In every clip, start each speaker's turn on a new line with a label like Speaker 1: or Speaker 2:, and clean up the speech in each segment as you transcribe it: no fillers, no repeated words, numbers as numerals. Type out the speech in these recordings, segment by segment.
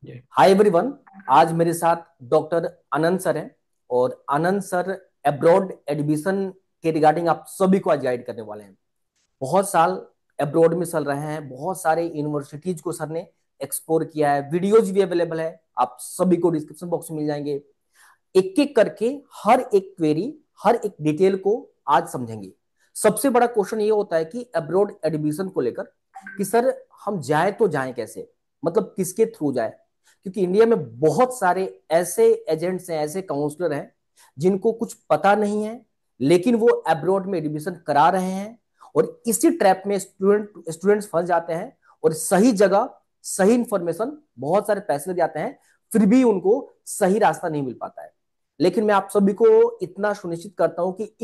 Speaker 1: जी।
Speaker 2: Hi everyone. आज मेरे साथ डॉक्टर आनंद सर हैं और आनंद सर अब्रॉड एडमिशन के रिगार्डिंग आप सभी को आज गाइड करने वाले हैं। बहुत साल अब्रॉड में चल रहे हैं, बहुत सारे यूनिवर्सिटीज को सर ने एक्सप्लोर किया है, वीडियोज भी अवेलेबल है, आप सभी को डिस्क्रिप्शन बॉक्स में मिल जाएंगे। एक एक करके हर एक क्वेरी, हर एक डिटेल को आज समझेंगे। सबसे बड़ा क्वेश्चन ये होता है कि अब्रॉड एडमिशन को लेकर कि सर हम जाए तो जाए कैसे, मतलब किसके थ्रू जाए, क्योंकि इंडिया में बहुत सारे ऐसे एजेंट्स हैं, ऐसे काउंसलर हैं जिनको कुछ पता नहीं है, लेकिन वो अब्रॉड में एडमिशन करा रहे हैं और इसी ट्रैप में स्टूडेंट्स फंस जाते हैं और सही जगह सही इंफॉर्मेशन, बहुत सारे पैसे लग जाते हैं, फिर भी उनको सही रास्ता नहीं मिल पाता है। लेकिन मैं आप सभी को इतना सुनिश्चित करता हूं कि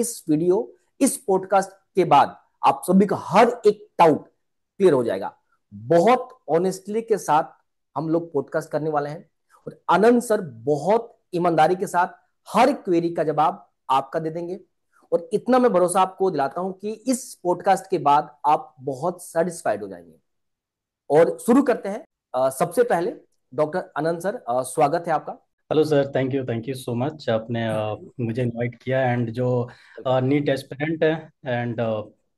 Speaker 2: इस पॉडकास्ट के बाद आप सभी का हर एक डाउट क्लियर हो जाएगा। बहुत ऑनेस्टली के साथ हम लोग पॉडकास्ट करने वाले हैं और आनंद सर बहुत ईमानदारी के साथ हर क्वेरी का जवाब आपका दे देंगे। और इतना मैं भरोसा आपको दिलाता हूं कि इस पॉडकास्ट के बाद आप बहुत सेटिस्फाइड हो जाएंगे। और शुरू करते हैं। सबसे पहले डॉक्टर आनंद सर, स्वागत है आपका।
Speaker 1: Hello sir, thank you so much. आपने मुझे इनवाइट किया एंड जो नीट एस्पिरेंट है एंड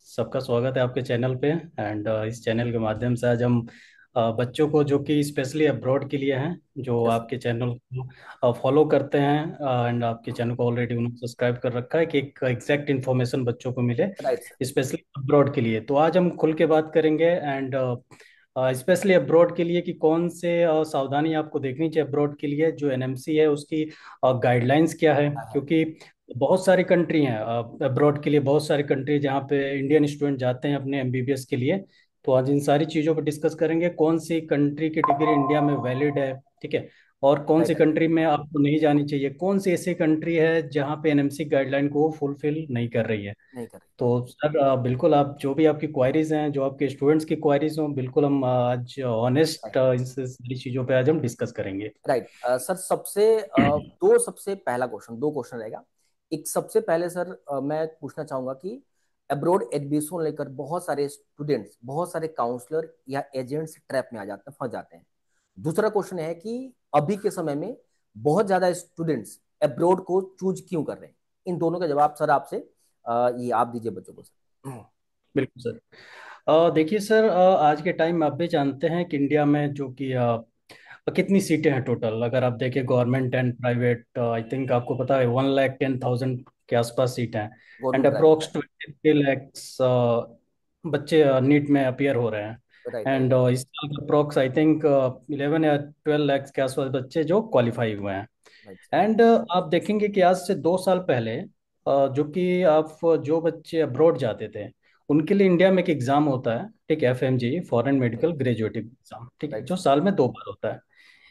Speaker 1: सबका स्वागत है आपके चैनल पे। एंड इस चैनल के माध्यम से आज हम बच्चों को जो कि स्पेशली अब्रॉड के लिए हैं, जो
Speaker 2: यस।
Speaker 1: आपके चैनल को फॉलो करते हैं एंड आपके चैनल को ऑलरेडी उन्होंने सब्सक्राइब कर रखा है कि एक एग्जैक्ट इन्फॉर्मेशन बच्चों को मिले
Speaker 2: राइट सर।
Speaker 1: स्पेशली अब्रॉड के लिए। तो आज हम खुल के बात करेंगे एंड स्पेशली अब्रॉड के लिए कि कौन से सावधानी आपको देखनी चाहिए अब्रॉड के लिए, जो एनएमसी है उसकी गाइडलाइंस क्या है।
Speaker 2: हाँ, हाँ।
Speaker 1: क्योंकि बहुत सारी कंट्री हैं अब्रॉड के लिए, बहुत सारी कंट्री जहाँ पे इंडियन स्टूडेंट जाते हैं अपने एमबीबीएस के लिए। तो आज इन सारी चीज़ों पर डिस्कस करेंगे कौन सी कंट्री की डिग्री इंडिया में वैलिड है, ठीक है, और कौन सी
Speaker 2: राइट।
Speaker 1: कंट्री में आपको नहीं जानी चाहिए, कौन सी ऐसी कंट्री है जहाँ पे एनएमसी गाइडलाइन को फुलफिल नहीं कर रही है।
Speaker 2: नहीं कर
Speaker 1: तो सर बिल्कुल, आप जो भी आपकी क्वायरीज हैं, जो आपके स्टूडेंट्स की क्वायरीज हों, बिल्कुल हम आज ऑनेस्ट
Speaker 2: रही।
Speaker 1: इन सारी चीज़ों पे आज हम डिस्कस करेंगे।
Speaker 2: राइट। सर सबसे पहला क्वेश्चन, दो क्वेश्चन रहेगा। एक सबसे पहले सर, मैं पूछना चाहूंगा कि अब्रॉड एडमिशन लेकर बहुत सारे स्टूडेंट्स, बहुत सारे काउंसलर या एजेंट्स ट्रैप में आ जाते हैं, फंस जाते हैं। दूसरा क्वेश्चन है कि अभी के समय में बहुत ज्यादा स्टूडेंट्स अब्रॉड को चूज क्यों कर रहे हैं। इन दोनों का जवाब सर आपसे, ये आप दीजिए बच्चों को सर।
Speaker 1: बिल्कुल सर। देखिए सर, आज के टाइम में आप भी जानते हैं कि इंडिया में जो कि कितनी सीटें हैं टोटल, अगर आप देखें government and private, I think आपको पता है 1,10,000 के आसपास सीट हैं। एंड
Speaker 2: गवर्नमेंट प्राइवेट
Speaker 1: अप्रोक्स
Speaker 2: है।
Speaker 1: 23 लैक्स बच्चे नीट में अपियर हो रहे हैं।
Speaker 2: Right right.
Speaker 1: एंड इस साल अप्रोक्स आई थिंक 11 या 12 लैक्स के आसपास बच्चे जो क्वालिफाई हुए हैं।
Speaker 2: राइट।
Speaker 1: एंड आप देखेंगे कि आज से 2 साल पहले जो कि आप जो बच्चे अब्रॉड जाते थे उनके लिए इंडिया में एक एग्जाम होता है, ठीक है, FMG, foreign medical graduate exam, ठीक है,
Speaker 2: राइट
Speaker 1: जो
Speaker 2: सर।
Speaker 1: साल में 2 बार होता है,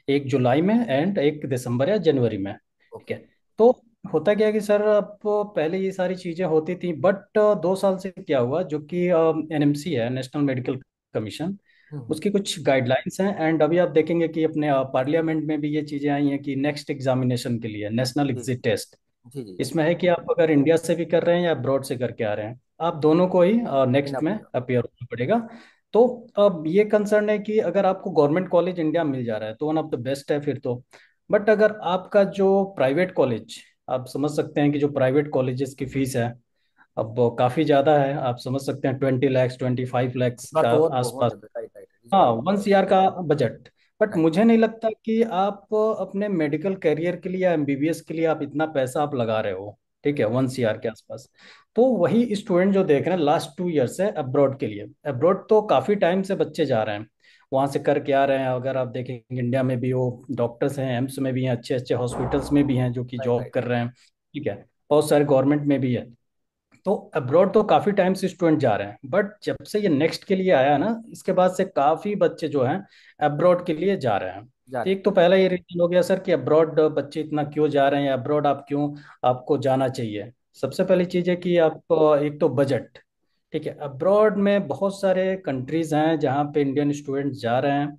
Speaker 1: एक जुलाई में एंड एक दिसंबर या जनवरी में, ठीक
Speaker 2: ओके।
Speaker 1: है। तो होता क्या है कि सर अब पहले ये सारी चीज़ें होती थी, बट 2 साल से क्या हुआ, जो कि एनएमसी है, नेशनल मेडिकल कमीशन,
Speaker 2: हम्म।
Speaker 1: उसकी कुछ गाइडलाइंस हैं। एंड अभी आप देखेंगे कि अपने पार्लियामेंट में भी ये चीज़ें आई हैं कि नेक्स्ट एग्जामिनेशन के लिए नेशनल
Speaker 2: जी
Speaker 1: एग्जिट टेस्ट,
Speaker 2: जी जी।
Speaker 1: इसमें है कि आप अगर इंडिया से भी कर रहे हैं या अब्रॉड से करके आ रहे हैं, आप दोनों को ही
Speaker 2: देना
Speaker 1: नेक्स्ट में
Speaker 2: पड़ेगा।
Speaker 1: अपियर होना पड़ेगा। तो अब ये कंसर्न है कि अगर आपको गवर्नमेंट कॉलेज इंडिया में मिल जा रहा है तो वन ऑफ द बेस्ट है फिर तो। बट अगर आपका जो प्राइवेट कॉलेज, आप समझ सकते हैं कि जो प्राइवेट कॉलेजेस की फीस है अब वो काफ़ी ज़्यादा है, आप समझ सकते हैं 20 लैक्स 25 लैक्स
Speaker 2: इस बार
Speaker 1: का
Speaker 2: तो और बहुत
Speaker 1: आसपास।
Speaker 2: है। राइट राइट, इस
Speaker 1: हाँ,
Speaker 2: बार।
Speaker 1: 1 CR का बजट। But
Speaker 2: right.
Speaker 1: मुझे नहीं लगता कि आप अपने मेडिकल करियर के लिए या एमबीबीएस के लिए आप इतना पैसा आप लगा रहे हो, ठीक है, 1 CR के आसपास। तो वही स्टूडेंट जो देख रहे हैं लास्ट 2 ईयर से अब्रॉड के लिए, अब्रॉड तो काफ़ी टाइम से बच्चे जा रहे हैं, वहाँ से करके आ रहे हैं। अगर आप देखेंगे इंडिया में भी वो डॉक्टर्स हैं, एम्स में भी हैं, अच्छे अच्छे हॉस्पिटल्स में भी हैं जो कि
Speaker 2: राइट
Speaker 1: जॉब
Speaker 2: राइट।
Speaker 1: कर रहे हैं, ठीक है, बहुत सारे गवर्नमेंट में भी है। तो अब्रॉड तो काफी टाइम से स्टूडेंट जा रहे हैं, बट जब से ये नेक्स्ट के लिए आया ना, इसके बाद से काफी बच्चे जो हैं अब्रॉड के लिए जा रहे हैं।
Speaker 2: जा
Speaker 1: तो
Speaker 2: रहे
Speaker 1: एक तो पहला ये रीजन हो गया सर कि अब्रॉड बच्चे इतना क्यों जा रहे हैं, अब्रॉड आप क्यों, आपको जाना चाहिए। सबसे पहली चीज है कि आप एक तो बजट, ठीक है, अब्रॉड में बहुत सारे कंट्रीज हैं जहाँ पे इंडियन स्टूडेंट्स जा रहे हैं।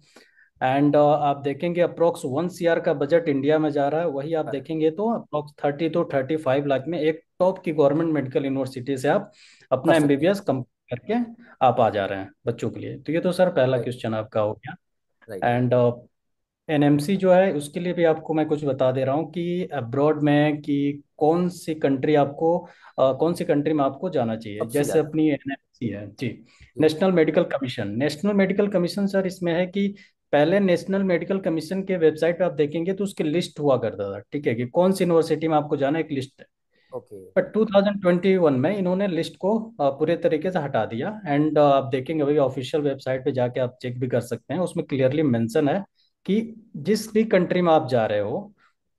Speaker 1: एंड आप देखेंगे अप्रोक्स 1 CR का बजट इंडिया में जा रहा है, वही आप
Speaker 2: हैं।
Speaker 1: देखेंगे तो अप्रोक्स 30 to 35 लाख में एक टॉप की गवर्नमेंट मेडिकल यूनिवर्सिटी से आप
Speaker 2: कर
Speaker 1: अपना
Speaker 2: सकते हैं।
Speaker 1: एमबीबीएस कंप्लीट करके आप आ जा रहे हैं बच्चों के लिए। तो ये तो सर पहला
Speaker 2: राइट
Speaker 1: क्वेश्चन आपका हो
Speaker 2: राइट।
Speaker 1: गया। एंड एनएमसी जो है उसके लिए भी आपको मैं कुछ बता दे रहा हूँ कि अब्रॉड में कि कौन सी कंट्री में आपको जाना चाहिए।
Speaker 2: सबसे
Speaker 1: जैसे
Speaker 2: ज्यादा।
Speaker 1: अपनी एनएमसी है जी,
Speaker 2: जी।
Speaker 1: नेशनल मेडिकल कमीशन सर इसमें है कि पहले नेशनल मेडिकल कमीशन के वेबसाइट पे आप देखेंगे तो उसकी लिस्ट हुआ करता था, ठीक है, कि कौन सी यूनिवर्सिटी में आपको जाना है, एक लिस्ट है।
Speaker 2: ओके।
Speaker 1: पर 2021 में इन्होंने लिस्ट को पूरे तरीके से हटा दिया। एंड आप देखेंगे भाई ऑफिशियल वेबसाइट पे जाके आप चेक भी कर सकते हैं, उसमें क्लियरली मेंशन है कि जिस भी कंट्री में आप जा रहे हो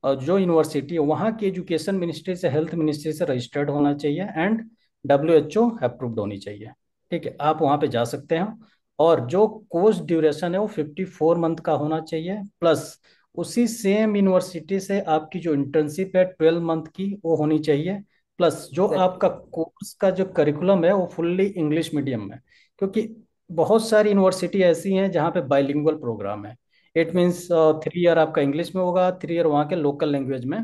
Speaker 1: जो यूनिवर्सिटी है वहाँ की एजुकेशन मिनिस्ट्री से, हेल्थ मिनिस्ट्री से रजिस्टर्ड होना चाहिए एंड WHO अप्रूव्ड होनी चाहिए। ठीक है, आप वहाँ पे जा सकते हैं। और जो कोर्स ड्यूरेशन है वो 54 मंथ का होना चाहिए, प्लस उसी सेम यूनिवर्सिटी से आपकी जो इंटर्नशिप है 12 मंथ की वो होनी चाहिए। प्लस जो
Speaker 2: एग्जैक्टली।
Speaker 1: आपका कोर्स का जो करिकुलम है वो फुल्ली इंग्लिश मीडियम में, क्योंकि बहुत सारी यूनिवर्सिटी ऐसी हैं जहाँ पे बाइलिंगुअल प्रोग्राम है। इट मीन्स 3 ईयर आपका इंग्लिश में होगा, 3 ईयर वहाँ के लोकल लैंग्वेज में,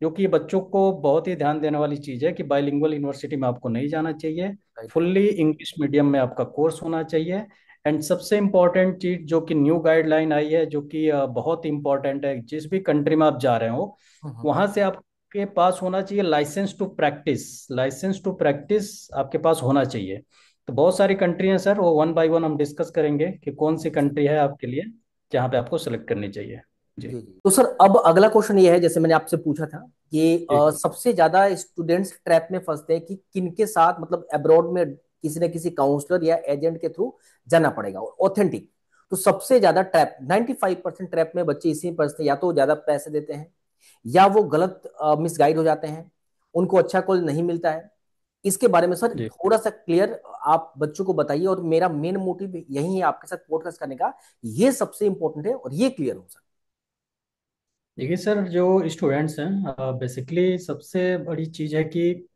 Speaker 1: जो कि बच्चों को बहुत ही ध्यान देने वाली चीज़ है कि बाइलिंगुअल यूनिवर्सिटी में आपको नहीं जाना चाहिए।
Speaker 2: Right right.
Speaker 1: Fully English medium में आपका कोर्स होना चाहिए। एंड सबसे इम्पॉर्टेंट चीज़ जो कि न्यू गाइडलाइन आई है, जो कि बहुत इंपॉर्टेंट है, जिस भी कंट्री में आप जा रहे हो
Speaker 2: हम्म।
Speaker 1: वहाँ से आपके पास होना चाहिए लाइसेंस टू प्रैक्टिस आपके पास होना चाहिए। तो बहुत सारी कंट्री हैं सर, वो वन बाय वन हम डिस्कस करेंगे कि कौन सी कंट्री है आपके लिए जहाँ पे आपको सेलेक्ट करनी चाहिए। जी
Speaker 2: जी जी। तो सर अब अगला क्वेश्चन ये है, जैसे मैंने आपसे पूछा था कि
Speaker 1: जी
Speaker 2: सबसे ज्यादा स्टूडेंट्स ट्रैप में फंसते हैं कि किनके साथ, मतलब अब्रॉड में किसी न किसी काउंसलर या एजेंट के थ्रू जाना पड़ेगा ऑथेंटिक। तो सबसे ज्यादा ट्रैप, 95% ट्रैप में बच्चे इसी में फंसते हैं, या तो ज्यादा पैसे देते हैं या वो गलत मिसगाइड हो जाते हैं, उनको अच्छा कॉलेज नहीं मिलता है। इसके बारे में सर
Speaker 1: जी।
Speaker 2: थोड़ा सा क्लियर आप बच्चों को बताइए, और मेरा मेन मोटिव यही है आपके साथ पॉडकास्ट करने का, ये सबसे इंपॉर्टेंट है और ये क्लियर हो सर।
Speaker 1: देखिए सर, जो स्टूडेंट्स हैं बेसिकली सबसे बड़ी चीज़ है कि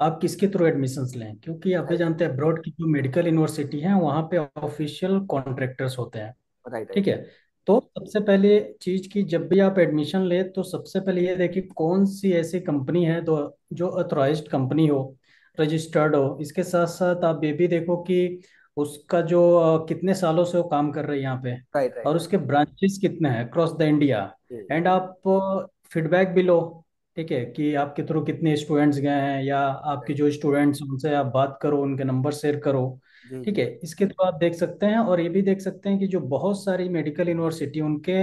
Speaker 1: आप किसके थ्रू एडमिशन्स लें, क्योंकि आप भी
Speaker 2: राइट
Speaker 1: जानते हैं अब्रॉड की जो मेडिकल यूनिवर्सिटी हैं वहाँ पे ऑफिशियल कॉन्ट्रैक्टर्स होते हैं।
Speaker 2: राइट
Speaker 1: ठीक
Speaker 2: राइट।
Speaker 1: है, तो सबसे पहले चीज की जब भी आप एडमिशन ले तो सबसे पहले ये देखिए कौन सी ऐसी कंपनी है तो जो अथॉराइज्ड कंपनी हो, रजिस्टर्ड हो। इसके साथ साथ आप ये भी देखो कि उसका जो कितने सालों से वो काम कर रहे हैं यहाँ पे,
Speaker 2: राइट राइट
Speaker 1: और
Speaker 2: राइट।
Speaker 1: उसके ब्रांचेस कितने हैं अक्रॉस द इंडिया।
Speaker 2: जी
Speaker 1: एंड आप फीडबैक भी लो, ठीक है, कि आपके थ्रू कितने स्टूडेंट्स गए हैं, या आपके
Speaker 2: राइट।
Speaker 1: जो स्टूडेंट्स उनसे आप बात करो, उनके नंबर शेयर करो।
Speaker 2: जी
Speaker 1: ठीक
Speaker 2: जी।
Speaker 1: है, इसके थ्रू आप देख सकते हैं। और ये भी देख सकते हैं कि जो बहुत सारी मेडिकल यूनिवर्सिटी उनके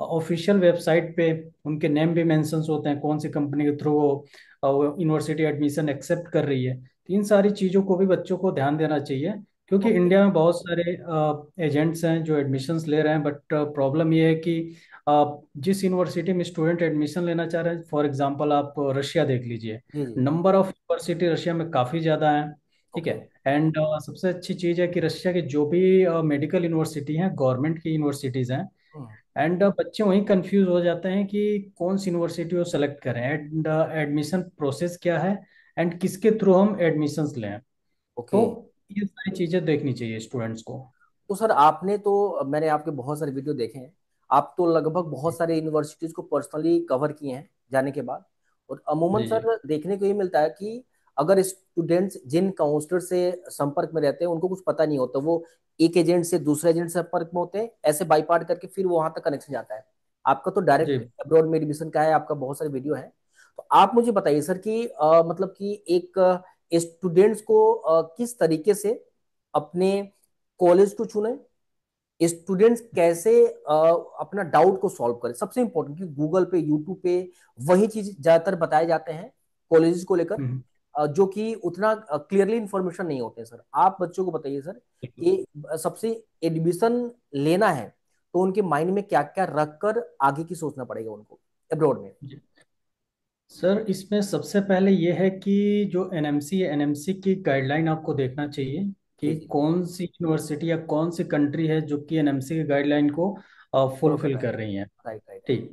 Speaker 1: ऑफिशियल वेबसाइट पे उनके नेम भी मेंशंस होते हैं, कौन सी कंपनी के थ्रू वो यूनिवर्सिटी एडमिशन एक्सेप्ट कर रही है। तो इन सारी चीज़ों को भी बच्चों को ध्यान देना चाहिए, क्योंकि
Speaker 2: ओके।
Speaker 1: इंडिया में बहुत सारे एजेंट्स हैं जो एडमिशन्स ले रहे हैं। बट प्रॉब्लम ये है कि जिस यूनिवर्सिटी में स्टूडेंट एडमिशन लेना चाह रहे हैं, फॉर एग्जांपल आप रशिया देख लीजिए,
Speaker 2: जी जी।
Speaker 1: नंबर ऑफ यूनिवर्सिटी रशिया में काफ़ी ज़्यादा है। ठीक है,
Speaker 2: ओके।
Speaker 1: एंड सबसे अच्छी चीज़ है कि रशिया की जो भी मेडिकल यूनिवर्सिटी हैं गवर्नमेंट की यूनिवर्सिटीज़ हैं।
Speaker 2: हम्म।
Speaker 1: एंड बच्चे वहीं कंफ्यूज हो जाते हैं कि कौन सी यूनिवर्सिटी वो सेलेक्ट करें, एंड एडमिशन प्रोसेस क्या है, एंड किसके थ्रू हम एडमिशन्स लें।
Speaker 2: ओके।
Speaker 1: तो ये सारी चीज़ें देखनी चाहिए स्टूडेंट्स को।
Speaker 2: तो सर आपने तो, मैंने आपके बहुत सारे वीडियो देखे हैं, आप तो लगभग बहुत
Speaker 1: जी
Speaker 2: सारे यूनिवर्सिटीज को पर्सनली कवर किए हैं जाने के बाद। और अमूमन
Speaker 1: जी जी
Speaker 2: सर देखने को ये मिलता है कि अगर स्टूडेंट्स जिन काउंसलर से संपर्क में रहते हैं उनको कुछ पता नहीं होता, वो एक एजेंट से दूसरे एजेंट से संपर्क में होते हैं, ऐसे बाईपार्ट करके फिर वो वहां तक कनेक्शन जाता है। आपका तो
Speaker 1: जी।
Speaker 2: डायरेक्ट अब्रॉड में एडमिशन का है, आपका बहुत सारे वीडियो है। तो आप मुझे बताइए सर कि मतलब कि एक स्टूडेंट्स को किस तरीके से अपने कॉलेज को चुने, स्टूडेंट्स कैसे अपना डाउट को सॉल्व करें, सबसे इंपॉर्टेंट कि गूगल पे, यूट्यूब पे वही चीज ज्यादातर बताए जाते हैं कॉलेजेस को लेकर,
Speaker 1: हम्म,
Speaker 2: जो कि उतना क्लियरली इंफॉर्मेशन नहीं होते हैं सर। आप बच्चों को बताइए सर
Speaker 1: बिल्कुल।
Speaker 2: कि सबसे एडमिशन लेना है तो उनके माइंड में क्या क्या रख कर आगे की सोचना पड़ेगा उनको अब्रॉड में।
Speaker 1: जी सर, इसमें सबसे पहले ये है कि जो एनएमसी है, एनएमसी की गाइडलाइन आपको देखना चाहिए
Speaker 2: जी
Speaker 1: कि
Speaker 2: जी।
Speaker 1: कौन सी यूनिवर्सिटी या कौन सी कंट्री है जो कि एनएमसी की गाइडलाइन को
Speaker 2: फॉलो कर
Speaker 1: फुलफिल
Speaker 2: रहा है।
Speaker 1: कर रही है।
Speaker 2: Right right right.
Speaker 1: ठीक,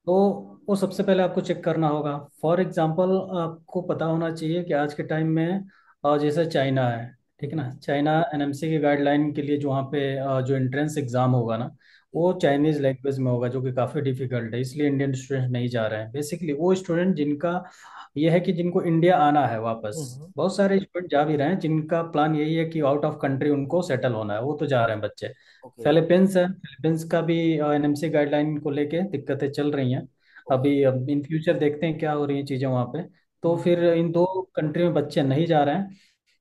Speaker 1: तो वो सबसे पहले आपको चेक करना होगा। फॉर एग्जांपल आपको पता होना चाहिए कि आज के टाइम में जैसे चाइना है, ठीक है ना, चाइना एनएमसी की गाइडलाइन के लिए जो वहाँ पे जो एंट्रेंस एग्ज़ाम होगा ना, वो चाइनीज लैंग्वेज में होगा, जो कि काफ़ी डिफिकल्ट है, इसलिए इंडियन स्टूडेंट नहीं जा रहे हैं। बेसिकली वो स्टूडेंट जिनका ये है कि जिनको इंडिया आना है वापस,
Speaker 2: हम्म।
Speaker 1: बहुत सारे स्टूडेंट जा भी रहे हैं जिनका प्लान यही है कि आउट ऑफ कंट्री उनको सेटल होना है, वो तो जा रहे हैं बच्चे।
Speaker 2: ओके।
Speaker 1: फिलीपींस है, फिलीपींस का भी एनएमसी गाइडलाइन को लेके दिक्कतें चल रही हैं।
Speaker 2: ओके।
Speaker 1: अभी अब इन फ्यूचर देखते हैं क्या हो रही हैं चीज़ें वहाँ पे। तो
Speaker 2: हम्म।
Speaker 1: फिर इन दो कंट्री में बच्चे नहीं जा रहे हैं।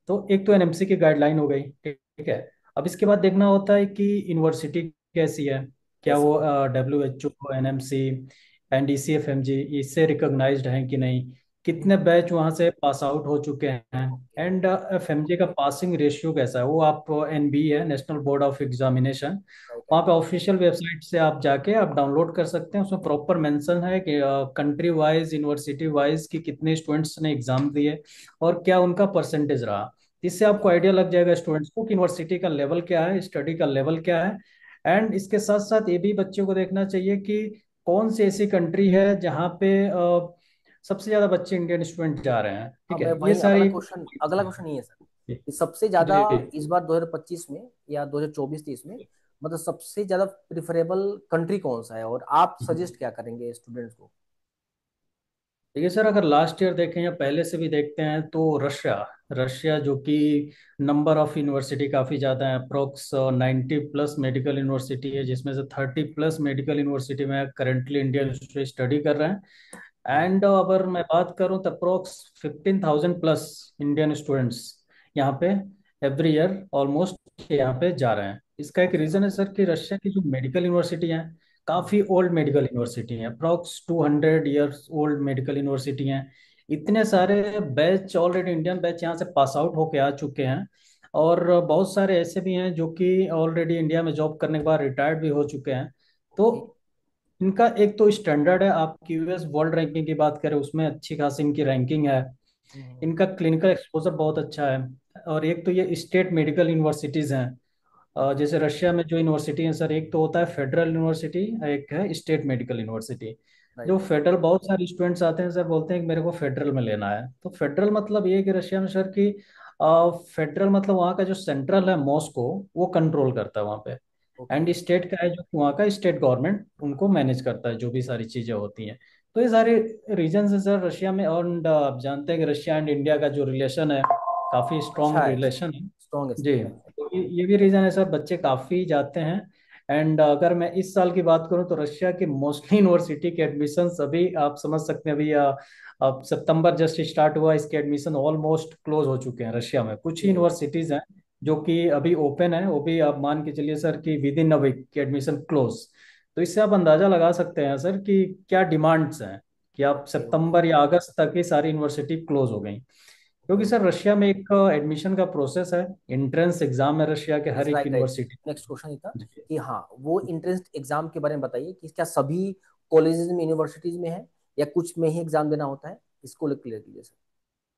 Speaker 1: तो एक तो एनएमसी की गाइडलाइन हो गई, ठीक है। अब इसके बाद देखना होता है कि यूनिवर्सिटी कैसी है, क्या
Speaker 2: कैसी
Speaker 1: वो
Speaker 2: है?
Speaker 1: WHO, एनएमसी, NDCFMG इससे रिकॉग्नाइज्ड हैं कि नहीं,
Speaker 2: हम्म।
Speaker 1: कितने बैच वहाँ से पास आउट हो चुके हैं,
Speaker 2: ओके।
Speaker 1: एंड FMG का पासिंग रेशियो कैसा है। वो आप NB है, national board of examination,
Speaker 2: right
Speaker 1: वहाँ
Speaker 2: राइट।
Speaker 1: पे ऑफिशियल वेबसाइट से आप जाके आप डाउनलोड कर सकते हैं। उसमें प्रॉपर मेंशन है कि कंट्री वाइज, यूनिवर्सिटी वाइज कि कितने स्टूडेंट्स ने एग्जाम दिए और क्या उनका परसेंटेज रहा। इससे आपको
Speaker 2: ओके।
Speaker 1: आइडिया लग जाएगा स्टूडेंट्स को कि यूनिवर्सिटी का लेवल क्या है, स्टडी का लेवल क्या है। एंड इसके साथ साथ ये भी बच्चों को देखना चाहिए कि कौन सी ऐसी कंट्री है जहाँ पे सबसे ज्यादा बच्चे इंडियन स्टूडेंट जा रहे हैं,
Speaker 2: हाँ,
Speaker 1: ठीक
Speaker 2: मैं
Speaker 1: है, ये
Speaker 2: वही
Speaker 1: सारी।
Speaker 2: अगला क्वेश्चन ये है सर,
Speaker 1: जी
Speaker 2: कि सबसे ज्यादा
Speaker 1: जी।
Speaker 2: इस बार 2025 में या 2024-30 में, मतलब सबसे ज्यादा प्रिफरेबल कंट्री कौन सा है, और आप सजेस्ट क्या करेंगे स्टूडेंट्स को?
Speaker 1: देखिए सर, अगर लास्ट ईयर देखें या पहले से भी देखते हैं तो रशिया, रशिया जो कि नंबर ऑफ यूनिवर्सिटी काफ़ी ज़्यादा है, अप्रोक्स 90+ मेडिकल यूनिवर्सिटी है, जिसमें से 30+ मेडिकल यूनिवर्सिटी में करेंटली इंडियन स्टडी कर रहे हैं।
Speaker 2: हम्म।
Speaker 1: एंड अगर मैं बात करूं तो अप्रोक्स 15,000+ इंडियन स्टूडेंट्स यहाँ पे एवरी ईयर ऑलमोस्ट यहाँ पे जा रहे हैं। इसका एक
Speaker 2: ओके
Speaker 1: रीज़न है
Speaker 2: ओके।
Speaker 1: सर कि रशिया की जो मेडिकल यूनिवर्सिटी हैं
Speaker 2: हम्म।
Speaker 1: काफ़ी ओल्ड मेडिकल यूनिवर्सिटी हैं, approx 200 years old medical university हैं। इतने सारे बैच ऑलरेडी इंडियन बैच यहाँ से पास आउट होके आ चुके हैं, और बहुत सारे ऐसे भी हैं जो कि ऑलरेडी इंडिया में जॉब करने के बाद रिटायर्ड भी हो चुके हैं। तो
Speaker 2: ओके।
Speaker 1: इनका एक तो स्टैंडर्ड है, आप यूएस वर्ल्ड रैंकिंग की बात करें उसमें अच्छी खासी इनकी रैंकिंग है।
Speaker 2: हम्म।
Speaker 1: इनका क्लिनिकल एक्सपोजर बहुत अच्छा है। और एक तो ये स्टेट मेडिकल यूनिवर्सिटीज़ हैं।
Speaker 2: ओके।
Speaker 1: जैसे रशिया में जो यूनिवर्सिटी है सर, एक तो होता है फेडरल यूनिवर्सिटी, एक है स्टेट मेडिकल यूनिवर्सिटी।
Speaker 2: राइट
Speaker 1: जो
Speaker 2: राइट।
Speaker 1: फेडरल, बहुत सारे स्टूडेंट्स आते हैं सर, बोलते हैं कि मेरे को फेडरल में लेना है। तो फेडरल मतलब ये है कि रशिया में सर कि फेडरल मतलब वहाँ का जो सेंट्रल है मॉस्को, वो कंट्रोल करता है वहाँ पे।
Speaker 2: ओके।
Speaker 1: एंड स्टेट का है जो वहाँ का स्टेट गवर्नमेंट उनको मैनेज करता है, जो भी सारी चीज़ें होती हैं। तो ये सारे रीजन है सर रशिया में। और आप जानते हैं कि रशिया एंड इंडिया का जो रिलेशन है, काफ़ी
Speaker 2: अच्छा
Speaker 1: स्ट्रॉन्ग
Speaker 2: है,
Speaker 1: रिलेशन है।
Speaker 2: स्ट्रॉन्ग
Speaker 1: जी,
Speaker 2: है।
Speaker 1: तो ये भी रीजन है सर, बच्चे काफी जाते हैं। एंड अगर मैं इस साल की बात करूं तो रशिया की मोस्टली यूनिवर्सिटी के एडमिशन्स अभी आप समझ सकते हैं, अभी अब सितंबर जस्ट स्टार्ट हुआ, इसके एडमिशन ऑलमोस्ट क्लोज हो चुके हैं रशिया में। कुछ ही
Speaker 2: ओके।
Speaker 1: यूनिवर्सिटीज हैं जो कि अभी ओपन है, वो भी आप मान के चलिए सर कि विद इन अ वीक की एडमिशन क्लोज। तो इससे आप अंदाजा लगा सकते हैं सर कि क्या डिमांड्स हैं, कि आप
Speaker 2: ओके। ओके।
Speaker 1: सितंबर या अगस्त तक ही सारी यूनिवर्सिटी क्लोज हो गई। क्योंकि
Speaker 2: ओके।
Speaker 1: सर रशिया में एक एडमिशन का प्रोसेस है, एंट्रेंस एग्जाम है रशिया के
Speaker 2: यस,
Speaker 1: हर एक
Speaker 2: right right.
Speaker 1: University.
Speaker 2: Next question ये था
Speaker 1: जी।
Speaker 2: कि हाँ, वो इंट्रेंस एग्जाम के बारे में बताइए, कि क्या सभी कॉलेजेस में, यूनिवर्सिटीज में है, या कुछ में ही एग्जाम देना होता है? इसको क्लियर कीजिए सर।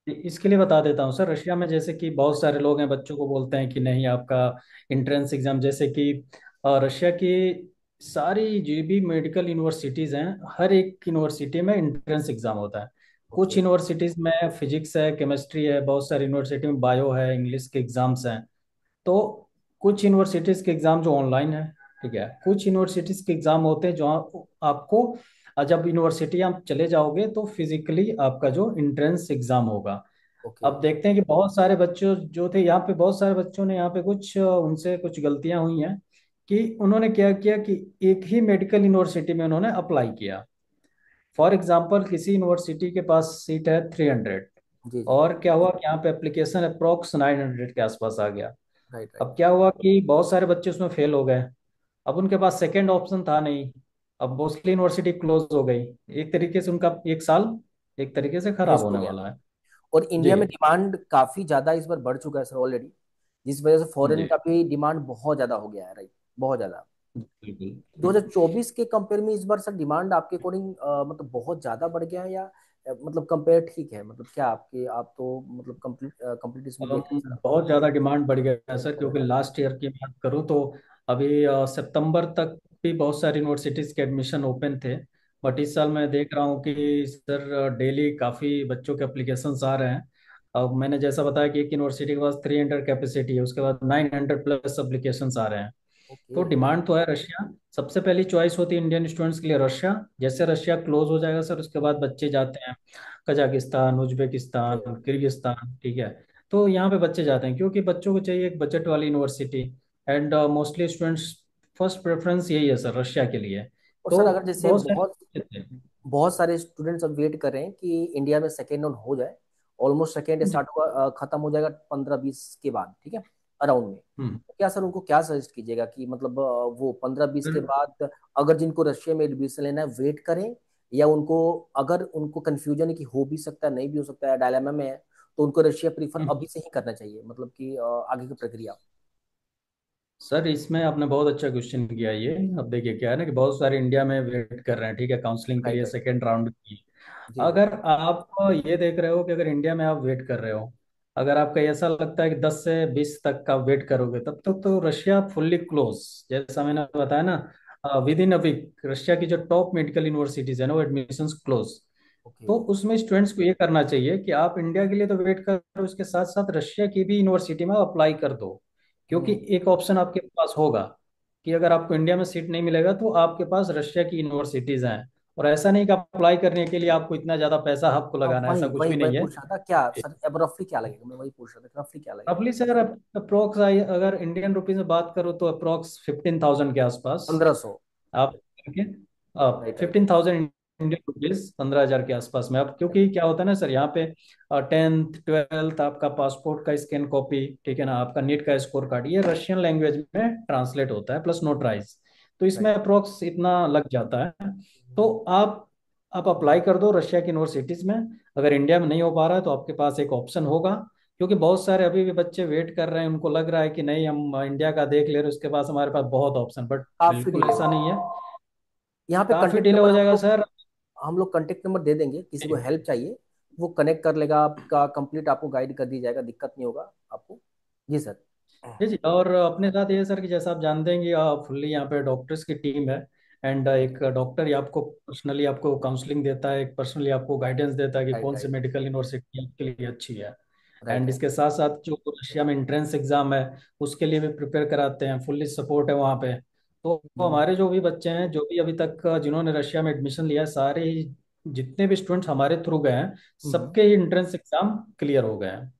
Speaker 1: इसके लिए बता देता हूँ सर, रशिया में जैसे कि बहुत सारे लोग हैं, बच्चों को बोलते हैं कि नहीं आपका एंट्रेंस एग्जाम, जैसे कि रशिया की सारी जो भी मेडिकल यूनिवर्सिटीज़ हैं, हर एक यूनिवर्सिटी में एंट्रेंस एग्जाम होता है। कुछ
Speaker 2: ओके।
Speaker 1: यूनिवर्सिटीज़ में फिजिक्स है, केमिस्ट्री है, बहुत सारी यूनिवर्सिटी में बायो है, इंग्लिश के एग्जाम्स हैं। तो कुछ यूनिवर्सिटीज़ के एग्ज़ाम जो ऑनलाइन है, ठीक है, कुछ यूनिवर्सिटीज़ के एग्ज़ाम होते हैं जो आपको जब यूनिवर्सिटी आप चले जाओगे तो फिजिकली आपका जो एंट्रेंस एग्ज़ाम होगा।
Speaker 2: ओके।
Speaker 1: अब देखते हैं कि बहुत सारे बच्चों जो थे यहाँ पे, बहुत सारे बच्चों ने यहाँ पे कुछ उनसे कुछ गलतियाँ हुई हैं कि उन्होंने क्या किया कि एक ही मेडिकल यूनिवर्सिटी में उन्होंने अप्लाई किया। फॉर एग्जाम्पल किसी यूनिवर्सिटी के पास सीट है 300,
Speaker 2: जी जी।
Speaker 1: और क्या हुआ कि यहाँ पे एप्लीकेशन अप्रोक्स 900 के आसपास आ गया।
Speaker 2: Right right.
Speaker 1: अब क्या हुआ कि बहुत सारे बच्चे उसमें फेल हो गए। अब उनके पास सेकंड ऑप्शन था नहीं। अब मोस्टली यूनिवर्सिटी क्लोज हो गई। एक तरीके से उनका एक साल एक तरीके से खराब
Speaker 2: वेस्ट हो
Speaker 1: होने
Speaker 2: गया।
Speaker 1: वाला है।
Speaker 2: और
Speaker 1: जी
Speaker 2: इंडिया में डिमांड काफी ज्यादा इस बार बढ़ चुका है सर ऑलरेडी, जिस वजह से फॉरेन
Speaker 1: जी
Speaker 2: का भी डिमांड बहुत ज्यादा हो गया है, राइट, बहुत ज्यादा।
Speaker 1: बिल्कुल।
Speaker 2: 2024 के कंपेयर में इस बार सर डिमांड आपके अकॉर्डिंग मतलब बहुत ज्यादा बढ़ गया है, या मतलब कंपेयर ठीक है, मतलब क्या आपके, आप तो मतलब कंप्लीट कंप्लीट इसमें देख रहे हैं सर।
Speaker 1: बहुत ज़्यादा डिमांड बढ़ गया है सर,
Speaker 2: बहुत
Speaker 1: क्योंकि
Speaker 2: ज्यादा।
Speaker 1: लास्ट ईयर की बात करूँ तो अभी सितंबर तक भी बहुत सारी यूनिवर्सिटीज़ के एडमिशन ओपन थे। But
Speaker 2: okay.
Speaker 1: इस साल मैं देख रहा हूँ कि सर डेली काफ़ी बच्चों के अप्लीकेशंस आ रहे हैं। अब मैंने जैसा बताया कि एक यूनिवर्सिटी के पास 300 कैपेसिटी है, उसके बाद 900+ अप्लीकेशंस आ रहे हैं।
Speaker 2: ओके।
Speaker 1: तो डिमांड तो है रशिया, सबसे पहली चॉइस होती है इंडियन स्टूडेंट्स के लिए रशिया। जैसे रशिया क्लोज हो जाएगा सर, उसके बाद बच्चे जाते हैं कजाकिस्तान, उज्बेकिस्तान,
Speaker 2: सही बात।
Speaker 1: किर्गिस्तान, ठीक है। तो यहाँ पे बच्चे जाते हैं क्योंकि बच्चों को चाहिए एक बजट वाली university. And mostly students first preference यही है सर रशिया के लिए।
Speaker 2: और
Speaker 1: तो
Speaker 2: सर अगर जैसे
Speaker 1: बहुत
Speaker 2: बहुत
Speaker 1: सारे
Speaker 2: बहुत सारे स्टूडेंट्स अब वेट कर रहे हैं कि इंडिया में सेकेंड राउंड हो जाए, ऑलमोस्ट सेकेंड
Speaker 1: जी।
Speaker 2: स्टार्ट होगा, खत्म हो जाएगा 15-20 के बाद, ठीक है, अराउंड में।
Speaker 1: हम्म।
Speaker 2: तो क्या सर उनको क्या सजेस्ट कीजिएगा कि मतलब वो 15-20 के
Speaker 1: फिर
Speaker 2: बाद अगर जिनको रशिया में एडमिशन लेना है वेट करें, या उनको अगर उनको कंफ्यूजन है कि हो भी सकता है नहीं भी हो सकता है, डायलेमा में है, तो उनको रशिया प्रीफर अभी से ही करना चाहिए, मतलब कि आगे की प्रक्रिया।
Speaker 1: सर इसमें आपने बहुत अच्छा क्वेश्चन किया ये। अब देखिए क्या है ना कि बहुत सारे इंडिया में वेट कर रहे हैं, ठीक है, काउंसलिंग के
Speaker 2: राइट
Speaker 1: लिए
Speaker 2: राइट।
Speaker 1: सेकेंड राउंड की।
Speaker 2: जी जी।
Speaker 1: अगर आप ये देख रहे हो कि अगर इंडिया में आप वेट कर रहे हो, अगर आपका ऐसा लगता है कि 10 से 20 तक का वेट करोगे, तब तक तो रशिया फुल्ली क्लोज। जैसा मैंने बताया ना, within a week Russia की जो टॉप मेडिकल यूनिवर्सिटीज है ना, वो एडमिशंस क्लोज।
Speaker 2: ओके।
Speaker 1: तो उसमें स्टूडेंट्स को ये करना चाहिए कि आप इंडिया के लिए तो वेट करो, उसके साथ साथ रशिया की भी यूनिवर्सिटी में अप्लाई कर दो। क्योंकि
Speaker 2: हम्म।
Speaker 1: एक ऑप्शन आपके पास होगा कि अगर आपको इंडिया में सीट नहीं मिलेगा तो आपके पास रशिया की यूनिवर्सिटीज हैं। और ऐसा नहीं कि अप्लाई करने के लिए आपको इतना ज्यादा पैसा आपको
Speaker 2: अब
Speaker 1: लगाना है,
Speaker 2: वही
Speaker 1: ऐसा कुछ
Speaker 2: वही
Speaker 1: भी
Speaker 2: वही
Speaker 1: नहीं है।
Speaker 2: पूछ रहा था, क्या सर अब रफली क्या लगेगा, मैं वही पूछ रहा था रफली क्या लगेगा।
Speaker 1: रफली सर अप्रोक्स अगर इंडियन रुपीज में बात करो तो अप्रोक्स 15,000 के आसपास
Speaker 2: 1500।
Speaker 1: आप करके,
Speaker 2: राइट राइट।
Speaker 1: 15,000 इंडियन रुपीज, 15,000 के आसपास में। अब क्योंकि क्या होता है ना सर, यहाँ पे 10th 12th आपका पासपोर्ट का स्कैन कॉपी, ठीक है ना, आपका नीट का स्कोर कार्ड, ये रशियन लैंग्वेज में ट्रांसलेट होता है प्लस नोटराइज। तो इसमें
Speaker 2: राइट।
Speaker 1: अप्रोक्स इतना लग जाता है। तो आप अप्लाई कर दो रशिया की यूनिवर्सिटीज में। अगर इंडिया में नहीं हो पा रहा है तो आपके पास एक ऑप्शन होगा। क्योंकि बहुत सारे अभी भी बच्चे वेट कर रहे हैं, उनको लग रहा है कि नहीं हम इंडिया का देख ले रहे उसके पास हमारे पास बहुत ऑप्शन, बट
Speaker 2: काफी
Speaker 1: बिल्कुल
Speaker 2: डिले
Speaker 1: ऐसा
Speaker 2: होगा।
Speaker 1: नहीं है।
Speaker 2: यहाँ पे
Speaker 1: काफी
Speaker 2: कांटेक्ट
Speaker 1: डिले
Speaker 2: नंबर
Speaker 1: हो जाएगा सर।
Speaker 2: हम लोग कांटेक्ट नंबर दे देंगे, किसी को
Speaker 1: जी
Speaker 2: हेल्प चाहिए वो कनेक्ट कर लेगा, आपका कंप्लीट आपको गाइड कर दी जाएगा, दिक्कत नहीं होगा आपको। जी सर।
Speaker 1: जी। और अपने साथ ये है सर कि जैसा आप जानते हैं कि फुल्ली यहाँ पे डॉक्टर्स की टीम है। एंड
Speaker 2: राइट
Speaker 1: एक डॉक्टर ही आपको पर्सनली आपको काउंसलिंग देता है, एक पर्सनली आपको गाइडेंस देता है कि
Speaker 2: राइट
Speaker 1: कौन सी
Speaker 2: राइट
Speaker 1: मेडिकल यूनिवर्सिटी आपके लिए अच्छी है।
Speaker 2: Right
Speaker 1: and
Speaker 2: right.
Speaker 1: इसके साथ साथ जो रशिया में एंट्रेंस एग्जाम है उसके लिए भी प्रिपेयर कराते हैं, फुल्ली सपोर्ट है वहाँ पे। तो
Speaker 2: हम्म
Speaker 1: हमारे जो भी बच्चे हैं जो भी अभी तक जिन्होंने रशिया में एडमिशन लिया है, सारे ही जितने भी स्टूडेंट्स हमारे थ्रू गए हैं,
Speaker 2: हम्म।
Speaker 1: सबके ही एंट्रेंस एग्जाम क्लियर हो गए हैं।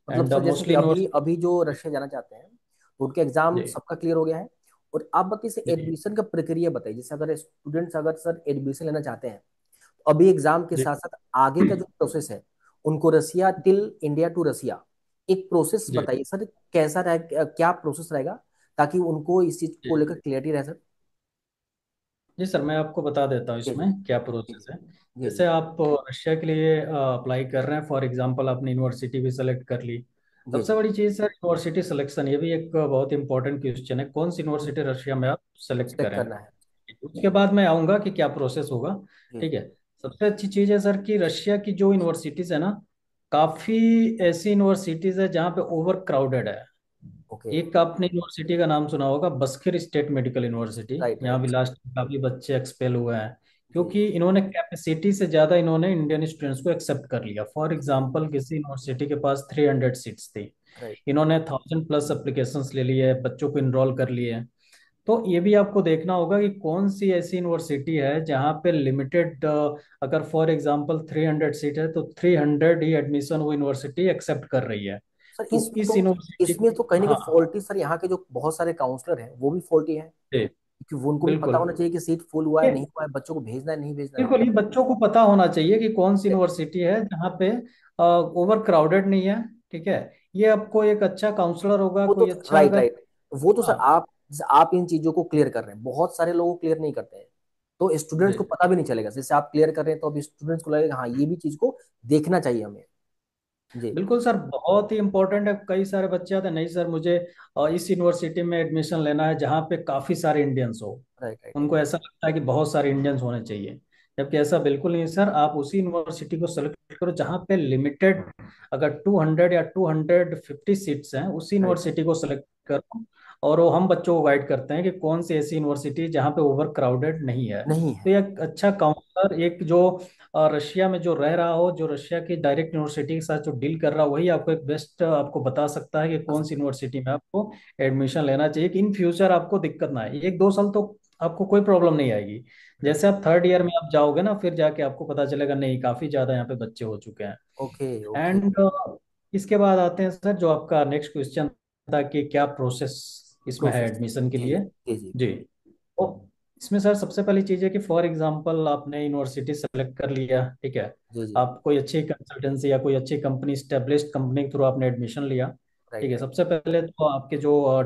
Speaker 2: मतलब
Speaker 1: एंड
Speaker 2: सर जैसे कि
Speaker 1: मोस्टली
Speaker 2: अभी
Speaker 1: यूनिवर्सिटी।
Speaker 2: अभी जो रशिया जाना चाहते हैं तो उनका एग्जाम
Speaker 1: जी
Speaker 2: सबका क्लियर हो गया है। और आप बाकी से
Speaker 1: जी
Speaker 2: एडमिशन का प्रक्रिया बताइए, जैसे अगर स्टूडेंट्स अगर सर एडमिशन लेना चाहते हैं तो अभी एग्जाम के
Speaker 1: जी
Speaker 2: साथ साथ आगे का जो प्रोसेस है, उनको रसिया टिल इंडिया टू रसिया, एक प्रोसेस
Speaker 1: जी
Speaker 2: बताइए सर, कैसा रहे, क्या प्रोसेस रहेगा, ताकि उनको इस चीज
Speaker 1: जी
Speaker 2: को लेकर क्लियरिटी रहे सर।
Speaker 1: जी सर, मैं आपको बता देता हूँ
Speaker 2: जी जी
Speaker 1: इसमें क्या
Speaker 2: जी
Speaker 1: प्रोसेस है।
Speaker 2: जी
Speaker 1: जैसे
Speaker 2: जी
Speaker 1: आप रशिया के लिए अप्लाई कर रहे हैं, फॉर एग्जांपल आपने यूनिवर्सिटी भी सेलेक्ट कर ली।
Speaker 2: जी
Speaker 1: सबसे
Speaker 2: जी।
Speaker 1: बड़ी चीज़ सर यूनिवर्सिटी सिलेक्शन, ये भी एक बहुत इंपॉर्टेंट क्वेश्चन है, कौन सी यूनिवर्सिटी रशिया में आप सेलेक्ट
Speaker 2: सिलेक्ट
Speaker 1: करें।
Speaker 2: करना है।
Speaker 1: उसके बाद मैं आऊँगा कि क्या प्रोसेस होगा।
Speaker 2: जी।
Speaker 1: ठीक है। सबसे अच्छी चीज़ है सर कि रशिया की जो यूनिवर्सिटीज़ है ना, काफ़ी ऐसी यूनिवर्सिटीज़ है जहाँ पे ओवर क्राउडेड है।
Speaker 2: ओके।
Speaker 1: एक आपने यूनिवर्सिटी का नाम सुना होगा, बस्किर स्टेट मेडिकल यूनिवर्सिटी।
Speaker 2: राइट
Speaker 1: यहाँ भी
Speaker 2: राइट।
Speaker 1: लास्ट में काफी बच्चे एक्सपेल हुए हैं
Speaker 2: जी।
Speaker 1: क्योंकि इन्होंने कैपेसिटी से ज्यादा इन्होंने इंडियन स्टूडेंट्स को एक्सेप्ट कर लिया। For
Speaker 2: okay.
Speaker 1: एग्जांपल किसी यूनिवर्सिटी के पास 300 सीट्स थी,
Speaker 2: राइट।
Speaker 1: इन्होंने 1000+ एप्लीकेशंस ले लिए, बच्चों को इनरोल कर लिए। तो ये भी आपको देखना होगा कि कौन सी ऐसी यूनिवर्सिटी है जहाँ पे लिमिटेड, अगर फॉर एग्जांपल 300 सीट है तो 300 ही एडमिशन वो यूनिवर्सिटी एक्सेप्ट कर रही है।
Speaker 2: सर
Speaker 1: तो
Speaker 2: इसमें
Speaker 1: इस
Speaker 2: तो
Speaker 1: यूनिवर्सिटी
Speaker 2: इसमें तो कहीं ना कहीं
Speaker 1: हाँ
Speaker 2: फॉल्टी सर, यहाँ के जो बहुत सारे काउंसलर हैं वो भी फॉल्टी हैं,
Speaker 1: जी
Speaker 2: क्योंकि वो उनको भी पता
Speaker 1: बिल्कुल।
Speaker 2: होना चाहिए कि सीट फुल हुआ है
Speaker 1: ये
Speaker 2: नहीं हुआ है, बच्चों को भेजना है नहीं भेजना है।
Speaker 1: बिल्कुल ये बच्चों को पता होना चाहिए कि कौन सी यूनिवर्सिटी है जहाँ पे ओवर क्राउडेड नहीं है। ठीक है। ये आपको एक अच्छा काउंसलर होगा,
Speaker 2: वो तो
Speaker 1: कोई अच्छा
Speaker 2: राइट
Speaker 1: अगर।
Speaker 2: राइट। वो तो सर
Speaker 1: हाँ
Speaker 2: आप इन चीजों को क्लियर कर रहे हैं, बहुत सारे लोग क्लियर नहीं करते हैं, तो स्टूडेंट्स
Speaker 1: जी
Speaker 2: को पता भी नहीं चलेगा, जैसे आप क्लियर कर रहे हैं तो अब स्टूडेंट्स को लगेगा हाँ ये भी चीज को देखना चाहिए हमें। जी।
Speaker 1: बिल्कुल सर, बहुत ही इंपॉर्टेंट है। कई सारे बच्चे आते हैं, नहीं सर मुझे इस यूनिवर्सिटी में एडमिशन लेना है जहाँ पे काफ़ी सारे इंडियंस हो।
Speaker 2: Right right right.
Speaker 1: उनको ऐसा लगता है कि बहुत सारे इंडियंस होने चाहिए, जबकि ऐसा बिल्कुल नहीं है सर। आप उसी यूनिवर्सिटी को सेलेक्ट करो जहाँ पे लिमिटेड, अगर 200 या 250 सीट्स हैं, उसी
Speaker 2: राइट राइट।
Speaker 1: यूनिवर्सिटी को सेलेक्ट करो। और वो हम बच्चों को गाइड करते हैं कि कौन सी ऐसी यूनिवर्सिटी जहाँ पे ओवर क्राउडेड नहीं है।
Speaker 2: नहीं
Speaker 1: तो
Speaker 2: है।
Speaker 1: ये एक अच्छा काउंसलर, एक जो रशिया में जो रह रहा हो, जो रशिया की डायरेक्ट यूनिवर्सिटी के साथ जो डील कर रहा हो, वही आपको एक बेस्ट आपको बता सकता है कि
Speaker 2: आ
Speaker 1: कौन सी
Speaker 2: सकता है।
Speaker 1: यूनिवर्सिटी में आपको एडमिशन लेना चाहिए, कि इन फ्यूचर आपको दिक्कत ना आए। 1-2 साल तो आपको कोई प्रॉब्लम नहीं आएगी।
Speaker 2: राइट।
Speaker 1: जैसे आप थर्ड ईयर में आप जाओगे ना, फिर जाके आपको पता चलेगा नहीं, काफ़ी ज़्यादा यहाँ पे बच्चे हो चुके हैं।
Speaker 2: Okay okay.
Speaker 1: एंड इसके बाद आते हैं सर, जो आपका नेक्स्ट क्वेश्चन था कि क्या प्रोसेस इसमें है
Speaker 2: प्रोसेस।
Speaker 1: एडमिशन के
Speaker 2: जी
Speaker 1: लिए।
Speaker 2: जी जी।
Speaker 1: जी। तो इसमें सर सबसे पहली चीज़ है कि फॉर एग्जांपल आपने यूनिवर्सिटी सेलेक्ट कर लिया, ठीक है।
Speaker 2: जी जी।
Speaker 1: आप कोई अच्छी कंसल्टेंसी या कोई अच्छी कंपनी, स्टेब्लिश्ड कंपनी के थ्रू आपने एडमिशन लिया।
Speaker 2: राइट
Speaker 1: ठीक है,
Speaker 2: राइट।
Speaker 1: सबसे पहले तो आपके जो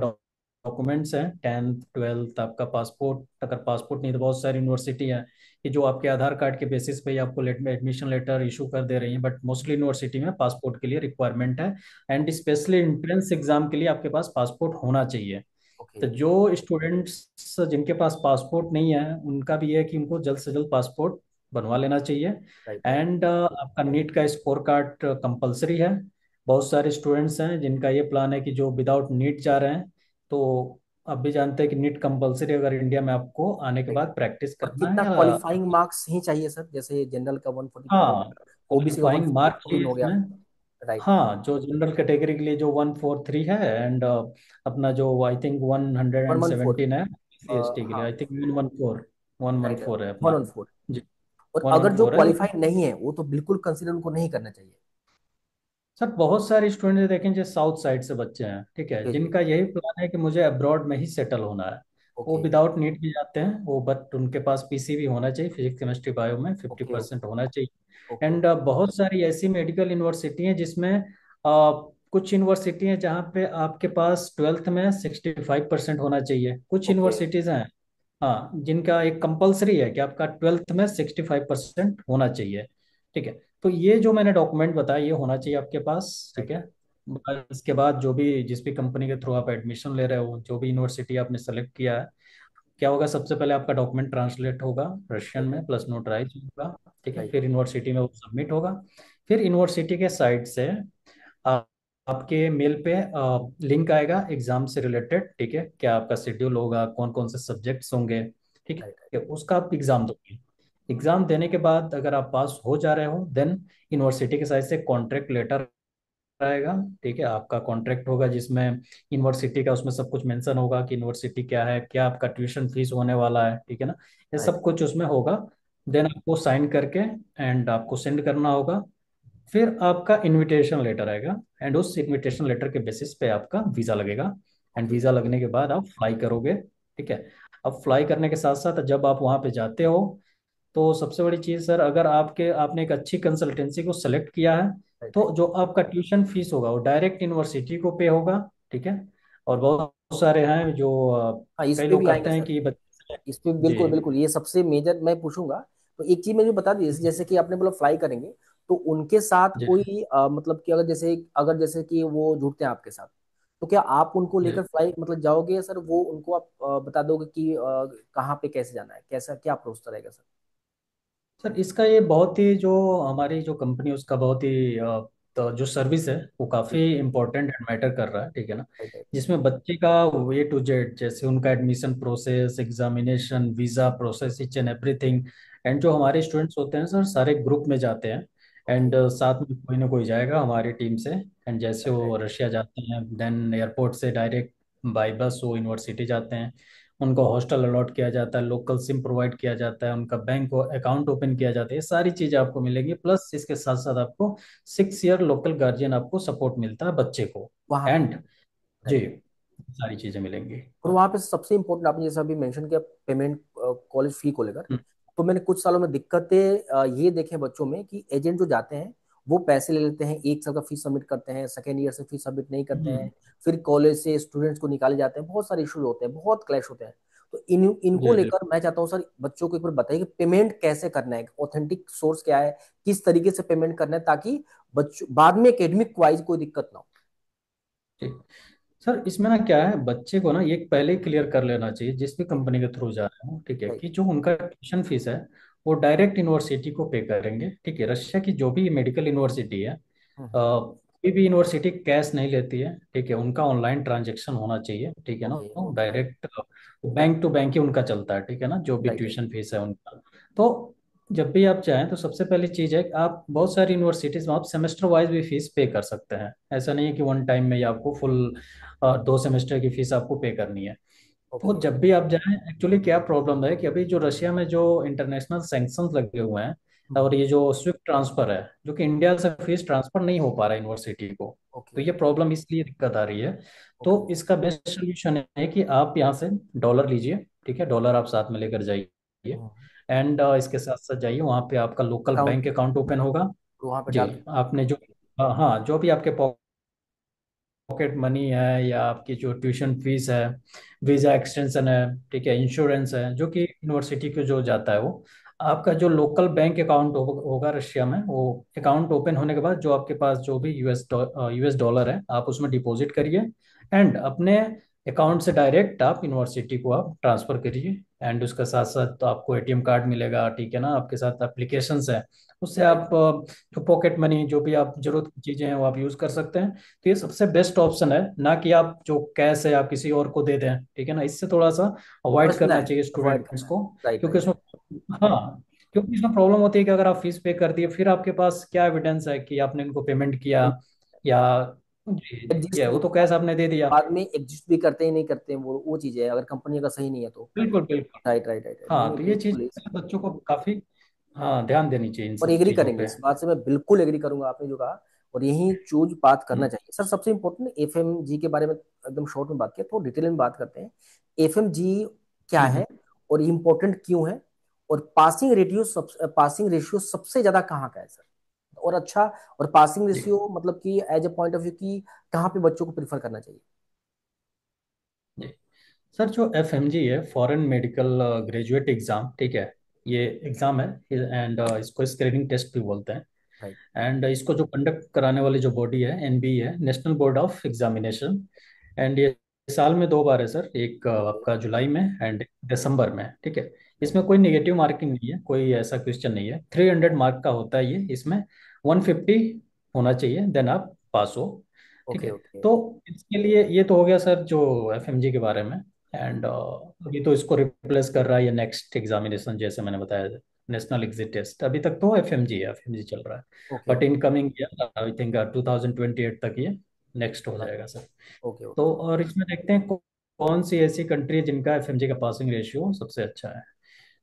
Speaker 1: डॉक्यूमेंट्स हैं, 10th 12th आपका पासपोर्ट, अगर पासपोर्ट नहीं तो बहुत सारी यूनिवर्सिटी हैं कि जो आपके आधार कार्ड के बेसिस पे ही आपको लेट में एडमिशन लेटर इशू कर दे रही हैं, बट मोस्टली यूनिवर्सिटी में पासपोर्ट के लिए रिक्वायरमेंट है। एंड स्पेशली एंट्रेंस एग्जाम के लिए आपके पास पासपोर्ट होना चाहिए।
Speaker 2: ओके।
Speaker 1: तो जो स्टूडेंट्स जिनके पास पासपोर्ट नहीं है, उनका भी है कि उनको जल्द से जल्द पासपोर्ट बनवा लेना चाहिए।
Speaker 2: Right right.
Speaker 1: एंड आपका नीट का स्कोर कार्ड कंपलसरी है। बहुत सारे स्टूडेंट्स हैं जिनका ये प्लान है कि जो विदाउट नीट जा रहे हैं। तो आप भी जानते हैं कि नीट कंपलसरी, अगर इंडिया में आपको आने के
Speaker 2: राइट।
Speaker 1: बाद प्रैक्टिस
Speaker 2: और
Speaker 1: करना है
Speaker 2: कितना
Speaker 1: या
Speaker 2: क्वालिफाइंग मार्क्स ही चाहिए सर, जैसे जनरल का 145 हो
Speaker 1: हाँ,
Speaker 2: गया, ओबीसी का
Speaker 1: क्वालिफाइंग मार्क चाहिए
Speaker 2: 114 हो गया।
Speaker 1: इसमें।
Speaker 2: राइट।
Speaker 1: हाँ, जो जनरल कैटेगरी के लिए जो 143 है, एंड अपना जो I think one hundred and
Speaker 2: 114।
Speaker 1: Seventeen है सी एस टी के लिए,
Speaker 2: हाँ।
Speaker 1: I think 114, one one
Speaker 2: right right.
Speaker 1: Four है अपना।
Speaker 2: 114।
Speaker 1: जी।
Speaker 2: और
Speaker 1: वन
Speaker 2: अगर
Speaker 1: वन
Speaker 2: जो
Speaker 1: फोर है।
Speaker 2: क्वालिफाइड नहीं है वो तो बिल्कुल कंसिडर उनको नहीं करना चाहिए।
Speaker 1: सर बहुत सारे स्टूडेंट देखें जो साउथ साइड से बच्चे हैं, ठीक है,
Speaker 2: जी जी।
Speaker 1: जिनका यही प्लान है कि मुझे अब्रॉड में ही सेटल होना है। वो
Speaker 2: ओके
Speaker 1: विदाउट नीट भी जाते हैं वो, बट उनके पास पीसी भी होना चाहिए, फिजिक्स केमिस्ट्री बायो में फिफ्टी
Speaker 2: ओके।
Speaker 1: परसेंट होना चाहिए।
Speaker 2: Okay
Speaker 1: and
Speaker 2: okay.
Speaker 1: बहुत सारी ऐसी मेडिकल यूनिवर्सिटी हैं जिसमें कुछ यूनिवर्सिटी हैं जहाँ पे आपके पास 12th में 65% होना चाहिए। कुछ
Speaker 2: ओके।
Speaker 1: यूनिवर्सिटीज़ हैं, हाँ, जिनका एक कंपलसरी है कि आपका 12th में 65% होना चाहिए। ठीक है। तो ये जो मैंने डॉक्यूमेंट बताया ये होना चाहिए आपके पास, ठीक
Speaker 2: राइट
Speaker 1: है।
Speaker 2: राइट।
Speaker 1: इसके बाद जो भी जिस भी कंपनी के थ्रू आप एडमिशन ले रहे हो, जो भी यूनिवर्सिटी आपने सेलेक्ट किया है, क्या होगा, सबसे पहले आपका डॉक्यूमेंट ट्रांसलेट होगा रशियन
Speaker 2: राइट
Speaker 1: में, प्लस नोटराइज होगा। ठीक है,
Speaker 2: राइट।
Speaker 1: फिर यूनिवर्सिटी में वो सबमिट होगा। फिर यूनिवर्सिटी के साइड से आ, आपके मेल पे लिंक आएगा एग्जाम से रिलेटेड, ठीक है, क्या आपका शेड्यूल होगा, कौन कौन से सब्जेक्ट्स होंगे, ठीक
Speaker 2: राइट
Speaker 1: है, उसका आप एग्जाम दोगे। एग्जाम देने के बाद अगर आप पास हो जा रहे हो, देन यूनिवर्सिटी के साइड से कॉन्ट्रैक्ट लेटर आएगा। ठीक है, आपका कॉन्ट्रैक्ट होगा जिसमें यूनिवर्सिटी का, उसमें सब कुछ मेंशन होगा कि यूनिवर्सिटी क्या है, क्या आपका ट्यूशन फीस होने वाला है, ठीक है ना, ये
Speaker 2: राइट।
Speaker 1: सब कुछ उसमें होगा। देन आपको साइन करके एंड आपको सेंड करना होगा। फिर आपका इनविटेशन लेटर आएगा, एंड उस इनविटेशन लेटर के बेसिस पे आपका वीज़ा लगेगा। And
Speaker 2: okay.
Speaker 1: वीज़ा लगने के बाद आप फ्लाई करोगे। ठीक है। अब फ्लाई करने के साथ साथ जब आप वहाँ पे जाते हो, तो सबसे बड़ी चीज़ सर, अगर आपने एक अच्छी कंसल्टेंसी को सेलेक्ट किया है,
Speaker 2: राइट
Speaker 1: तो
Speaker 2: राइट।
Speaker 1: जो आपका ट्यूशन फीस होगा वो डायरेक्ट यूनिवर्सिटी को पे होगा। ठीक है। और बहुत सारे हैं जो
Speaker 2: हाँ, इस
Speaker 1: कई
Speaker 2: पे
Speaker 1: लोग
Speaker 2: भी आएंगे
Speaker 1: करते हैं
Speaker 2: सर।
Speaker 1: कि बच्चे।
Speaker 2: इस पे
Speaker 1: जी।
Speaker 2: बिल्कुल बिल्कुल, ये सबसे मेजर मैं पूछूंगा। तो एक चीज मुझे बता दीजिए, जैसे कि आपने बोला फ्लाई करेंगे, तो उनके साथ
Speaker 1: जी।
Speaker 2: कोई मतलब कि अगर जैसे कि वो जुड़ते हैं आपके साथ, तो क्या आप उनको
Speaker 1: जी
Speaker 2: लेकर फ्लाई मतलब जाओगे या सर वो उनको आप बता दोगे कि कहाँ पे कैसे जाना है, कैसा क्या प्रोसेस रहेगा सर?
Speaker 1: सर, इसका ये बहुत ही जो हमारी जो कंपनी है उसका बहुत ही तो जो सर्विस है वो
Speaker 2: जी।
Speaker 1: काफ़ी इंपॉर्टेंट एंड मैटर कर रहा है, ठीक है ना।
Speaker 2: Right right.
Speaker 1: जिसमें बच्चे का A to Z, जैसे उनका admission process, examination, visa process, each and everything. And जो हमारे स्टूडेंट्स होते हैं सर, सारे ग्रुप में जाते हैं।
Speaker 2: ओके।
Speaker 1: एंड साथ में कोई ना कोई जाएगा हमारी टीम से। एंड जैसे
Speaker 2: राइट
Speaker 1: वो
Speaker 2: राइट।
Speaker 1: रशिया जाते हैं, देन एयरपोर्ट से डायरेक्ट बाई बस वो यूनिवर्सिटी जाते हैं। उनको हॉस्टल अलॉट किया जाता है, लोकल सिम प्रोवाइड किया जाता है, उनका बैंक अकाउंट ओपन किया जाता है, ये सारी चीज़ें आपको मिलेंगी। प्लस इसके साथ साथ आपको 6 ईयर लोकल गार्जियन आपको सपोर्ट मिलता है बच्चे को।
Speaker 2: वहां पे।
Speaker 1: एंड जी,
Speaker 2: राइट।
Speaker 1: सारी चीज़ें मिलेंगी।
Speaker 2: और वहाँ पे सबसे इम्पोर्टेंट आपने जैसा अभी मेंशन किया, पेमेंट कॉलेज फी को लेकर,
Speaker 1: हम्म।
Speaker 2: तो मैंने कुछ सालों में दिक्कतें ये देखे बच्चों में कि एजेंट जो जाते हैं वो पैसे ले लेते हैं, 1 साल का फीस सबमिट करते हैं, सेकेंड ईयर से फीस सबमिट नहीं करते हैं,
Speaker 1: हम्म।
Speaker 2: फिर कॉलेज से स्टूडेंट्स को निकाले जाते हैं, बहुत सारे इश्यूज होते हैं, बहुत क्लैश होते हैं। तो इनको
Speaker 1: जी जी।
Speaker 2: लेकर मैं चाहता हूँ सर बच्चों को एक बार बताइए कि पेमेंट कैसे करना है, ऑथेंटिक सोर्स क्या है, किस तरीके से पेमेंट करना है, ताकि बच्चों बाद में एकेडमिक वाइज कोई दिक्कत ना हो।
Speaker 1: ठीक। सर इसमें ना क्या है, बच्चे को ना ये पहले ही क्लियर कर लेना चाहिए जिस भी कंपनी के थ्रू जा रहे हो, ठीक है,
Speaker 2: राइट।
Speaker 1: कि जो उनका ट्यूशन फीस है वो डायरेक्ट यूनिवर्सिटी को पे करेंगे। ठीक है, रशिया की जो भी मेडिकल यूनिवर्सिटी है,
Speaker 2: हम्म।
Speaker 1: कोई भी यूनिवर्सिटी कैश नहीं लेती है, ठीक है, उनका ऑनलाइन ट्रांजैक्शन होना चाहिए, ठीक है ना,
Speaker 2: okay okay okay.
Speaker 1: Direct bank to bank ही उनका चलता है, ठीक है ना, जो भी
Speaker 2: राइट राइट।
Speaker 1: ट्यूशन फीस है उनका। तो जब भी आप चाहें तो सबसे पहली चीज़ है कि आप बहुत सारी यूनिवर्सिटीज में आप सेमेस्टर वाइज भी फीस पे कर सकते हैं। ऐसा नहीं है कि वन टाइम में ही आपको फुल 2 सेमेस्टर की फीस आपको पे करनी है। तो
Speaker 2: ओके
Speaker 1: जब भी आप जाएं, एक्चुअली क्या प्रॉब्लम है कि अभी जो रशिया में जो इंटरनेशनल सैंक्शंस लगे हुए हैं और ये जो स्विफ्ट ट्रांसफर है, जो कि इंडिया से फीस ट्रांसफर नहीं हो पा रहा है यूनिवर्सिटी को,
Speaker 2: ओके
Speaker 1: तो ये प्रॉब्लम इसलिए दिक्कत आ रही है।
Speaker 2: ओके
Speaker 1: तो इसका बेस्ट सोल्यूशन है कि आप यहाँ से डॉलर लीजिए, ठीक है, डॉलर आप साथ में लेकर जाइए। एंड इसके साथ साथ जाइए वहाँ पे आपका local
Speaker 2: account
Speaker 1: bank account open होगा।
Speaker 2: वहाँ पे
Speaker 1: जी,
Speaker 2: डाल।
Speaker 1: आपने जो हाँ, जो भी आपके पॉकेट मनी है या आपकी जो ट्यूशन फीस है, वीज़ा एक्सटेंशन है, ठीक है, इंश्योरेंस है, जो कि यूनिवर्सिटी को जो जाता है, वो आपका जो लोकल बैंक अकाउंट होगा रशिया में, वो अकाउंट ओपन होने के बाद जो आपके पास जो भी यूएस डॉलर है आप उसमें डिपॉजिट करिए। एंड अपने अकाउंट से डायरेक्ट आप यूनिवर्सिटी को आप ट्रांसफ़र करिए। एंड उसके साथ साथ तो आपको एटीएम कार्ड मिलेगा, ठीक है ना, आपके साथ एप्लीकेशंस है, उससे
Speaker 2: राइट।
Speaker 1: आप जो पॉकेट मनी जो भी आप जरूरत की चीज़ें हैं वो आप यूज़ कर सकते हैं। तो ये सबसे बेस्ट ऑप्शन है, ना कि आप जो कैश है आप किसी और को दे दें, ठीक है ना, इससे थोड़ा सा अवॉइड
Speaker 2: बचना
Speaker 1: करना
Speaker 2: है,
Speaker 1: चाहिए
Speaker 2: अवॉइड
Speaker 1: स्टूडेंट्स
Speaker 2: करना है।
Speaker 1: को।
Speaker 2: राइट
Speaker 1: क्योंकि
Speaker 2: राइट
Speaker 1: उसमें हाँ, क्योंकि इसमें प्रॉब्लम होती है कि अगर आप फीस पे कर दिए फिर आपके पास क्या एविडेंस है कि आपने इनको पेमेंट किया,
Speaker 2: राइट।
Speaker 1: या जी
Speaker 2: एग्जिस्ट
Speaker 1: ये
Speaker 2: नहीं
Speaker 1: वो तो
Speaker 2: किया,
Speaker 1: कैश आपने दे दिया।
Speaker 2: बाद में एग्जिस्ट भी करते हैं नहीं करते हैं, वो चीज़ है, अगर कंपनी अगर सही नहीं है तो।
Speaker 1: बिल्कुल बिल्कुल।
Speaker 2: राइट राइट राइट, नहीं
Speaker 1: हाँ,
Speaker 2: नहीं
Speaker 1: तो ये चीज़
Speaker 2: बिल्कुल।
Speaker 1: बच्चों को काफ़ी हाँ ध्यान देनी चाहिए इन
Speaker 2: और
Speaker 1: सब
Speaker 2: एग्री
Speaker 1: चीज़ों
Speaker 2: करेंगे
Speaker 1: पे।
Speaker 2: इस बात से, मैं बिल्कुल एग्री करूंगा आपने जो कहा। और यही चूज बात करना
Speaker 1: हम्म,
Speaker 2: चाहिए सर। सबसे इम्पोर्टेंट एफएमजी के बारे में एकदम शॉर्ट में बात किया, तो डिटेल में बात करते हैं। एफएमजी क्या
Speaker 1: हम्म,
Speaker 2: है और इम्पोर्टेंट क्यों है, और पासिंग रेशियो सबसे ज्यादा कहाँ का है सर, और अच्छा, और पासिंग
Speaker 1: जी
Speaker 2: रेशियो मतलब कि as a point of view की कहाँ पे बच्चों को प्रीफर करना चाहिए।
Speaker 1: जी सर, जो एफ एम जी है, फॉरेन मेडिकल ग्रेजुएट एग्ज़ाम, ठीक है, ये एग्ज़ाम है। एंड इसको स्क्रीनिंग टेस्ट भी बोलते हैं।
Speaker 2: राइट।
Speaker 1: एंड इसको जो कंडक्ट कराने वाली जो बॉडी है एनबी है, national board of examination. And ये साल में 2 बार है सर, एक
Speaker 2: ओके।
Speaker 1: आपका जुलाई में एंड दिसंबर में, ठीक है।
Speaker 2: राइट।
Speaker 1: इसमें कोई नेगेटिव मार्किंग नहीं है, कोई ऐसा क्वेश्चन नहीं है। 300 मार्क का होता है ये, इसमें 150 होना चाहिए, देन आप पास हो, ठीक
Speaker 2: ओके
Speaker 1: है।
Speaker 2: ओके।
Speaker 1: तो इसके लिए ये तो हो गया सर जो एफएमजी के बारे में। एंड अभी तो इसको रिप्लेस कर रहा है ये नेक्स्ट एग्जामिनेशन, जैसे मैंने बताया, नेशनल एग्जिट टेस्ट। अभी तक तो एफएमजी चल रहा है,
Speaker 2: okay
Speaker 1: but
Speaker 2: okay.
Speaker 1: Incoming year I think 2028 तक ये नेक्स्ट हो जाएगा सर।
Speaker 2: ओके
Speaker 1: तो
Speaker 2: ओके।
Speaker 1: और इसमें देखते हैं कौन सी ऐसी कंट्री है जिनका एफएमजी का पासिंग रेशियो सबसे अच्छा है।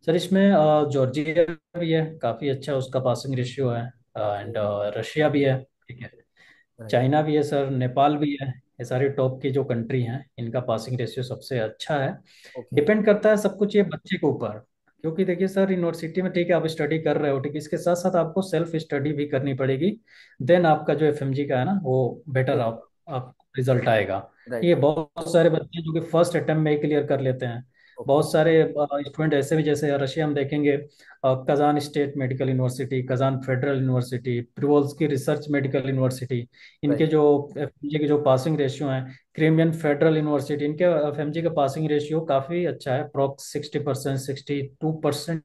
Speaker 1: सर इसमें जॉर्जिया भी है, काफ़ी अच्छा उसका पासिंग रेशियो है।
Speaker 2: ओके।
Speaker 1: एंड रशिया भी है, ठीक है,
Speaker 2: राइट।
Speaker 1: चाइना भी है सर, नेपाल भी है। ये सारी टॉप की जो कंट्री हैं इनका पासिंग रेशियो सबसे अच्छा है।
Speaker 2: ओके।
Speaker 1: डिपेंड करता है सब कुछ ये बच्चे के ऊपर। क्योंकि देखिए सर, यूनिवर्सिटी में ठीक है आप स्टडी कर रहे हो, ठीक है, इसके साथ साथ आपको सेल्फ स्टडी भी करनी पड़ेगी। देन आपका जो एफएमजी का है ना वो बेटर आप रिजल्ट आएगा।
Speaker 2: राइट
Speaker 1: ये
Speaker 2: राइट।
Speaker 1: बहुत सारे बच्चे हैं जो कि फर्स्ट अटेम्प्ट में ही क्लियर कर लेते हैं।
Speaker 2: ओके।
Speaker 1: बहुत सारे स्टूडेंट ऐसे भी, जैसे रशिया में देखेंगे, Kazan state medical university, Kazan federal university, Privolzhsky research medical university, इनके
Speaker 2: राइट।
Speaker 1: जो एफएमजी के जो पासिंग रेशियो हैं, क्रीमियन फेडरल यूनिवर्सिटी, इनके एफएमजी का पासिंग रेशियो काफ़ी अच्छा है, अप्रोक्स 60%, 62%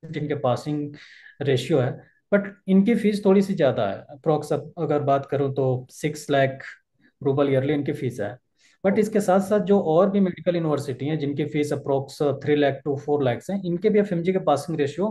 Speaker 1: इनके पासिंग रेशियो है। बट इनकी फीस थोड़ी सी ज़्यादा है, अप्रोक्स अगर बात करूँ तो 6 लाख रुपल ईयरली इनकी फीस है। But
Speaker 2: okay.
Speaker 1: इसके साथ साथ जो और भी मेडिकल यूनिवर्सिटी हैं जिनकी fees approx 3 lakh to 4 lakh है, इनके भी एफएमजी का पासिंग रेशियो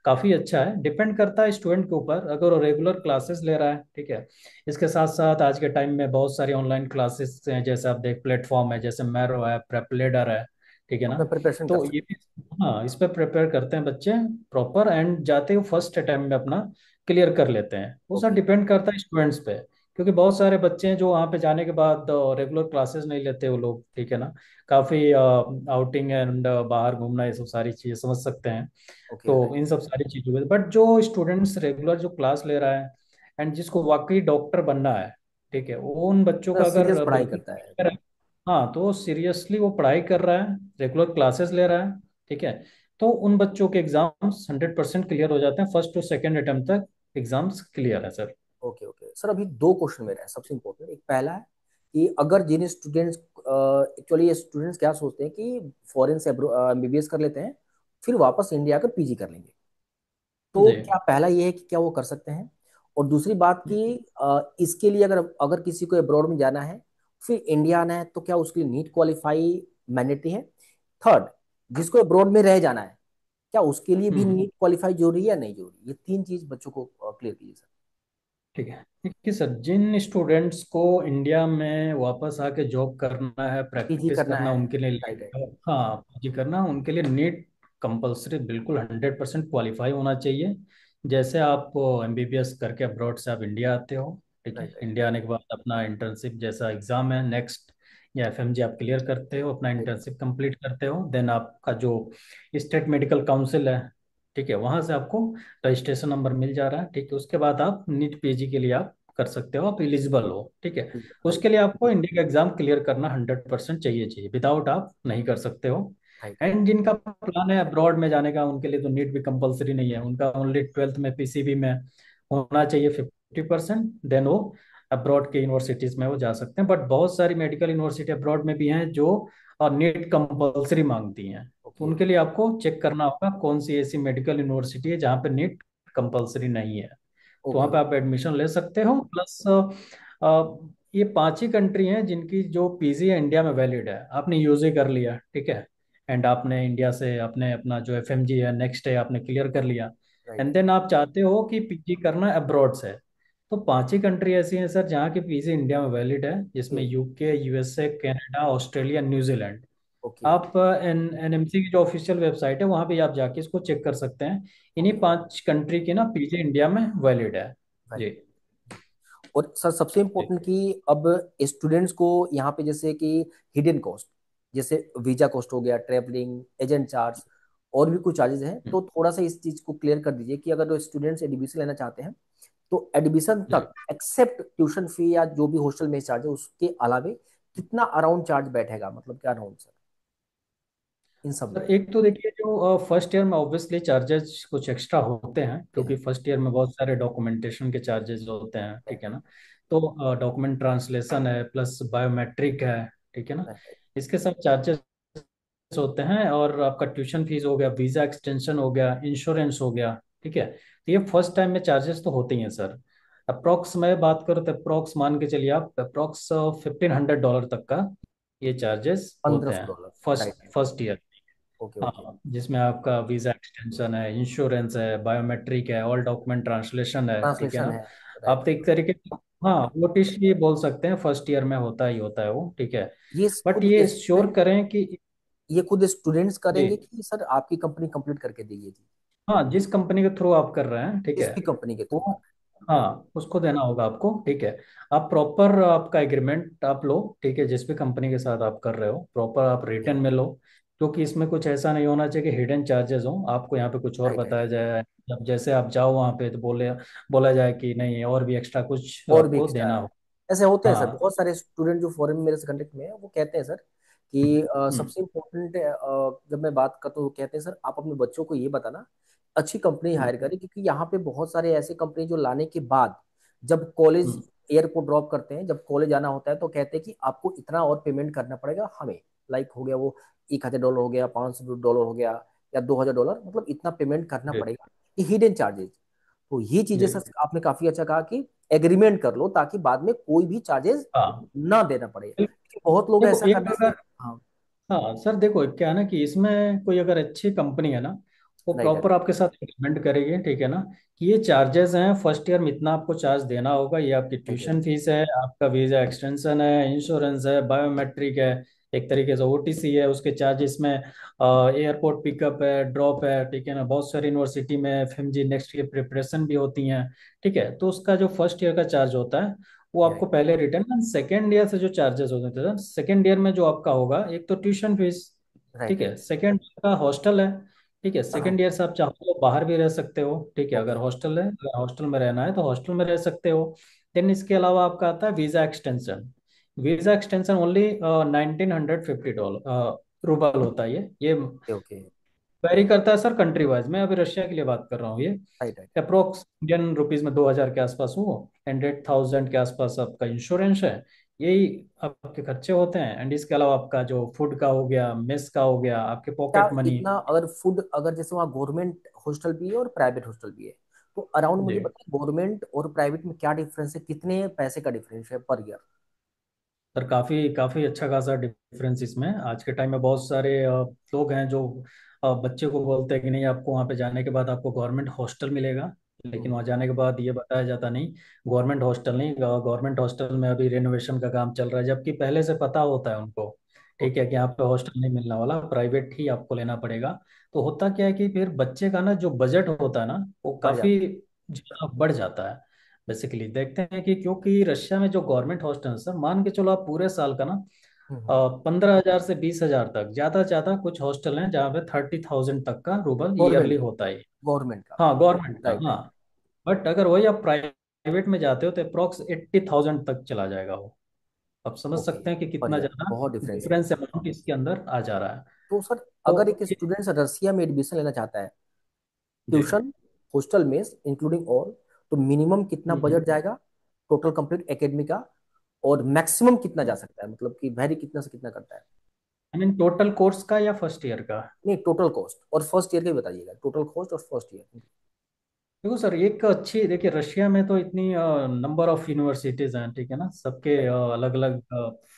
Speaker 1: काफ़ी अच्छा है। डिपेंड करता है स्टूडेंट के ऊपर, अगर वो रेगुलर क्लासेस ले रहा है, ठीक है। इसके साथ साथ आज के टाइम में बहुत सारी ऑनलाइन क्लासेस हैं, जैसे आप देख प्लेटफॉर्म है, जैसे मैरो है, प्रेपलेडर है, ठीक है ना।
Speaker 2: अपना प्रिपरेशन कर
Speaker 1: तो ये
Speaker 2: सकते
Speaker 1: भी हाँ, इस पर प्रिपेयर करते हैं बच्चे प्रॉपर, एंड जाते ही फर्स्ट अटेम्प्ट में अपना क्लियर कर लेते हैं। वो
Speaker 2: हैं।
Speaker 1: सब
Speaker 2: ओके।
Speaker 1: डिपेंड करता है स्टूडेंट्स पे। क्योंकि बहुत सारे बच्चे हैं जो वहाँ पे जाने के बाद रेगुलर क्लासेस नहीं लेते वो लोग, ठीक है ना, काफ़ी आउटिंग एंड बाहर घूमना, ये सब सारी चीज़ें समझ सकते हैं।
Speaker 2: ओके।
Speaker 1: तो
Speaker 2: राइट।
Speaker 1: इन सब सारी चीज़ों में, बट जो स्टूडेंट्स रेगुलर जो क्लास ले रहा है एंड जिसको वाकई डॉक्टर बनना है, ठीक है, वो उन बच्चों का
Speaker 2: सीरियस
Speaker 1: अगर
Speaker 2: पढ़ाई
Speaker 1: बिल्कुल
Speaker 2: करता है।
Speaker 1: हाँ, तो सीरियसली वो पढ़ाई कर रहा है, रेगुलर क्लासेस ले रहा है, ठीक है, तो उन बच्चों के एग्जाम्स 100% क्लियर हो जाते हैं, फर्स्ट टू सेकेंड अटेम्प्ट तक एग्जाम्स क्लियर है सर।
Speaker 2: ओके ओके सर, अभी दो क्वेश्चन मेरे हैं सबसे इंपॉर्टेंट। एक पहला है कि अगर जिन स्टूडेंट्स, एक्चुअली ये स्टूडेंट्स क्या सोचते हैं कि फॉरेन से एमबीबीएस कर लेते हैं, फिर वापस इंडिया आकर पीजी कर लेंगे, तो
Speaker 1: जी
Speaker 2: क्या पहला ये है कि क्या वो कर सकते हैं। और दूसरी बात कि इसके लिए अगर अगर किसी को अब्रॉड में जाना है, फिर इंडिया आना है, तो क्या उसके लिए नीट क्वालिफाई मैंडेटरी है? थर्ड, जिसको अब्रॉड में रह जाना है, क्या उसके लिए भी
Speaker 1: हम्म।
Speaker 2: नीट क्वालिफाई जरूरी है या नहीं जरूरी? ये तीन चीज बच्चों को क्लियर कीजिए सर।
Speaker 1: ठीक है, देखिए सर, जिन स्टूडेंट्स को इंडिया में वापस आके जॉब करना है,
Speaker 2: पीजी
Speaker 1: प्रैक्टिस
Speaker 2: करना
Speaker 1: करना,
Speaker 2: है,
Speaker 1: उनके लिए,
Speaker 2: राइट राइट।
Speaker 1: हाँ पीजी करना, उनके लिए नीट कंपलसरी, बिल्कुल 100% क्वालिफाई होना चाहिए। जैसे आप एमबीबीएस करके अब्रॉड से आप इंडिया आते हो, ठीक है,
Speaker 2: राइट राइट।
Speaker 1: इंडिया आने के बाद अपना इंटर्नशिप जैसा एग्जाम है नेक्स्ट, या एफएमजी आप क्लियर करते हो, अपना
Speaker 2: राइट
Speaker 1: इंटर्नशिप कंप्लीट करते हो, देन आपका जो स्टेट मेडिकल काउंसिल है, ठीक है, वहां से आपको रजिस्ट्रेशन नंबर मिल जा रहा है, ठीक है, उसके बाद आप नीट पीजी के लिए आप कर सकते हो, आप एलिजिबल हो, ठीक है।
Speaker 2: राइट
Speaker 1: उसके लिए आपको इंडिया का एग्जाम क्लियर करना 100% चाहिए चाहिए, विदाउट आप नहीं कर सकते हो।
Speaker 2: राइट।
Speaker 1: एंड जिनका प्लान है अब्रॉड में जाने का, उनके लिए तो नीट भी कंपलसरी नहीं है, उनका ओनली 12th में पीसीबी में होना चाहिए 50%, देन वो अब्रॉड के यूनिवर्सिटीज में वो जा सकते हैं। बट बहुत सारी मेडिकल यूनिवर्सिटी अब्रॉड में भी हैं जो नीट कंपलसरी मांगती हैं, तो
Speaker 2: ओके
Speaker 1: उनके लिए आपको चेक करना होगा कौन सी ऐसी मेडिकल यूनिवर्सिटी है जहाँ पे नीट कंपलसरी नहीं है, तो वहाँ
Speaker 2: ओके।
Speaker 1: पे आप एडमिशन ले सकते हो। प्लस ये 5 ही कंट्री हैं जिनकी जो पीजी है इंडिया में वैलिड है, आपने यूजी कर लिया, ठीक है, एंड आपने इंडिया से अपने अपना जो एफएमजी है नेक्स्ट है आपने क्लियर कर लिया,
Speaker 2: राइट।
Speaker 1: एंड देन आप चाहते हो कि पीजी करना अब्रॉड से, तो 5 ही कंट्री ऐसी हैं सर जहाँ की पीजी इंडिया में वैलिड है, जिसमें
Speaker 2: okay.
Speaker 1: UK, USA, Canada, Australia, New Zealand.
Speaker 2: Okay.
Speaker 1: आप एन एनएमसी की जो ऑफिशियल वेबसाइट है वहाँ पे आप जाके इसको चेक कर सकते हैं, इन्हीं
Speaker 2: ओके।
Speaker 1: 5 कंट्री की ना पीजी इंडिया में वैलिड है। जी।
Speaker 2: वैलिड। और सर सबसे
Speaker 1: जी।
Speaker 2: इम्पोर्टेंट कि अब स्टूडेंट्स को यहाँ पे जैसे कि हिडन कॉस्ट, जैसे वीजा कॉस्ट हो गया, ट्रेवलिंग, एजेंट चार्ज, और भी कुछ चार्जेस हैं,
Speaker 1: हम्म,
Speaker 2: तो थोड़ा सा इस चीज को क्लियर कर दीजिए कि अगर स्टूडेंट्स एडमिशन लेना चाहते हैं, तो एडमिशन
Speaker 1: जी
Speaker 2: तक एक्सेप्ट ट्यूशन फी या जो भी हॉस्टल में चार्ज है उसके अलावे कितना अराउंड चार्ज बैठेगा, मतलब क्या अराउंड सर इन सब
Speaker 1: सर,
Speaker 2: में?
Speaker 1: एक तो देखिए जो फर्स्ट ईयर में ऑब्वियसली चार्जेस कुछ एक्स्ट्रा होते हैं, क्योंकि फर्स्ट ईयर में बहुत सारे डॉक्यूमेंटेशन के चार्जेस होते हैं, ठीक है ना, तो डॉक्यूमेंट ट्रांसलेशन है, प्लस बायोमेट्रिक है, ठीक है ना, इसके सब चार्जेस होते हैं, और आपका ट्यूशन फीस हो गया, वीजा एक्सटेंशन हो गया, इंश्योरेंस हो गया, ठीक है, तो ये फर्स्ट टाइम में चार्जेस तो होते ही हैं सर। अप्रोक्स मैं बात करूँ तो अप्रोक्स मान के चलिए आप, अप्रोक्स $1,500 तक का ये चार्जेस
Speaker 2: पंद्रह
Speaker 1: होते
Speaker 2: सौ
Speaker 1: हैं
Speaker 2: dollar
Speaker 1: first
Speaker 2: right.
Speaker 1: First year.
Speaker 2: Okay okay.
Speaker 1: हाँ, जिसमें आपका वीजा एक्सटेंशन है, इंश्योरेंस है, बायोमेट्रिक है, ऑल डॉक्यूमेंट ट्रांसलेशन है, ठीक है
Speaker 2: ट्रांसलेशन
Speaker 1: ना।
Speaker 2: है, राइट।
Speaker 1: आप तो एक तरीके से, हाँ, ओटीसी बोल सकते हैं, फर्स्ट ईयर में होता ही होता है वो, ठीक है।
Speaker 2: ये
Speaker 1: बट
Speaker 2: खुद
Speaker 1: ये श्योर
Speaker 2: स्टूडेंट,
Speaker 1: करें कि,
Speaker 2: ये खुद स्टूडेंट्स
Speaker 1: जी,
Speaker 2: करेंगे कि सर आपकी कंपनी कंप्लीट करके देगी जी?
Speaker 1: हाँ, जिस कंपनी के थ्रू आप कर रहे हैं, ठीक है,
Speaker 2: किस भी कंपनी के थ्रू
Speaker 1: वो,
Speaker 2: करना है?
Speaker 1: हाँ, उसको देना होगा आपको, ठीक है। आप प्रॉपर आपका एग्रीमेंट आप लो, ठीक है, जिस भी कंपनी के साथ आप कर रहे हो प्रॉपर आप
Speaker 2: ओके।
Speaker 1: रिटर्न में लो, क्योंकि इसमें कुछ ऐसा नहीं होना चाहिए कि हिडन चार्जेस हो, आपको यहाँ पे कुछ और
Speaker 2: राइट राइट।
Speaker 1: बताया जाए, जब जैसे आप जाओ वहाँ पे तो बोला जाए कि नहीं और भी एक्स्ट्रा कुछ
Speaker 2: और भी
Speaker 1: आपको
Speaker 2: एक्स्ट्रा
Speaker 1: देना
Speaker 2: है,
Speaker 1: हो।
Speaker 2: ऐसे होते हैं सर
Speaker 1: हाँ।
Speaker 2: बहुत सारे स्टूडेंट जो फॉरेन में मेरे से कांटेक्ट में है, वो कहते हैं सर कि
Speaker 1: हम्म।
Speaker 2: सबसे इम्पोर्टेंट जब मैं बात करता हूँ, वो कहते हैं सर आप अपने बच्चों को ये बताना अच्छी कंपनी
Speaker 1: हम्म।
Speaker 2: हायर करें, क्योंकि यहाँ पे बहुत सारे ऐसे कंपनी जो लाने के बाद जब कॉलेज
Speaker 1: हम्म।
Speaker 2: एयरपोर्ट ड्रॉप करते हैं, जब कॉलेज आना होता है, तो कहते हैं कि आपको इतना और पेमेंट करना पड़ेगा हमें, लाइक हो गया वो $1,000 हो गया, $500 हो गया, या $2,000, मतलब इतना पेमेंट करना
Speaker 1: जी।
Speaker 2: पड़ेगा, ये हिडन चार्जेस। तो ये चीजें
Speaker 1: जी।
Speaker 2: सर आपने काफी अच्छा कहा कि एग्रीमेंट कर लो, ताकि बाद में कोई भी चार्जेस
Speaker 1: हाँ,
Speaker 2: ना देना पड़े, क्योंकि बहुत लोग
Speaker 1: देखो
Speaker 2: ऐसा
Speaker 1: एक
Speaker 2: करने से।
Speaker 1: अगर,
Speaker 2: हाँ।
Speaker 1: हाँ सर, देखो क्या है ना कि इसमें कोई अगर अच्छी कंपनी है ना, वो
Speaker 2: राइट राइट।
Speaker 1: प्रॉपर आपके साथ एग्रीमेंट करेगी, ठीक है ना, कि ये चार्जेस हैं फर्स्ट ईयर में, इतना आपको चार्ज देना होगा, ये आपकी
Speaker 2: राइट राइट।
Speaker 1: ट्यूशन फीस है, आपका वीजा एक्सटेंशन है, इंश्योरेंस है, बायोमेट्रिक है, एक तरीके से ओटीसी है, उसके चार्जेस में एयरपोर्ट पिकअप है, ड्रॉप है, ठीक है ना, बहुत सारी यूनिवर्सिटी में एफएमजी नेक्स्ट की प्रिपरेशन भी होती हैं, ठीक है, तो उसका जो फर्स्ट ईयर का चार्ज होता है वो आपको
Speaker 2: राइट
Speaker 1: पहले रिटर्न, सेकेंड ईयर से जो चार्जेस होते थे, सेकेंड ईयर में जो आपका होगा, एक तो ट्यूशन फीस,
Speaker 2: राइट
Speaker 1: ठीक है,
Speaker 2: राइट।
Speaker 1: सेकेंड का हॉस्टल है, ठीक है,
Speaker 2: हाँ।
Speaker 1: सेकेंड ईयर से आप चाहो तो बाहर भी रह सकते हो, ठीक है, अगर
Speaker 2: ओके।
Speaker 1: हॉस्टल है, अगर हॉस्टल में रहना है तो हॉस्टल में रह सकते हो। देन इसके अलावा आपका आता है visa extension, visa extension only $1,950 rouble होता है, ये
Speaker 2: ओके।
Speaker 1: वेरी करता है सर कंट्री वाइज, मैं अभी रशिया के लिए बात कर रहा हूँ, ये
Speaker 2: right right.
Speaker 1: Approx Indian rupees में 2,000 के आसपास हो, एंड 8,000 के आसपास आपका इंश्योरेंस है, यही आपके खर्चे होते हैं, एंड इसके अलावा आपका जो फूड का हो गया, मेस का हो गया, आपके
Speaker 2: क्या
Speaker 1: पॉकेट मनी।
Speaker 2: इतना, अगर फूड, अगर जैसे वहाँ गवर्नमेंट हॉस्टल भी है और प्राइवेट हॉस्टल भी है, तो अराउंड मुझे
Speaker 1: जी
Speaker 2: बताइए गवर्नमेंट और प्राइवेट में क्या डिफरेंस है, कितने पैसे का डिफरेंस है पर ईयर?
Speaker 1: सर, काफ़ी काफ़ी अच्छा खासा डिफरेंस इसमें। आज के टाइम में बहुत सारे लोग हैं जो बच्चे को बोलते हैं कि नहीं, आपको वहाँ पे जाने के बाद आपको गवर्नमेंट हॉस्टल मिलेगा। लेकिन वहाँ जाने के बाद ये बताया जाता नहीं, गवर्नमेंट हॉस्टल नहीं, गवर्नमेंट हॉस्टल में अभी रेनोवेशन का काम चल रहा है, जबकि पहले से पता होता है उनको, ठीक है,
Speaker 2: ओके।
Speaker 1: कि यहाँ पे हॉस्टल नहीं मिलने वाला, प्राइवेट ही आपको लेना पड़ेगा। तो होता क्या है कि फिर बच्चे का ना जो बजट होता है ना, वो
Speaker 2: बढ़
Speaker 1: काफ़ी
Speaker 2: जाता
Speaker 1: ज़्यादा बढ़ जाता है। बेसिकली देखते हैं कि क्योंकि रशिया में जो गवर्नमेंट हॉस्टल है सर, मान के चलो आप पूरे साल का ना
Speaker 2: है।
Speaker 1: 15,000 से 20,000 तक, ज्यादा से ज्यादा कुछ हॉस्टल हैं जहाँ पे 30,000 तक का रूबल
Speaker 2: गवर्नमेंट
Speaker 1: ईयरली
Speaker 2: का,
Speaker 1: होता है।
Speaker 2: गवर्नमेंट का।
Speaker 1: हाँ, गवर्नमेंट का,
Speaker 2: राइट
Speaker 1: हाँ।
Speaker 2: राइट।
Speaker 1: बट अगर वही आप प्राइवेट में जाते हो तो अप्रोक्स 80,000 तक चला जाएगा वो। आप समझ
Speaker 2: ओके।
Speaker 1: सकते हैं कि कितना
Speaker 2: बढ़िया,
Speaker 1: ज्यादा
Speaker 2: बहुत डिफरेंस है।
Speaker 1: डिफरेंस अमाउंट इसके अंदर आ जा रहा है।
Speaker 2: तो सर अगर
Speaker 1: तो
Speaker 2: एक स्टूडेंट रसिया में एडमिशन लेना चाहता है,
Speaker 1: जी।
Speaker 2: Tuition, hostel mess including all, तो मिनिमम कितना
Speaker 1: हम्म।
Speaker 2: बजट जाएगा टोटल कंप्लीट एकेडमी का, और मैक्सिमम कितना जा सकता है, मतलब कि वैरी कितना से कितना करता है?
Speaker 1: आई मीन टोटल कोर्स का या फर्स्ट ईयर का?
Speaker 2: नहीं, टोटल कॉस्ट और फर्स्ट ईयर का भी बताइएगा, टोटल कॉस्ट और फर्स्ट ईयर।
Speaker 1: देखो सर, एक अच्छी, देखिए रशिया में तो इतनी नंबर ऑफ यूनिवर्सिटीज हैं, ठीक है ना, सबके
Speaker 2: राइट।
Speaker 1: अलग अलग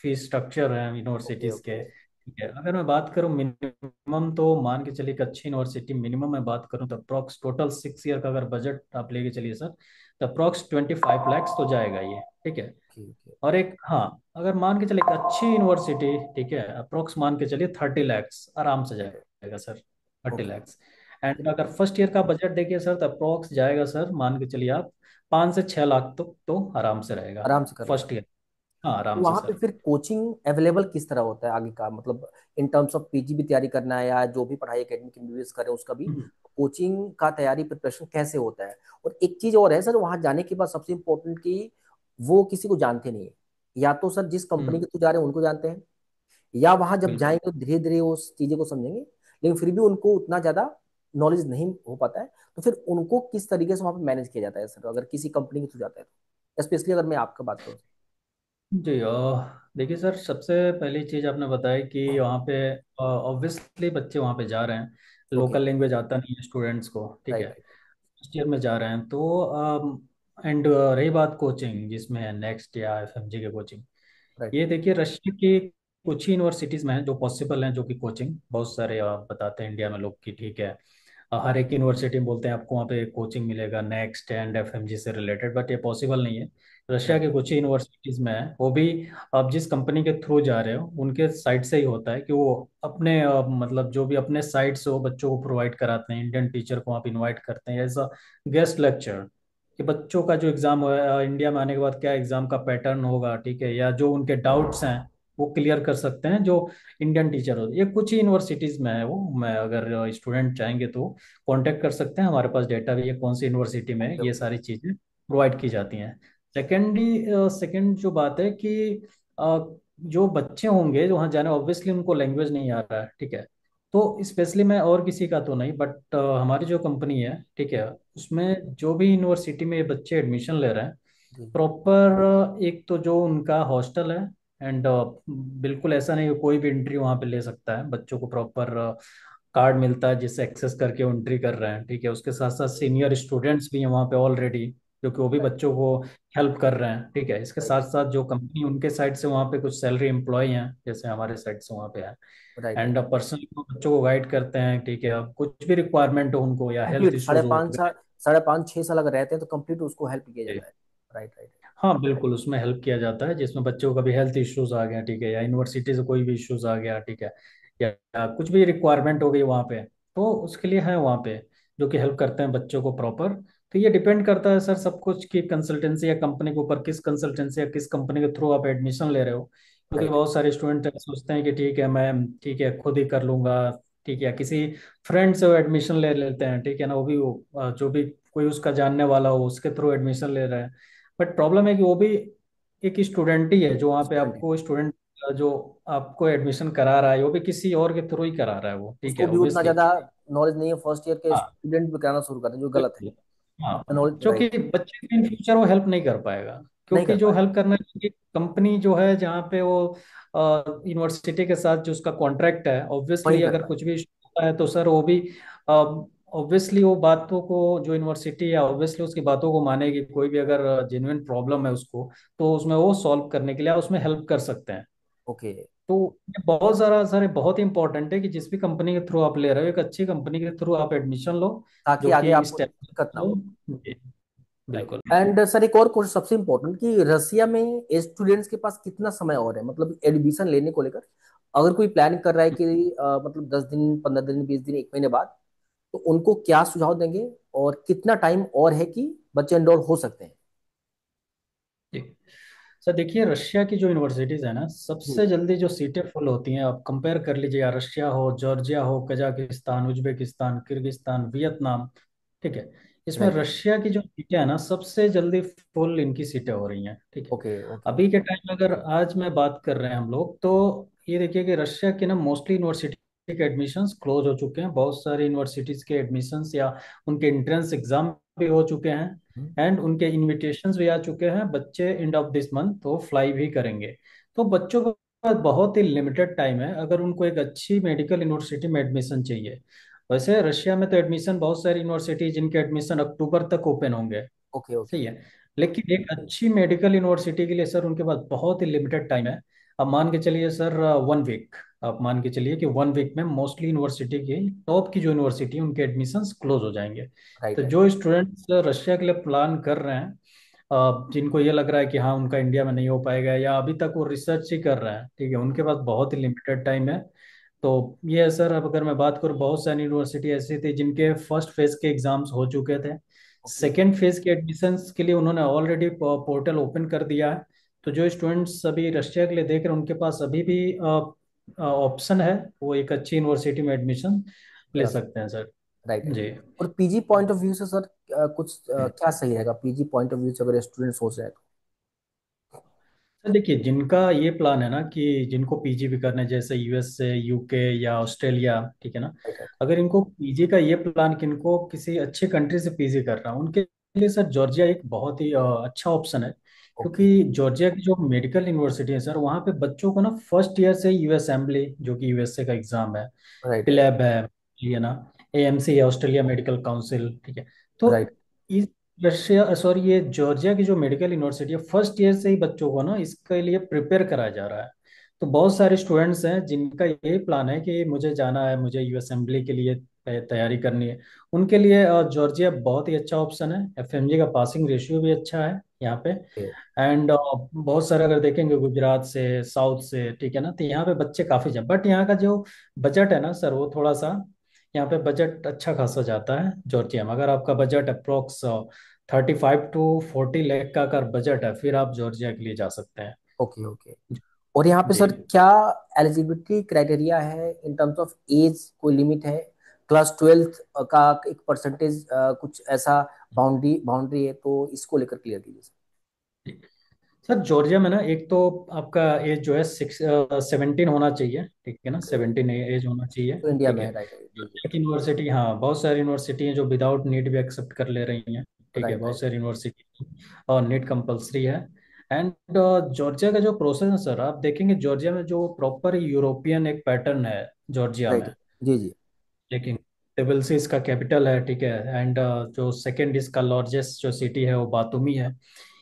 Speaker 1: फीस स्ट्रक्चर हैं
Speaker 2: ओके
Speaker 1: यूनिवर्सिटीज
Speaker 2: ओके।
Speaker 1: के। ठीक है, अगर मैं बात करूं मिनिमम, तो मान के चलिए एक अच्छी यूनिवर्सिटी मिनिमम मैं बात करूं तो अप्रॉक्स टोटल 6 ईयर का अगर बजट आप लेके चलिए सर, तो अप्रॉक्स 25 लैक्स तो जाएगा ये। ठीक है।
Speaker 2: ठीक है।
Speaker 1: और एक, हाँ, अगर मान के चलिए एक अच्छी यूनिवर्सिटी, ठीक है, अप्रोक्स मान के चलिए 30 लैक्स आराम से
Speaker 2: ठीक है।
Speaker 1: जाएगा sir. Thirty
Speaker 2: okay.
Speaker 1: Lakhs and अगर फर्स्ट ईयर का बजट देखिए सर, तो अप्रोक्स जाएगा सर, मान के चलिए आप 5 से 6 लाख तो आराम से रहेगा
Speaker 2: आराम से कर लेगा।
Speaker 1: First year. हाँ,
Speaker 2: तो
Speaker 1: आराम से
Speaker 2: वहां पे
Speaker 1: सर।
Speaker 2: फिर कोचिंग अवेलेबल किस तरह होता है आगे का, मतलब इन टर्म्स ऑफ पीजी भी तैयारी करना है या जो भी पढ़ाई एकेडमिक एमबीबीएस कर रहे हैं उसका भी,
Speaker 1: हम्म।
Speaker 2: कोचिंग का तैयारी प्रिपरेशन कैसे होता है? और एक चीज और है सर, वहां जाने के बाद सबसे इम्पोर्टेंट कि वो किसी को जानते नहीं है, या तो सर जिस कंपनी
Speaker 1: हम्म,
Speaker 2: के थ्रू जा रहे हैं उनको जानते हैं, या वहां जब
Speaker 1: बिल्कुल।
Speaker 2: जाएंगे तो धीरे धीरे उस चीजें को समझेंगे, लेकिन फिर भी उनको उतना ज्यादा नॉलेज नहीं हो पाता है। तो फिर उनको किस तरीके से वहां पे मैनेज किया जाता है सर, अगर किसी कंपनी के थ्रू जाता है तो, स्पेशली अगर मैं आपका बात करूँ?
Speaker 1: जी, देखिए सर, सबसे पहली चीज़ आपने बताया कि वहाँ पे ऑब्वियसली बच्चे वहाँ पे जा रहे हैं,
Speaker 2: ओके।
Speaker 1: लोकल लैंग्वेज आता नहीं है स्टूडेंट्स को, ठीक है,
Speaker 2: राइट राइट
Speaker 1: फर्स्ट ईयर में जा रहे हैं तो एंड रही बात कोचिंग जिसमें है नेक्स्ट या एफएमजी के कोचिंग,
Speaker 2: राइट।
Speaker 1: ये देखिए रशिया की कुछ ही यूनिवर्सिटीज़ में है जो पॉसिबल हैं, जो कि कोचिंग बहुत सारे बताते हैं इंडिया में लोग की, ठीक है, हर एक यूनिवर्सिटी में बोलते हैं आपको वहाँ पे कोचिंग मिलेगा नेक्स्ट एंड एफएमजी से रिलेटेड, बट ये पॉसिबल नहीं है। रशिया
Speaker 2: राइट
Speaker 1: के कुछ ही यूनिवर्सिटीज़ में है, वो भी आप जिस कंपनी के थ्रू जा रहे हो उनके साइड से ही होता है कि वो अपने मतलब जो भी अपने साइड से वो बच्चों को प्रोवाइड कराते हैं, इंडियन टीचर को आप इनवाइट करते हैं एज अ गेस्ट लेक्चर, कि बच्चों का जो एग्ज़ाम इंडिया में आने के बाद क्या एग्ज़ाम का पैटर्न होगा, ठीक है, या जो उनके डाउट्स हैं वो क्लियर कर सकते हैं जो इंडियन टीचर होते हैं। ये कुछ ही यूनिवर्सिटीज़ में है वो, मैं अगर स्टूडेंट चाहेंगे तो कांटेक्ट कर सकते हैं, हमारे पास डेटा भी है कौन सी यूनिवर्सिटी में
Speaker 2: ओके
Speaker 1: ये
Speaker 2: ओके।
Speaker 1: सारी चीज़ें प्रोवाइड की जाती हैं। सेकेंडली, सेकेंड जो बात है कि अ, जो बच्चे होंगे जो वहाँ जाने, ऑब्वियसली उनको लैंग्वेज नहीं आ रहा है, ठीक है, तो स्पेशली मैं और किसी का तो नहीं, बट हमारी जो कंपनी है, ठीक है, उसमें जो भी यूनिवर्सिटी में ये बच्चे एडमिशन ले रहे हैं,
Speaker 2: जी।
Speaker 1: प्रॉपर एक तो जो उनका हॉस्टल है एंड बिल्कुल ऐसा नहीं कोई भी एंट्री वहाँ पे ले सकता है, बच्चों को प्रॉपर कार्ड मिलता है जिससे एक्सेस करके वो एंट्री कर रहे हैं, ठीक है, उसके साथ साथ सीनियर स्टूडेंट्स भी हैं वहाँ पे ऑलरेडी, जो कि वो भी
Speaker 2: राइट
Speaker 1: बच्चों को हेल्प कर रहे हैं, ठीक है, इसके
Speaker 2: राइट
Speaker 1: साथ साथ जो कंपनी उनके साइड से वहाँ पे कुछ सैलरी एम्प्लॉय हैं जैसे हमारे साइड से वहाँ पे है,
Speaker 2: राइट
Speaker 1: एंड
Speaker 2: राइट।
Speaker 1: पर्सनली वो बच्चों को गाइड करते हैं, ठीक है, अब कुछ भी रिक्वायरमेंट हो उनको या हेल्थ
Speaker 2: कंप्लीट साढ़े
Speaker 1: इश्यूज हो
Speaker 2: पाँच साल, 5.5 6 साल अगर रहते हैं तो कंप्लीट उसको हेल्प किया जाता है। Right right.
Speaker 1: हाँ बिल्कुल, उसमें हेल्प किया जाता है जिसमें बच्चों का भी हेल्थ इश्यूज आ गया, ठीक है, या यूनिवर्सिटी से कोई भी इश्यूज आ गया, ठीक है, या कुछ भी रिक्वायरमेंट हो गई वहाँ पे, तो उसके लिए है वहाँ पे जो कि हेल्प करते हैं बच्चों को प्रॉपर। तो ये डिपेंड करता है सर सब कुछ कि कंसल्टेंसी या कंपनी के ऊपर, किस कंसल्टेंसी या किस कंपनी के थ्रू आप एडमिशन ले रहे हो, क्योंकि
Speaker 2: राइट
Speaker 1: बहुत सारे स्टूडेंट सोचते हैं कि ठीक है मैं, ठीक है, खुद ही कर लूंगा, ठीक है, किसी फ्रेंड से वो एडमिशन ले लेते हैं, ठीक है ना, वो भी जो भी कोई उसका जानने वाला हो उसके थ्रू एडमिशन ले रहे हैं, बट प्रॉब्लम है कि वो भी एक स्टूडेंट ही है जो वहाँ पे
Speaker 2: स्टूडेंट है,
Speaker 1: आपको स्टूडेंट जो आपको एडमिशन करा रहा है वो भी किसी और के थ्रू ही करा रहा है वो, ठीक
Speaker 2: उसको
Speaker 1: है,
Speaker 2: भी उतना
Speaker 1: ऑब्वियसली।
Speaker 2: ज्यादा नॉलेज नहीं है, फर्स्ट ईयर के
Speaker 1: हाँ
Speaker 2: स्टूडेंट भी कराना शुरू करते हैं जो गलत है।
Speaker 1: बिल्कुल। हाँ,
Speaker 2: उतना नॉलेज,
Speaker 1: क्योंकि
Speaker 2: राइट,
Speaker 1: बच्चे को इन फ्यूचर वो हेल्प नहीं कर पाएगा,
Speaker 2: नहीं
Speaker 1: क्योंकि
Speaker 2: कर
Speaker 1: जो
Speaker 2: पाएगा।
Speaker 1: हेल्प करना है कंपनी जो है जहाँ पे वो यूनिवर्सिटी के साथ जो उसका कॉन्ट्रैक्ट है,
Speaker 2: वही
Speaker 1: ऑब्वियसली
Speaker 2: कर
Speaker 1: अगर
Speaker 2: पाएगा।
Speaker 1: कुछ भी issue होता है तो सर वो भी ऑब्वियसली वो बातों को, जो यूनिवर्सिटी है ऑब्वियसली उसकी बातों को मानेगी। कोई भी अगर जेन्युइन प्रॉब्लम है उसको, तो उसमें वो सॉल्व करने के लिए उसमें हेल्प कर सकते हैं।
Speaker 2: ओके।
Speaker 1: तो ये बहुत सारा सर, ये बहुत इंपॉर्टेंट है कि जिस भी कंपनी के थ्रू आप ले रहे हो, एक अच्छी कंपनी के थ्रू आप एडमिशन लो,
Speaker 2: ताकि
Speaker 1: जो
Speaker 2: आगे
Speaker 1: कि
Speaker 2: आपको
Speaker 1: स्टेप
Speaker 2: दिक्कत ना
Speaker 1: हो।
Speaker 2: हो।
Speaker 1: जी,
Speaker 2: राइट।
Speaker 1: बिल्कुल।
Speaker 2: एंड सर एक और क्वेश्चन सबसे इम्पोर्टेंट, कि रसिया में स्टूडेंट्स के पास कितना समय और है, मतलब एडमिशन लेने को लेकर, अगर कोई प्लान कर रहा है कि मतलब 10 दिन, 15 दिन, 20 दिन, एक महीने बाद, तो उनको क्या सुझाव देंगे, और कितना टाइम और है कि बच्चे एनरोल हो सकते हैं?
Speaker 1: जी सर, देखिए रशिया की जो यूनिवर्सिटीज है ना,
Speaker 2: जी।
Speaker 1: सबसे जल्दी जो सीटें फुल होती हैं, आप कंपेयर कर लीजिए, या रशिया हो, जॉर्जिया हो, कजाकिस्तान, उज्बेकिस्तान, किर्गिस्तान, वियतनाम, ठीक है। इसमें
Speaker 2: राइट।
Speaker 1: रशिया की जो सीटें हैं ना, सबसे जल्दी फुल इनकी सीटें हो रही हैं, ठीक है।
Speaker 2: Okay okay.
Speaker 1: अभी के टाइम में अगर आज मैं बात कर रहे हैं हम लोग, तो ये देखिए कि रशिया के ना मोस्टली यूनिवर्सिटी के एडमिशन्स क्लोज हो चुके हैं। बहुत सारी यूनिवर्सिटीज के एडमिशन्स या उनके एंट्रेंस एग्जाम भी हो चुके हैं, एंड उनके इनविटेशंस भी आ चुके हैं। बच्चे एंड ऑफ दिस मंथ तो फ्लाई भी करेंगे। तो बच्चों के पास बहुत ही लिमिटेड टाइम है अगर उनको एक अच्छी मेडिकल यूनिवर्सिटी में एडमिशन चाहिए। वैसे रशिया में तो एडमिशन, बहुत सारी यूनिवर्सिटी जिनके एडमिशन अक्टूबर तक ओपन होंगे,
Speaker 2: ओके ओके।
Speaker 1: सही है। लेकिन एक अच्छी मेडिकल यूनिवर्सिटी के लिए सर उनके पास बहुत ही लिमिटेड टाइम है। अब मान के चलिए सर, 1 वीक, आप मान के चलिए कि 1 वीक में मोस्टली यूनिवर्सिटी की, टॉप की जो यूनिवर्सिटी है उनके एडमिशन्स क्लोज हो जाएंगे।
Speaker 2: राइट
Speaker 1: तो
Speaker 2: राइट।
Speaker 1: जो स्टूडेंट्स रशिया के लिए प्लान कर रहे हैं, जिनको ये लग रहा है कि हाँ उनका इंडिया में नहीं हो पाएगा, या अभी तक वो रिसर्च ही कर रहे हैं, ठीक है, उनके पास बहुत ही लिमिटेड टाइम है। तो ये है सर। अब अगर मैं बात करूँ, बहुत सारी यूनिवर्सिटी ऐसी थी जिनके फर्स्ट फेज के एग्जाम्स हो चुके थे,
Speaker 2: ओके।
Speaker 1: सेकेंड फेज के एडमिशन्स के लिए उन्होंने ऑलरेडी पोर्टल ओपन कर दिया है। तो जो स्टूडेंट्स अभी रशिया के लिए देख रहे हैं, उनके पास अभी भी ऑप्शन है, वो एक अच्छी यूनिवर्सिटी में एडमिशन ले
Speaker 2: करा
Speaker 1: सकते हैं
Speaker 2: सकते।
Speaker 1: सर।
Speaker 2: Right right.
Speaker 1: जी
Speaker 2: और पीजी पॉइंट ऑफ व्यू से सर, कुछ क्या सही रहेगा पीजी पॉइंट ऑफ व्यू से, अगर स्टूडेंट सोच रहे हैं तो?
Speaker 1: सर, देखिए जिनका ये प्लान है ना कि जिनको पीजी भी करना है, जैसे यूएस से, यूके या ऑस्ट्रेलिया, ठीक है ना,
Speaker 2: राइट राइट।
Speaker 1: अगर इनको पीजी का ये प्लान, किनको किसी अच्छे कंट्री से पीजी करना है, उनके लिए सर जॉर्जिया एक बहुत ही अच्छा ऑप्शन है।
Speaker 2: ओके।
Speaker 1: क्योंकि जॉर्जिया की जो मेडिकल यूनिवर्सिटी है सर, वहाँ पे बच्चों को ना फर्स्ट ईयर से यूएस असेंबली, जो कि यूएसए का एग्जाम है,
Speaker 2: राइट राइट।
Speaker 1: प्लेब है, ये ना, एएमसी है, ऑस्ट्रेलिया मेडिकल काउंसिल, ठीक है। तो
Speaker 2: राइट।
Speaker 1: इस रशिया, सॉरी, ये जॉर्जिया की जो मेडिकल यूनिवर्सिटी है, फर्स्ट ईयर से ही बच्चों को ना इसके लिए प्रिपेयर कराया जा रहा है। तो बहुत सारे स्टूडेंट्स हैं जिनका यही प्लान है कि मुझे जाना है, मुझे यूएस असेंबली के लिए तैयारी करनी है। उनके लिए जॉर्जिया बहुत ही अच्छा ऑप्शन है। एफएमजी का पासिंग रेशियो भी अच्छा है यहाँ पे।
Speaker 2: ओके
Speaker 1: एंड बहुत सारे अगर देखेंगे गुजरात से, साउथ से, ठीक है ना, तो यहाँ पे बच्चे काफ़ी जाए। बट यहाँ का जो बजट है ना सर, वो थोड़ा सा, यहाँ पे बजट अच्छा खासा जाता है जॉर्जिया में। अगर आपका बजट अप्रोक्स 35 to 40 लाख का अगर बजट है, फिर आप जॉर्जिया के लिए जा सकते हैं।
Speaker 2: ओके। ओके। और यहाँ पे
Speaker 1: जी
Speaker 2: सर क्या एलिजिबिलिटी क्राइटेरिया है इन टर्म्स ऑफ एज, कोई लिमिट है? क्लास 12 का एक परसेंटेज, कुछ ऐसा बाउंड्री बाउंड्री है तो इसको लेकर क्लियर कीजिए सर।
Speaker 1: जी। सर जॉर्जिया में ना, एक तो आपका एज जो है 17 होना चाहिए, ठीक है ना,
Speaker 2: ओके।
Speaker 1: 17 एज होना चाहिए,
Speaker 2: तो इंडिया
Speaker 1: ठीक
Speaker 2: में
Speaker 1: है।
Speaker 2: है, राइट राइट। जी जी।
Speaker 1: एक यूनिवर्सिटी, हाँ, बहुत सारी यूनिवर्सिटी हैं जो विदाउट नीट भी एक्सेप्ट कर ले रही हैं, ठीक है,
Speaker 2: राइट
Speaker 1: बहुत
Speaker 2: राइट।
Speaker 1: सारी यूनिवर्सिटी और नीट कंपलसरी है। एंड जॉर्जिया का जो प्रोसेस है सर, आप देखेंगे जॉर्जिया में जो प्रॉपर यूरोपियन एक पैटर्न है जॉर्जिया
Speaker 2: राइट।
Speaker 1: में।
Speaker 2: जी जी।
Speaker 1: लेकिन टिबिलिसी इसका कैपिटल है, ठीक है। एंड जो सेकेंड इसका लार्जेस्ट जो सिटी है वो बातुमी है।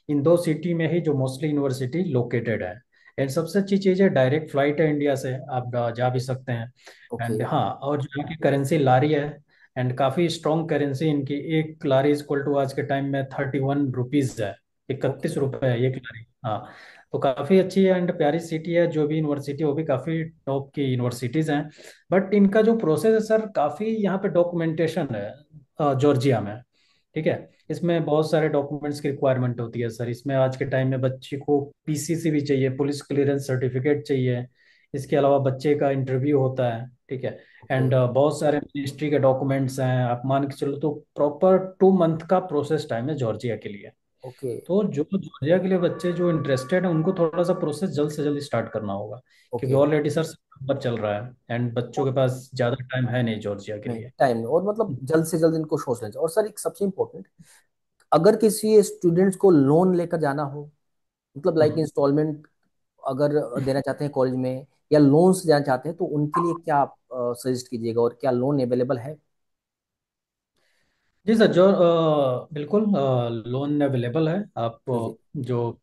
Speaker 1: इन दो सिटी में ही जो मोस्टली यूनिवर्सिटी लोकेटेड है। एंड सबसे अच्छी चीज़ है, डायरेक्ट फ्लाइट है इंडिया से, आप जा भी सकते हैं।
Speaker 2: ओके।
Speaker 1: एंड हाँ, और जो यहाँ की करेंसी लारी है, एंड काफ़ी स्ट्रॉन्ग करेंसी इनकी। एक लारी इक्वल टू आज के टाइम में 31 रुपीज़ है,
Speaker 2: ओके।
Speaker 1: 31 रुपये है एक लारी, हाँ। तो काफ़ी अच्छी एंड प्यारी सिटी है। जो भी यूनिवर्सिटी, वो भी काफ़ी टॉप की यूनिवर्सिटीज़ हैं। बट इनका जो प्रोसेस है सर, काफ़ी यहाँ पे डॉक्यूमेंटेशन है जॉर्जिया में, ठीक है। इसमें बहुत सारे डॉक्यूमेंट्स की रिक्वायरमेंट होती है सर। इसमें आज के टाइम में बच्चे को पीसीसी भी चाहिए, पुलिस क्लियरेंस सर्टिफिकेट चाहिए। इसके अलावा बच्चे का इंटरव्यू होता है, ठीक है।
Speaker 2: ओके।
Speaker 1: एंड बहुत सारे मिनिस्ट्री के डॉक्यूमेंट्स हैं, आप मान के चलो तो प्रॉपर 2 मंथ का प्रोसेस टाइम है जॉर्जिया के लिए।
Speaker 2: ओके।
Speaker 1: तो जो जॉर्जिया के लिए बच्चे जो इंटरेस्टेड हैं, उनको थोड़ा सा प्रोसेस जल्द से जल्द स्टार्ट करना होगा। क्योंकि
Speaker 2: ओके।
Speaker 1: ऑलरेडी सर सितंबर चल रहा है, एंड बच्चों के पास ज़्यादा टाइम है नहीं जॉर्जिया के
Speaker 2: नहीं,
Speaker 1: लिए।
Speaker 2: टाइम नहीं, और मतलब जल्द से जल्द इनको सोच लेना चाहिए। और सर एक सबसे इम्पोर्टेंट, अगर किसी स्टूडेंट्स को लोन लेकर जाना हो, मतलब लाइक
Speaker 1: हम्म।
Speaker 2: इंस्टॉलमेंट अगर देना चाहते हैं कॉलेज में, या लोन से देना चाहते हैं, तो उनके लिए क्या आप सजेस्ट कीजिएगा, और क्या लोन अवेलेबल है?
Speaker 1: जी सर, जो बिल्कुल लोन अवेलेबल है। आप
Speaker 2: जी जी।
Speaker 1: जो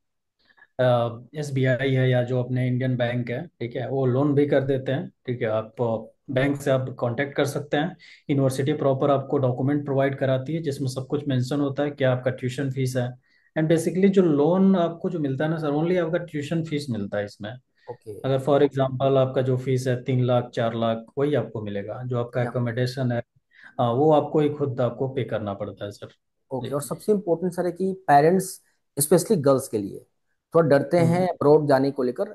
Speaker 1: SBI है या जो अपने इंडियन बैंक है, ठीक है, वो लोन भी कर देते हैं। ठीक है, आप बैंक से आप कांटेक्ट कर सकते हैं। यूनिवर्सिटी प्रॉपर आपको डॉक्यूमेंट प्रोवाइड कराती है जिसमें सब कुछ मेंशन होता है, क्या आपका ट्यूशन फीस है। एंड बेसिकली जो लोन आपको जो मिलता है ना सर, ओनली आपका ट्यूशन फीस मिलता है इसमें।
Speaker 2: ओके।
Speaker 1: अगर फॉर एग्जांपल आपका जो फीस है 3 लाख 4 लाख, वही आपको मिलेगा। जो आपका
Speaker 2: यहाँ।
Speaker 1: एकोमोडेशन है, वो आपको ही खुद आपको पे करना पड़ता है सर।
Speaker 2: ओके।
Speaker 1: जी।
Speaker 2: और सबसे इम्पोर्टेंट सर है कि पेरेंट्स, स्पेशली गर्ल्स के लिए, थोड़ा डरते हैं
Speaker 1: हम्म।
Speaker 2: अब्रॉड जाने को लेकर।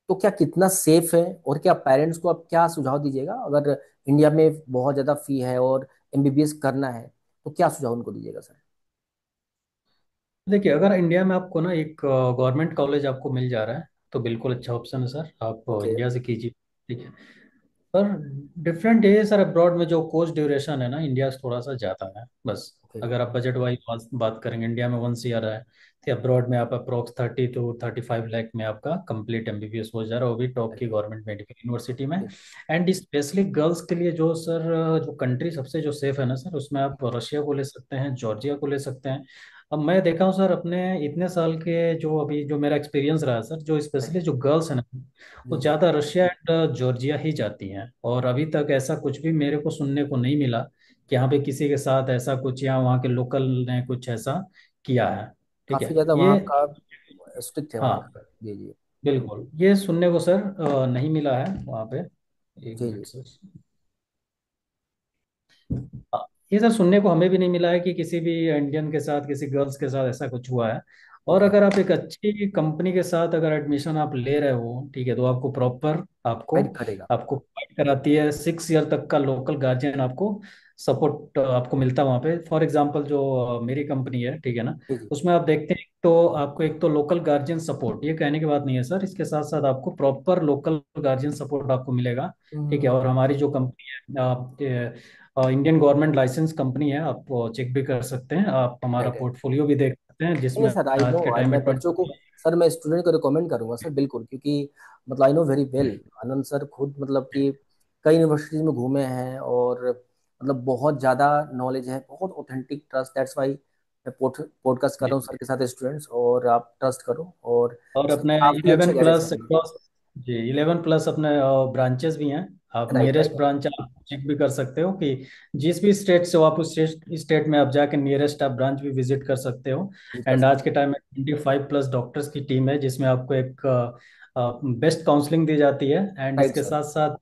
Speaker 2: तो क्या कितना सेफ है, और क्या पेरेंट्स को आप क्या सुझाव दीजिएगा अगर इंडिया में बहुत ज़्यादा फी है और एमबीबीएस करना है, तो क्या सुझाव उनको दीजिएगा सर?
Speaker 1: देखिए, अगर इंडिया में आपको ना एक गवर्नमेंट कॉलेज आपको मिल जा रहा है तो बिल्कुल अच्छा ऑप्शन है सर, आप
Speaker 2: ओके।
Speaker 1: इंडिया से कीजिए। ठीक है। पर डिफरेंट ये है सर, अब्रॉड में जो कोर्स ड्यूरेशन है ना, इंडिया से थोड़ा सा ज़्यादा है बस।
Speaker 2: ओके।
Speaker 1: अगर आप बजट वाइज बात करेंगे, इंडिया में 1 CR है, तो अब्रॉड में आप अप्रोक्स 30 to 35 लाख में आपका कंप्लीट MBBS हो जा रहा है, वो भी टॉप की गवर्नमेंट मेडिकल यूनिवर्सिटी में। एंड स्पेशली गर्ल्स के लिए जो सर, जो कंट्री सबसे जो सेफ है ना सर, उसमें आप रशिया को ले सकते हैं, जॉर्जिया को ले सकते हैं। अब मैं देखा हूँ सर, अपने इतने साल के जो अभी जो मेरा एक्सपीरियंस रहा है सर, जो स्पेशली जो गर्ल्स है ना, वो
Speaker 2: जी जी।
Speaker 1: ज़्यादा रशिया एंड जॉर्जिया ही जाती हैं। और अभी तक ऐसा कुछ भी मेरे को सुनने को नहीं मिला कि यहाँ पे किसी के साथ ऐसा कुछ या वहाँ के लोकल ने कुछ ऐसा किया है। ठीक
Speaker 2: काफ़ी
Speaker 1: है
Speaker 2: ज़्यादा
Speaker 1: ये।
Speaker 2: वहाँ का स्ट्रिक्ट है वहाँ
Speaker 1: हाँ,
Speaker 2: का। जी जी।
Speaker 1: बिल्कुल ये सुनने को सर नहीं मिला है वहाँ पे। एक
Speaker 2: जी जी।
Speaker 1: Minute sir. हाँ, ये सर सुनने को हमें भी नहीं मिला है कि किसी भी इंडियन के साथ, किसी गर्ल्स के साथ ऐसा कुछ हुआ है। और
Speaker 2: ओके।
Speaker 1: अगर आप एक अच्छी कंपनी के साथ अगर एडमिशन आप ले रहे हो, ठीक है, तो आपको प्रॉपर आपको
Speaker 2: गाइड करेगा।
Speaker 1: आपको प्रोवाइड कराती है 6 ईयर तक का लोकल गार्जियन आपको सपोर्ट आपको मिलता है वहाँ पे। फॉर एग्जांपल जो मेरी कंपनी है, ठीक है ना,
Speaker 2: जी जी।
Speaker 1: उसमें आप देखते हैं तो आपको एक तो लोकल गार्जियन सपोर्ट, ये कहने की बात नहीं है सर, इसके साथ साथ आपको प्रॉपर लोकल गार्जियन सपोर्ट आपको मिलेगा। ठीक है,
Speaker 2: हम्म।
Speaker 1: और हमारी जो कंपनी है, इंडियन गवर्नमेंट लाइसेंस कंपनी है, आप चेक भी कर सकते हैं, आप हमारा
Speaker 2: राइट।
Speaker 1: पोर्टफोलियो भी देख सकते हैं
Speaker 2: नहीं
Speaker 1: जिसमें
Speaker 2: सर, आई
Speaker 1: आज
Speaker 2: नो,
Speaker 1: के टाइम में
Speaker 2: मैं बच्चों
Speaker 1: 20।
Speaker 2: को, सर मैं स्टूडेंट को रिकमेंड करूंगा सर, बिल्कुल, क्योंकि मतलब I know very well. Anand sir खुद मतलब कि कई यूनिवर्सिटीज में घूमे हैं, और मतलब बहुत ज़्यादा नॉलेज है, बहुत ऑथेंटिक ट्रस्ट, दैट्स वाई मैं पॉडकास्ट कर रहा हूँ सर के साथ स्टूडेंट्स, और आप ट्रस्ट करो, और
Speaker 1: और
Speaker 2: सर
Speaker 1: अपने
Speaker 2: काफ़ी अच्छा
Speaker 1: 11
Speaker 2: गाइडेंस
Speaker 1: प्लस
Speaker 2: करेंगे।
Speaker 1: अक्रॉस, जी 11 प्लस अपने ब्रांचेस भी हैं। आप
Speaker 2: right
Speaker 1: nearest
Speaker 2: right right.
Speaker 1: Branch आप चेक भी कर सकते हो कि जिस भी स्टेट से हो आप, उस स्टेट में आप जाके नियरेस्ट आप ब्रांच भी विजिट कर सकते हो।
Speaker 2: विजिट कर
Speaker 1: एंड आज
Speaker 2: सकते
Speaker 1: के टाइम में 25 प्लस डॉक्टर्स की टीम है जिसमें आपको एक बेस्ट काउंसलिंग दी जाती है। एंड
Speaker 2: हैं। राइट
Speaker 1: इसके
Speaker 2: सर।
Speaker 1: साथ साथ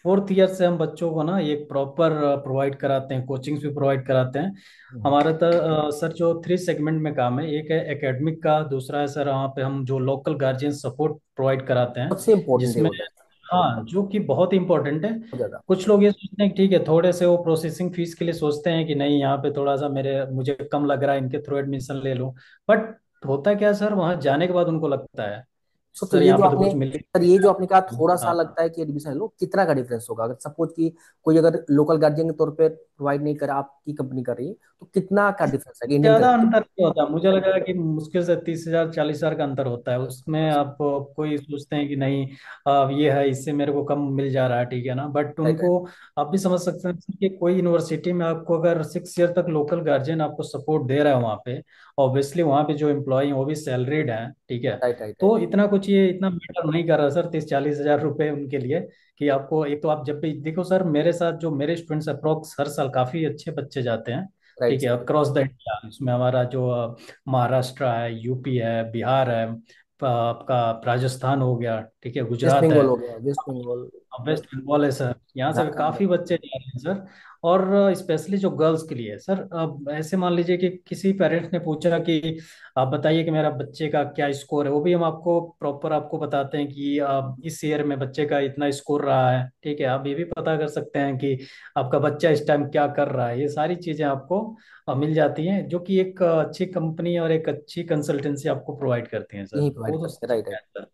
Speaker 1: 4th ईयर से हम बच्चों को ना एक प्रॉपर प्रोवाइड कराते हैं, कोचिंग्स भी प्रोवाइड कराते हैं। हमारा तो सर जो 3 सेगमेंट में काम है, एक है एकेडमिक का, दूसरा है सर वहाँ पे हम जो लोकल गार्जियन सपोर्ट प्रोवाइड कराते हैं,
Speaker 2: सबसे इम्पोर्टेंट ये
Speaker 1: जिसमें,
Speaker 2: होता है सर,
Speaker 1: हाँ, जो कि बहुत इंपॉर्टेंट है।
Speaker 2: बहुत ज़्यादा।
Speaker 1: कुछ लोग ये सोचते हैं कि ठीक है, थोड़े से वो प्रोसेसिंग फीस के लिए सोचते हैं कि नहीं यहाँ पे थोड़ा सा मुझे कम लग रहा है, इनके थ्रू एडमिशन ले लूँ। बट होता क्या है सर, वहाँ जाने के बाद उनको लगता है
Speaker 2: तो
Speaker 1: सर
Speaker 2: ये
Speaker 1: यहाँ
Speaker 2: जो
Speaker 1: पे तो
Speaker 2: आपने,
Speaker 1: कुछ मिल ही
Speaker 2: सर
Speaker 1: नहीं
Speaker 2: ये जो
Speaker 1: रहा
Speaker 2: आपने कहा
Speaker 1: है।
Speaker 2: थोड़ा सा
Speaker 1: हाँ,
Speaker 2: लगता है कि एडमिशन लो, कितना का डिफरेंस होगा अगर सपोज कि कोई अगर लोकल गार्जियन के तौर पे प्रोवाइड नहीं करा, आपकी कंपनी कर रही है, तो कितना का डिफरेंस है इंडियन
Speaker 1: ज्यादा
Speaker 2: करेंसी?
Speaker 1: अंतर नहीं होता, मुझे लगा कि मुश्किल से 30 हजार 40 हजार का अंतर होता है उसमें। आप कोई सोचते हैं कि नहीं, ये है, इससे मेरे को कम मिल जा रहा है, ठीक है ना, बट
Speaker 2: राइट राइट
Speaker 1: उनको आप भी समझ सकते हैं कि कोई यूनिवर्सिटी में आपको अगर 6 ईयर तक लोकल गार्जियन आपको सपोर्ट दे रहा है वहाँ पे, ऑब्वियसली वहाँ पे जो एम्प्लॉय हैं वो भी सैलरीड हैं, ठीक है।
Speaker 2: Right right right.
Speaker 1: तो इतना कुछ ये इतना मैटर नहीं कर रहा सर, 30 40 हजार रुपए उनके लिए। कि आपको एक तो आप जब भी देखो सर, मेरे साथ जो मेरे स्टूडेंट्स अप्रोक्स हर साल काफी अच्छे बच्चे जाते हैं।
Speaker 2: राइट
Speaker 1: ठीक है,
Speaker 2: सर।
Speaker 1: अक्रॉस द इंडिया, इसमें हमारा जो महाराष्ट्र है, यूपी है, बिहार है, आपका राजस्थान हो गया, ठीक है,
Speaker 2: वेस्ट
Speaker 1: गुजरात है,
Speaker 2: बंगाल हो गया, वेस्ट बंगाल,
Speaker 1: वेस्ट बंगाल है सर, यहाँ से भी
Speaker 2: झारखंड।
Speaker 1: काफी बच्चे जा रहे हैं सर। और स्पेशली जो गर्ल्स के लिए है सर, अब ऐसे मान लीजिए कि किसी पेरेंट्स ने पूछा कि आप बताइए कि मेरा बच्चे का क्या स्कोर है, वो भी हम आपको प्रॉपर आपको बताते हैं कि इस ईयर में बच्चे का इतना स्कोर रहा है। ठीक है, आप ये भी पता कर सकते हैं कि आपका बच्चा इस टाइम क्या कर रहा है। ये सारी चीजें आपको मिल जाती हैं, जो कि एक अच्छी कंपनी और एक अच्छी कंसल्टेंसी आपको प्रोवाइड करती हैं सर,
Speaker 2: यही
Speaker 1: वो
Speaker 2: प्रोवाइड
Speaker 1: तो
Speaker 2: करते हैं, राइट
Speaker 1: ठीक
Speaker 2: राइट।
Speaker 1: है सर।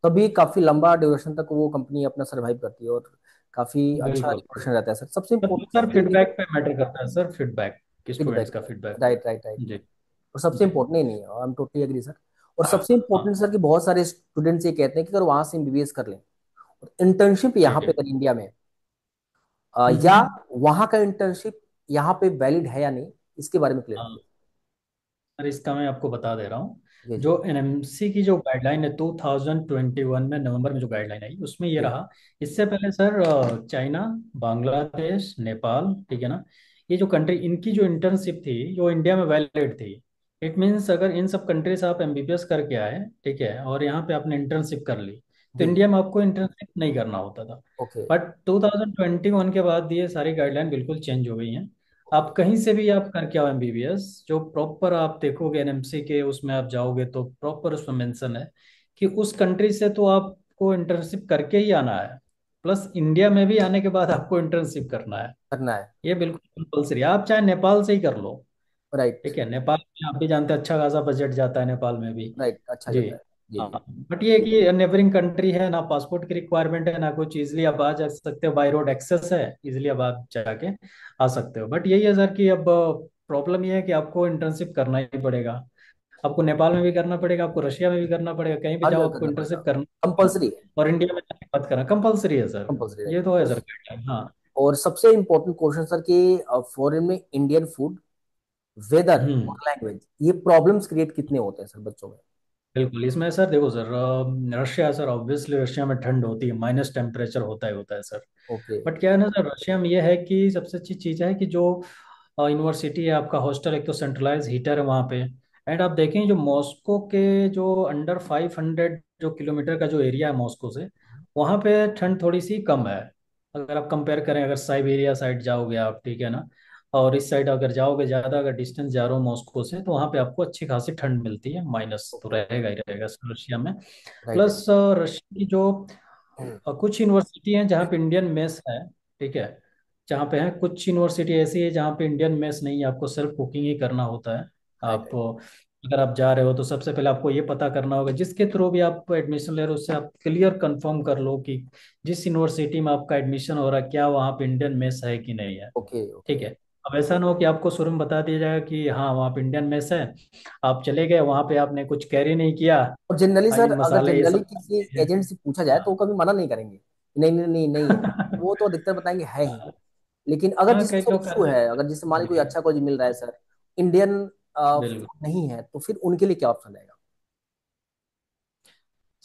Speaker 2: तभी काफी लंबा ड्यूरेशन तक वो कंपनी अपना सर्वाइव करती है, और काफी अच्छा
Speaker 1: बिल्कुल।
Speaker 2: रिपोर्टेशन रहता है सर। सबसे
Speaker 1: बस
Speaker 2: इम्पोर्टेंट
Speaker 1: सर
Speaker 2: सर ये नहीं,
Speaker 1: फीडबैक पे मैटर करता है सर, फीडबैक कि
Speaker 2: फीडबैक
Speaker 1: स्टूडेंट्स का
Speaker 2: पे।
Speaker 1: फीडबैक।
Speaker 2: Right right right.
Speaker 1: जी।
Speaker 2: और सबसे
Speaker 1: जी।
Speaker 2: इम्पोर्टेंट, नहीं नहीं, I am totally agree sir. और सबसे
Speaker 1: हाँ।
Speaker 2: इम्पोर्टेंट सर कि बहुत सारे स्टूडेंट्स ये कहते हैं कि अगर वहां से एमबीबीएस कर लें, और इंटर्नशिप यहाँ
Speaker 1: ठीक
Speaker 2: पे
Speaker 1: है।
Speaker 2: करें इंडिया में, या
Speaker 1: हम्म।
Speaker 2: वहां का इंटर्नशिप यहाँ पे वैलिड है या नहीं, इसके बारे में क्लियर
Speaker 1: हाँ
Speaker 2: करिए।
Speaker 1: सर, इसका मैं आपको बता दे रहा हूँ।
Speaker 2: जी जी
Speaker 1: जो एनएमसी की जो गाइडलाइन है 2021 में नवंबर में जो गाइडलाइन आई उसमें ये
Speaker 2: जी।
Speaker 1: रहा। इससे पहले सर चाइना, बांग्लादेश, नेपाल, ठीक है ना, ये जो कंट्री, इनकी जो इंटर्नशिप थी जो इंडिया में वैलिड थी। इट मीन्स अगर इन सब कंट्री से आप एमबीबीएस करके आए, ठीक है, और यहाँ पे आपने इंटर्नशिप कर ली, तो
Speaker 2: जी।
Speaker 1: इंडिया में आपको इंटर्नशिप नहीं करना होता था।
Speaker 2: ओके।
Speaker 1: बट 2021 के बाद ये सारी गाइडलाइन बिल्कुल चेंज हो गई हैं।
Speaker 2: ओके।
Speaker 1: आप कहीं से भी आप करके आओ एमबीबीएस, जो प्रॉपर आप देखोगे एनएमसी के उसमें आप जाओगे तो प्रॉपर उसमें मेंशन है कि उस कंट्री से तो आपको इंटर्नशिप करके ही आना है, प्लस इंडिया में भी आने के बाद आपको इंटर्नशिप करना है।
Speaker 2: करना है।
Speaker 1: ये बिल्कुल कंपलसरी है, आप चाहे नेपाल से ही कर लो।
Speaker 2: राइट।
Speaker 1: ठीक है, नेपाल में आप भी जानते हैं अच्छा खासा बजट जाता है नेपाल में भी।
Speaker 2: राइट, अच्छा
Speaker 1: जी।
Speaker 2: जाता है। जी
Speaker 1: हाँ,
Speaker 2: जी।
Speaker 1: बट ये है कि नेबरिंग कंट्री है ना, पासपोर्ट की रिक्वायरमेंट है ना कुछ, इजिली आप आ जा सकते हो, बाई रोड एक्सेस है, इजिली अब आप जाके आ सकते हो। बट यही है सर कि अब प्रॉब्लम ये है कि आपको इंटर्नशिप करना ही पड़ेगा। आपको नेपाल में भी करना पड़ेगा, आपको रशिया में भी करना पड़ेगा, कहीं भी
Speaker 2: हर
Speaker 1: जाओ
Speaker 2: जगह
Speaker 1: आपको
Speaker 2: करना पड़ेगा।
Speaker 1: इंटर्नशिप करना पड़ेगा।
Speaker 2: कंपलसरी है।
Speaker 1: और इंडिया में जाके बात करना कंपलसरी है सर।
Speaker 2: कंपलसरी,
Speaker 1: ये
Speaker 2: राइट।
Speaker 1: तो है सर guideline, हाँ।
Speaker 2: और सबसे इम्पोर्टेंट क्वेश्चन सर कि फॉरेन में इंडियन फूड, वेदर और
Speaker 1: हम्म।
Speaker 2: लैंग्वेज, ये प्रॉब्लम्स क्रिएट कितने होते हैं सर बच्चों में?
Speaker 1: बिल्कुल, इसमें सर देखो sir, Russia sir obviously Russia में ठंड होती है, माइनस टेम्परेचर होता है सर।
Speaker 2: ओके।
Speaker 1: बट क्या है ना सर, रशिया में ये है कि सबसे अच्छी चीज़ है कि जो यूनिवर्सिटी है आपका, हॉस्टल एक तो सेंट्रलाइज हीटर है वहाँ पे। एंड आप देखें जो मॉस्को के जो अंडर 500 जो किलोमीटर का जो एरिया है मॉस्को से, वहाँ पे ठंड थोड़ी सी कम है। अगर आप कंपेयर करें, अगर साइबेरिया साइड जाओगे आप, ठीक है ना, और इस साइड अगर जाओगे ज़्यादा, अगर डिस्टेंस जा रहे हो मॉस्को से, तो वहाँ पे आपको अच्छी खासी ठंड मिलती है, माइनस तो
Speaker 2: ओके।
Speaker 1: रहेगा ही रहेगा रशिया में।
Speaker 2: Right right.
Speaker 1: प्लस रशिया की जो कुछ यूनिवर्सिटी हैं जहाँ पे इंडियन मेस है, ठीक है, जहाँ पे है कुछ यूनिवर्सिटी ऐसी है जहाँ पे इंडियन मेस नहीं है, आपको सिर्फ कुकिंग ही करना होता है।
Speaker 2: राइट
Speaker 1: आप अगर आप जा रहे हो तो सबसे पहले आपको ये पता करना होगा, जिसके थ्रू भी आप एडमिशन ले रहे हो उससे आप क्लियर कंफर्म कर लो कि जिस यूनिवर्सिटी में आपका एडमिशन हो रहा है क्या वहाँ पे इंडियन मेस है कि नहीं है।
Speaker 2: ओके।
Speaker 1: ठीक
Speaker 2: ओके।
Speaker 1: है। अब ऐसा ना हो कि आपको शुरू में बता दिया जाएगा कि हाँ वहाँ पे इंडियन मेस है, आप चले गए वहाँ पे आपने कुछ कैरी नहीं किया,
Speaker 2: और जनरली
Speaker 1: आई
Speaker 2: सर,
Speaker 1: मीन
Speaker 2: अगर
Speaker 1: मसाले ये
Speaker 2: जनरली
Speaker 1: सब
Speaker 2: किसी
Speaker 1: चीजें।
Speaker 2: एजेंट से पूछा जाए तो वो
Speaker 1: हाँ।
Speaker 2: कभी मना नहीं करेंगे, नहीं नहीं नहीं नहीं है, वो तो अधिकतर बताएंगे है ही। लेकिन अगर
Speaker 1: हाँ,
Speaker 2: जिसके
Speaker 1: कई
Speaker 2: साथ
Speaker 1: लोग कर
Speaker 2: इशू है,
Speaker 1: देते
Speaker 2: अगर जिससे मान
Speaker 1: हैं।
Speaker 2: ली कोई
Speaker 1: जी।
Speaker 2: अच्छा कॉलेज मिल रहा है सर, इंडियन
Speaker 1: बिल्कुल
Speaker 2: फूड नहीं है, तो फिर उनके लिए क्या ऑप्शन रहेगा?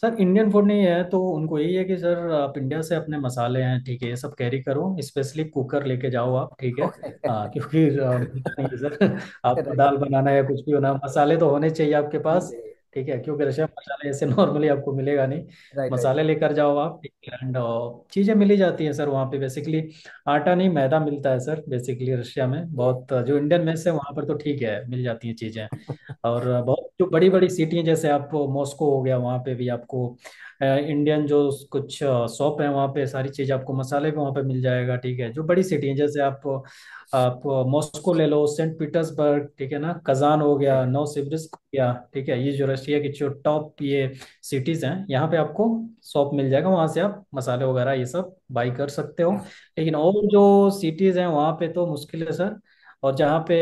Speaker 1: सर, इंडियन फूड नहीं है तो उनको यही है कि सर आप इंडिया से अपने मसाले हैं, ठीक है, ये सब कैरी करो, स्पेशली कुकर लेके जाओ आप, ठीक है।
Speaker 2: ओके।
Speaker 1: हाँ, क्योंकि मिलता नहीं है सर आपको
Speaker 2: राइट।
Speaker 1: दाल बनाना है कुछ भी होना, मसाले तो होने चाहिए आपके
Speaker 2: होनी
Speaker 1: पास।
Speaker 2: चाहिए।
Speaker 1: ठीक है, क्योंकि रशिया में मसाले ऐसे नॉर्मली आपको मिलेगा नहीं।
Speaker 2: Right right.
Speaker 1: मसाले लेकर जाओ आप, ठीक है, एंड चीज़ें मिली जाती हैं सर वहाँ पे बेसिकली। आटा नहीं मैदा मिलता है सर बेसिकली रशिया में
Speaker 2: ओके।
Speaker 1: बहुत, जो इंडियन मेस है वहाँ पर तो ठीक है मिल जाती हैं चीज़ें। और बहुत जो बड़ी बड़ी सिटी हैं जैसे आप मॉस्को हो गया, वहाँ पे भी आपको इंडियन जो कुछ शॉप है वहाँ पे सारी चीज़ आपको, मसाले भी वहाँ पे मिल जाएगा। ठीक है, जो बड़ी सिटी है जैसे आप मॉस्को ले लो, सेंट पीटर्सबर्ग, ठीक है ना, कजान हो गया, नोवसिबिर्स्क हो गया, ठीक है, ये जो रशिया की जो टॉप ये सिटीज़ हैं यहाँ पे आपको शॉप मिल जाएगा, वहाँ से आप मसाले वगैरह ये सब बाई कर सकते हो। लेकिन और जो सिटीज़ हैं वहाँ पे तो मुश्किल है सर। और जहाँ पे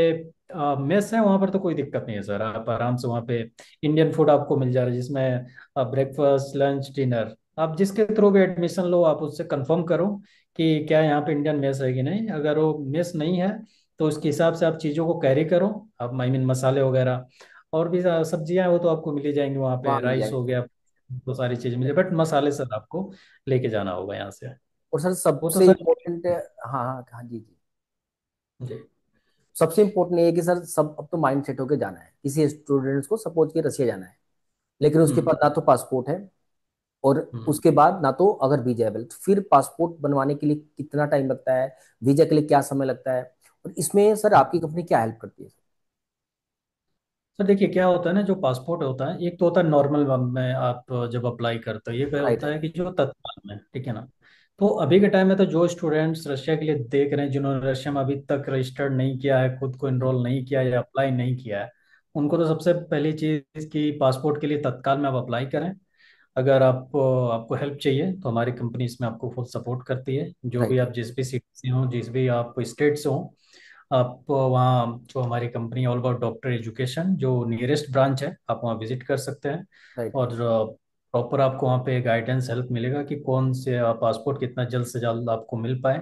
Speaker 1: मेस है वहाँ पर तो कोई दिक्कत नहीं है सर, आप आराम से वहाँ पे इंडियन फूड आपको मिल जा रहा है, जिसमें ब्रेकफास्ट लंच डिनर, आप जिसके थ्रू भी एडमिशन लो आप उससे कंफर्म करो कि क्या यहाँ पे इंडियन मेस है कि नहीं। अगर वो मेस नहीं है तो उसके हिसाब से आप चीज़ों को कैरी करो, आप आई मीन मसाले वगैरह, और भी सब्जियां हैं वो तो आपको मिल ही जाएंगी वहाँ पे,
Speaker 2: वहाँ मिल
Speaker 1: राइस हो
Speaker 2: जाएंगे।
Speaker 1: गया, तो सारी चीज़ मिल जाए, बट मसाले सर आपको लेके जाना होगा यहाँ से।
Speaker 2: और सर
Speaker 1: वो तो
Speaker 2: सबसे
Speaker 1: सर।
Speaker 2: इम्पोर्टेंट, हाँ हाँ हाँ जी जी,
Speaker 1: जी।
Speaker 2: सबसे इम्पोर्टेंट ये है कि सर सब अब तो माइंड सेट होके जाना है, किसी स्टूडेंट्स को सपोज के रसिया जाना है, लेकिन उसके पास
Speaker 1: हम्म।
Speaker 2: ना तो पासपोर्ट है, और
Speaker 1: हम्म।
Speaker 2: उसके बाद ना तो अगर वीजा है, तो फिर पासपोर्ट बनवाने के लिए कितना टाइम लगता है, वीजा के लिए क्या समय लगता है, और इसमें सर आपकी
Speaker 1: हम्म।
Speaker 2: कंपनी क्या हेल्प करती है?
Speaker 1: सर देखिए क्या होता है ना, जो पासपोर्ट होता है एक तो होता है नॉर्मल में आप जब अप्लाई करते हो, ये क्या
Speaker 2: राइट
Speaker 1: होता
Speaker 2: राइट।
Speaker 1: है कि जो तत्काल में, ठीक है ना। तो अभी के टाइम में तो जो स्टूडेंट्स रशिया के लिए देख रहे हैं, जिन्होंने रशिया में अभी तक रजिस्टर्ड नहीं किया है, खुद को इनरोल नहीं किया या अप्लाई नहीं किया है, उनको तो सबसे पहली चीज़ की पासपोर्ट के लिए तत्काल में आप अप्लाई करें। अगर आपको हेल्प चाहिए तो हमारी कंपनी इसमें आपको फुल सपोर्ट करती है, जो भी
Speaker 2: राइट।
Speaker 1: आप जिस भी सिटी से हो, जिस भी आप स्टेट से हो, आप वहाँ जो हमारी company all about doctor education जो नियरेस्ट ब्रांच है आप वहाँ विजिट कर सकते हैं।
Speaker 2: राइट।
Speaker 1: और प्रॉपर आपको वहाँ पे गाइडेंस हेल्प मिलेगा कि कौन से पासपोर्ट कितना जल्द से जल्द आपको मिल पाए।